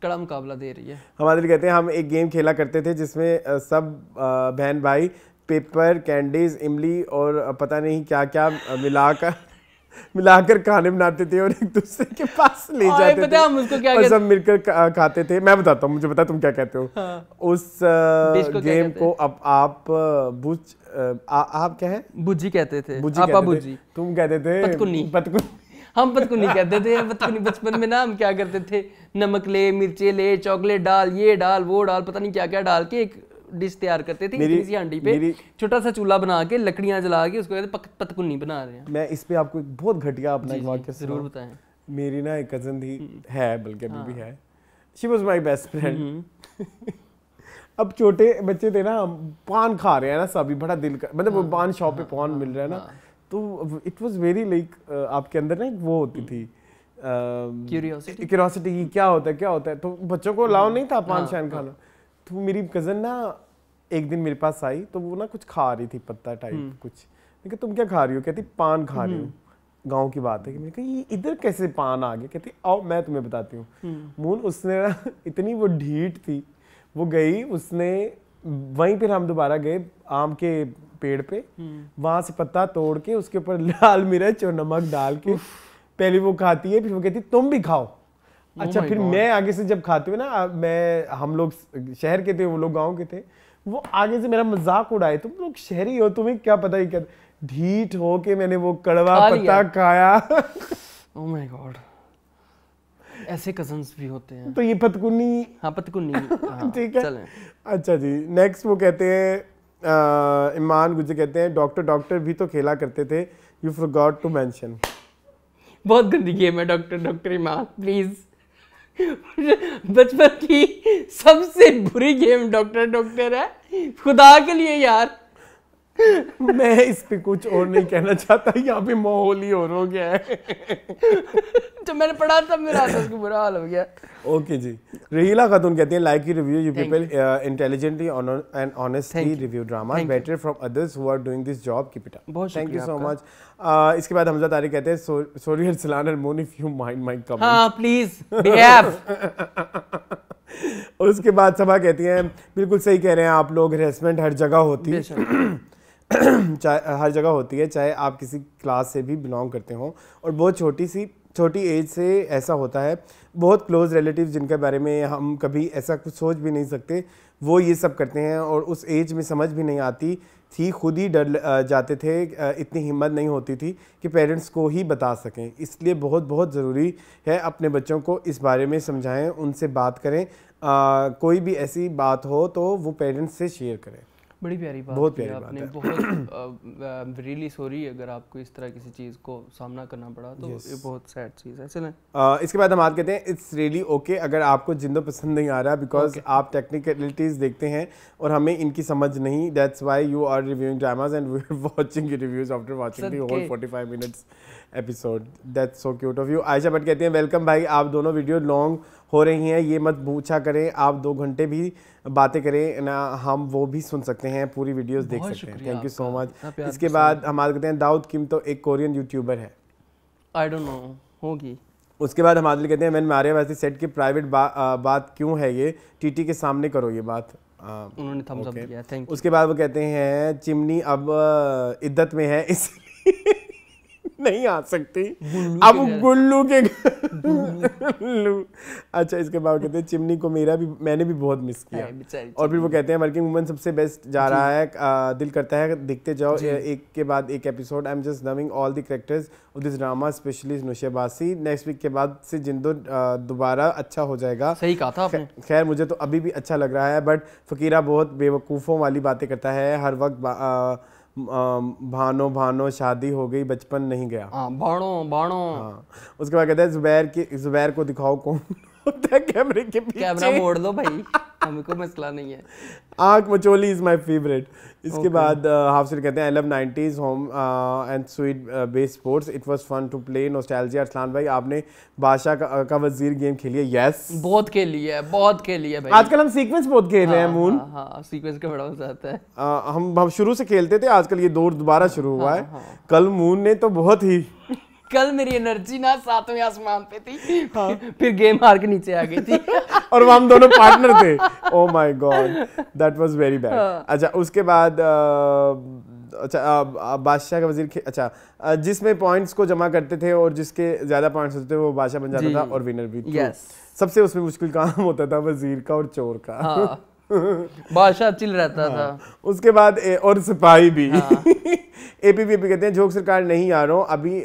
कड़ा मुकाबला दे रही है। हमाद अली कहते हैं हम एक गेम खेला करते थे जिसमें सब बहन भाई पेपर, कैंडीज, इमली और पता नहीं क्या क्या मिलाकर खाने बनाते थे और एक दूसरे के पास ले जाते पता है हम उसको क्या और सब मिलकर खाते थे। मैं बताता हूँ, मुझे पता तुम क्या कहते हो। उस गेम को अब आप आप क्या है, बुज्जी कहते थे। बुज्जी आपा कहते थे। बुज्जी, तुम कहते थे पतकुन्नी। हम पतकुन्नी कहते थे। पतकुन्नी बचपन में ना हम क्या करते थे, नमक ले, मिर्चे ले, चॉकलेट डाल, ये डाल, वो डाल, पता नहीं क्या क्या डाल के एक डिश तैयार करते थे। इतनी सी हांडी पे छोटा सा चूल्हा बना के लकड़ियां जला के उसको कहते पतकुन्नी बना रहे हैं। मैं इस पे आपको एक बहुत घटिया अपना एक वाक्य जरूर बताएं। मेरी ना एक कजन थी, है बल्कि अभी भी है, she was my best friend. अब छोटे बच्चे थे ना, पान खा रहे हैं ना सभी, बड़ा दिल का, मतलब वो पान शॉप पे पान मिल रहा है ना, तो इट वाज वेरी लाइक आपके अंदर ना वो होती थी क्यूरियोसिटी की क्या होता है, तो बच्चों को अलाउ नहीं था पान शान खाना। तो मेरी कजन ना एक दिन मेरे पास आई, तो वो ना कुछ खा रही थी, पत्ता टाइप कुछ। मैंने कहा तुम क्या खा रही हो? कहती पान खा रही हूँ। गांव की बात है कि मैंने कहा ये इधर कैसे पान आ गया? कहती आओ मैं तुम्हें बताती हूँ। मून उसने ना इतनी वो ढीठ थी, वो गई, उसने वहीं पर हम दोबारा गए आम के पेड़ पे, वहां से पत्ता तोड़ के उसके ऊपर लाल मिर्च और नमक डाल के पहले वो खाती है, फिर वो कहती तुम भी खाओ। अच्छा, फिर मैं आगे से जब खाते हुए ना, हम लोग शहर के थे, वो लोग गांव के थे, वो आगे से मेरा मजाक उड़ाए, तुम लोग शहरी हो, तुम्हें क्या पता ही क्या। ढीठ हो के मैंने वो कड़वा पत्ता खाया। ओह माय गॉड, ऐसे कजन्स भी होते हैं। तो ये पतकुन्नी, हाँ पतकुन्नी, ठीक है। अच्छा जी, नेक्स्ट वो कहते हैं ईमान गुजर कहते हैं डॉक्टर भी तो खेला करते थे, यू फॉरगॉट टू मेंशन। बहुत गंदी गेम है डॉक्टर ईमान, प्लीज। बचपन की सबसे बुरी गेम डॉक्टर है, खुदा के लिए यार। मैं इस पे कुछ और नहीं कहना चाहता, यहाँ पे माहौल ही और हो गया है। जब मैंने पढ़ा तब मेरा उसका बुरा हाल हो गया। ओके जी, रहीला खातून कहती हैं like you review, you people intelligently and honestly review drama better from others who are doing this job, keep it up, thank you so much. इसके बाद हमजा तारिक कहते हैं सॉरी अरसलान अरमोन if you mind my comment. हां please behave. और उसके बाद सभा कहती हैं बिल्कुल सही कह रहे हैं आप लोग, हरेसमेंट हर जगह होती है, चाहे हर जगह होती है, चाहे आप किसी क्लास से भी बिलोंग करते हो, और बहुत छोटी एज से ऐसा होता है। बहुत क्लोज रिलेटिव जिनके बारे में हम कभी ऐसा कुछ सोच भी नहीं सकते, वो ये सब करते हैं, और उस एज में समझ भी नहीं आती थी, खुद ही डर जाते थे, इतनी हिम्मत नहीं होती थी कि पेरेंट्स को ही बता सकें। इसलिए बहुत ज़रूरी है अपने बच्चों को इस बारे में समझाएं, उनसे बात करें, कोई भी ऐसी बात हो तो वो पेरेंट्स से शेयर करें। बड़ी प्यारी बात, बहुत प्यारी बात आपने है। बहुत रियली सॉरी अगर आपको इस तरह किसी चीज़ को सामना करना पड़ा, तो ये बहुत सैड चीज़ है। चलें, इसके बाद हम बात कहते हैं इट्स रियली ओके अगर आपको जिंदो पसंद नहीं आ रहा, बिकॉज आप टेक्निकलिटीज देखते हैं और हमें इनकी समझ नहीं, that's why you are reviewing dramas and we are watching your reviews after watching the whole 45 minutes episode, that's so cute of you. Ayesha Bhatt कहती हैं वेलकम भाई, आप दोनों वीडियो लॉन्ग हो रही हैं, ये मत पूछा करें, आप 2 घंटे भी बातें करें ना, हम वो भी सुन सकते हैं, पूरी वीडियोस देख सकते हैं। Thank you so much. इसके बाद हमारे कहते हैं दाऊद किम तो एक कोरियन यूट्यूबर है, आई डोंट नो, होगी। उसके बाद हमारे कहते हैं मैंने मारे वैसे सेट की प्राइवेट बात क्यों है ये, टीटी के सामने करो ये बात। उन्होंने थम्स अप दिया, थैंक यू। उसके बाद वो कहते हैं चिमनी अब इद्दत में है इसलिए नहीं आ सकती, अब गुल्लू के गुल्लू। अच्छा, इसके बाद कहते हैं चिमनी को मैंने भी बहुत मिस किया। और फिर वो कहते हैं वर्किंग वुमन सबसे बेस्ट जा रहा है, दिल करता है दिखते जाओ एक के बाद एक episode. I am just loving all the characters of this drama, specially नुशेबासी। नेक्स्ट वीक के बाद से जिंदो दोबारा अच्छा हो जाएगा। सही कहा था आपने। खैर मुझे तो अभी भी अच्छा लग रहा है, बट फकीरा बहुत बेवकूफ़ों वाली बातें करता है हर वक्त। भानो शादी हो गई, बचपन नहीं गया। बाणो। हाँ, उसके बाद कहते हैं जुबैर को दिखाओ कौन होता है कैमरे के पीछे। कैमरा मोड़ दो भाई, हमको मसला नहीं है। आंख मचोली इज माय फेवरेट। इसके बाद हाफिज कहते हैं I love 90s home and sweet base sports, it was fun to play nostalgia. Arsalan भाई आपने बादशाह का वजीर गेम खेली है? यस, बहुत खेली है भाई। आजकल हम सीक्वेंस बहुत खेल रहे हैं मून। हाँ, सीक्वेंस का बड़ा मजा आता है। हम शुरू से खेलते थे, आजकल ये दौर दोबारा शुरू हुआ है। कल मून ने तो बहुत ही कल मेरी एनर्जी ना 7वें आसमान पे थी, फिर गेम हार के नीचे आ गई थी। और वो हम दोनों पार्टनर थे। Oh my God, that was very bad. अच्छा उसके बाद बादशाह का वजीर, अच्छा जिसमें पॉइंट्स को जमा करते थे और जिसके ज्यादा पॉइंट्स होते थे वो बादशाह बन जाता था और विनर भी। यस, सबसे उसमें मुश्किल काम होता था वजीर का और चोर का। हाँ। बादशाह चिल रहता था। उसके बाद और सिपाही भी। एपीपीपी कहते हैं जोक सरकार नहीं आ रहा हूँ अभी,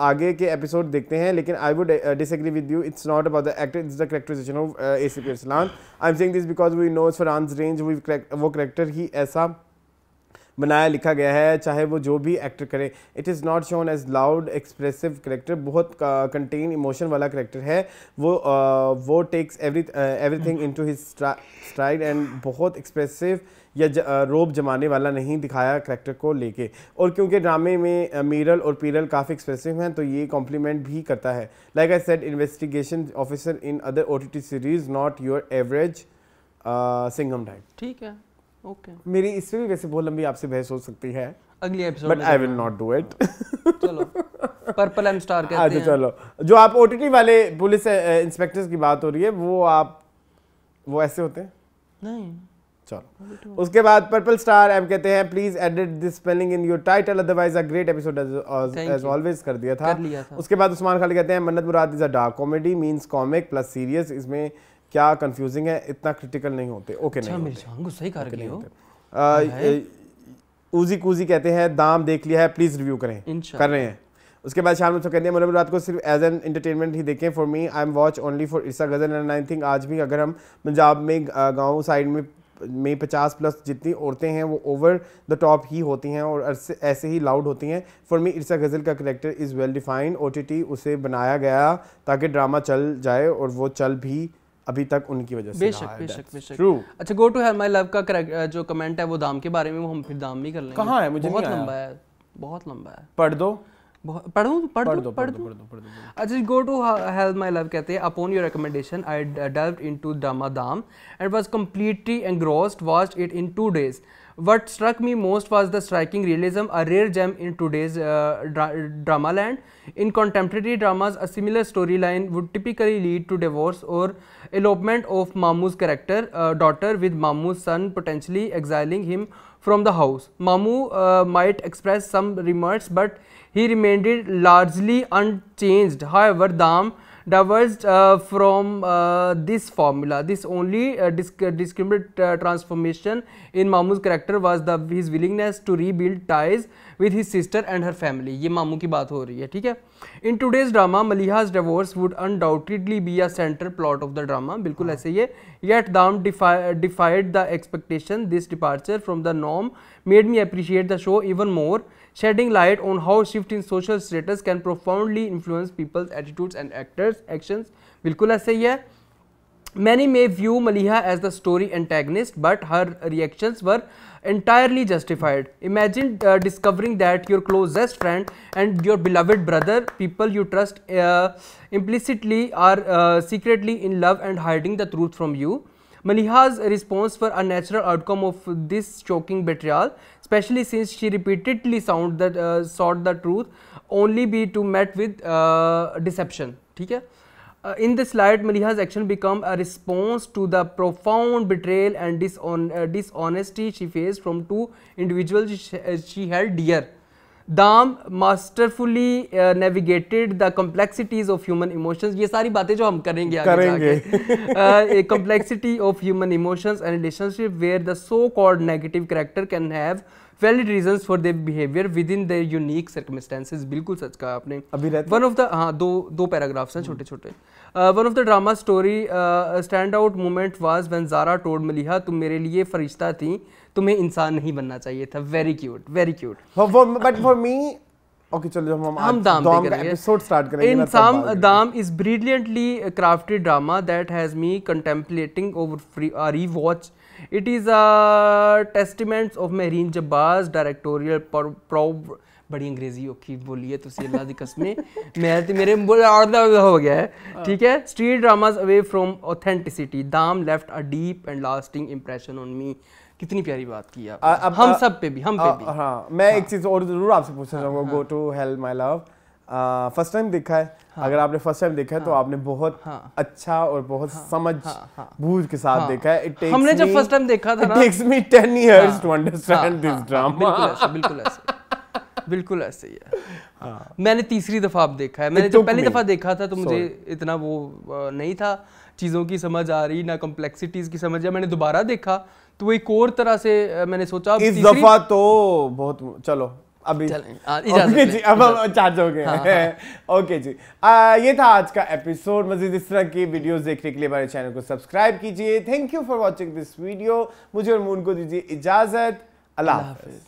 आगे के एपिसोड देखते हैं, लेकिन I would disagree with you, it's not about the actor, it's the characterization of ACP Arsalan. I am saying this because we know Farhan's range, वो कैरेक्टर ही ऐसा बनाया लिखा गया है, चाहे वो जो भी एक्टर करे। It is not shown as loud expressive character, बहुत कंटेन इमोशन वाला करेक्टर है वो takes everything into his stride and बहुत एक्सप्रेसिव या रोब जमाने वाला नहीं दिखाया करेक्टर को लेके। और क्योंकि ड्रामे में मीरल और पीरल काफ़ी एक्सप्रेसिव हैं तो ये कॉम्प्लीमेंट भी करता है। Like I said, investigation officer in other OTT series, not your average Singham type. ठीक है, ओके। मेरी इसमें भी वैसे बहुत लंबी आपसे बहस हो सकती है, अगली episode but I will not do it. चलो, पर्पल एम स्टार कहते अच्छा हैं। चलो, जो आप OTT वाले पुलिस इंस्पेक्टर्स की बात हो रही है वो ऐसे होते हैं? नहीं, चलो। उसके बाद पर्पल स्टार एम कहते हैं please edit this spelling in your title, otherwise a great episode as always कर दिया था। उसके बाद उस्मान खाली कहते हैं Mannat Murad is a dark comedy, means comic plus serious, इसमें क्या कंफ्यूजिंग है, इतना क्रिटिकल नहीं होते। ओके नहीं मेरी जान गुस्सा ही कर गई हो। उजी कूजी कहते हैं दाम देख लिया है, प्लीज रिव्यू करें, कर रहे हैं। उसके बाद शाम कहते हैं मुनव्वर रात को सिर्फ एज एन एंटरटेनमेंट ही देखें, for me I am watch only for Irsa Ghazal and I think आज भी अगर हम पंजाब में गाँव साइड में 50+ जितनी औरतें हैं वो ओवर द टॉप ही होती हैं और ऐसे ही लाउड होती हैं। फॉर मी इर्सा गजल का character is well defined, OTT उसे बनाया गया ताकि ड्रामा चल जाए और वो चल भी अभी तक उनकी वजह से बेशक। ट्रू। अच्छा, go to hell my love का जो कमेंट है वो दाम के बारे में, वो हम फिर दाम भी कर लेंगे। कहाँ है? मुझे बहुत लंबा है। पढ़ दो। अच्छा, go to hell my love कहते हैं upon your recommendation I delved into drama Daam and was completely engrossed, watched it in 2 days. What struck me most was the striking realism, a rare gem in today's drama land. In contemporary dramas, a similar storyline would typically lead to divorce or elopement of Mamu's daughter, with Mamu's son potentially exiling him from the house. Mamu might express some remorse, but he remained largely unchanged. However, Dam diverged from this formula. This only discriminate transformation in Mamu's character was his willingness to rebuild ties with his sister and her family. ये मामू की बात हो रही है, ठीक है। In today's drama, Maliha's divorce would undoubtedly be a central plot of the drama. बिल्कुल ऐसे ही है। Yet Dam defied the expectation. This departure from the norm made me appreciate the show even more, shedding light on how shift in social status can profoundly influence people's attitudes and actions. बिल्कुल ऐसे ही है। Many may view Maliha as the story antagonist, but her reactions were entirely justified. Imagine discovering that your closest friend and your beloved brother, people you trust implicitly, are secretly in love and hiding the truth from you. Maliha's response were a natural outcome of this shocking betrayal, especially since she repeatedly sought the truth only be to met with deception. ठीक है। In this light, Maliha's action became a response to the profound betrayal and dishonesty she faced from 2 individuals she held dear. Dam masterfully navigated the complexities of human emotions. ये सारी बातें जो हम करेंगे आगे जाके। Complexity of human emotions and relationship where the so-called negative character can have valid reasons for their behavior within their unique circumstances. बिल्कुल सच कहा आपने। One of the दो पैराग्राफ्स हैं छोटे छोटे। One of the drama story standout moment was when Zara told Maliha, तुम मेरे लिए फरिश्ता थी, तुम्हें इंसान नहीं बनना चाहिए था। Very cute, very cute. But for me, okay, चलो हम दाम का एपिसोड स्टार्ट करेंगे। In some, Dam is brilliantly crafted drama that has me contemplating over a rewatch. It is a testament of Mehreen Jabbar's directorial बड़ी अंग्रेजी औखी बोली है तुसी अल्लाह दी कसमें, मैं तो मेरे हो गया है, ठीक है। Street dramas away from authenticity, Daam left a deep and lasting impression on me. कितनी प्यारी बात की आप। हम सब पे भी। हाँ, मैं एक चीज़ और ज़रूर आपसे पूछना चाहूँगा, go to hell my love. First time देखा है। अगर आपने फर्स्ट टाइम देखा है तो आपने बहुत अच्छा और बहुत समझ बूझ के साथ देखा है। हमने जब फर्स्ट टाइम देखा था ना, it takes me 10 years to understand this drama। बिल्कुल ऐसे ही है। मैंने तीसरी दफा अब देखा है। मैंने जब पहली दफा देखा था तो मुझे इतना वो नहीं था, चीज़ों की समझ आ रही ना, कॉम्प्लेक्सिटीज की समझ। जब मैंने दोबारा देखा तो वो एक और तरह से मैंने सोचा इस दफा तो बहुत, चलो अभी ओके जी, अब हम चार्ज हो गए। ओके जी, ये था आज का एपिसोड। मजीद इस तरह की वीडियोस देखने के लिए हमारे चैनल को सब्सक्राइब कीजिए। Thank you for watching this video. मुझे और मून को दीजिए इजाजत। अल्लाह हाफिज।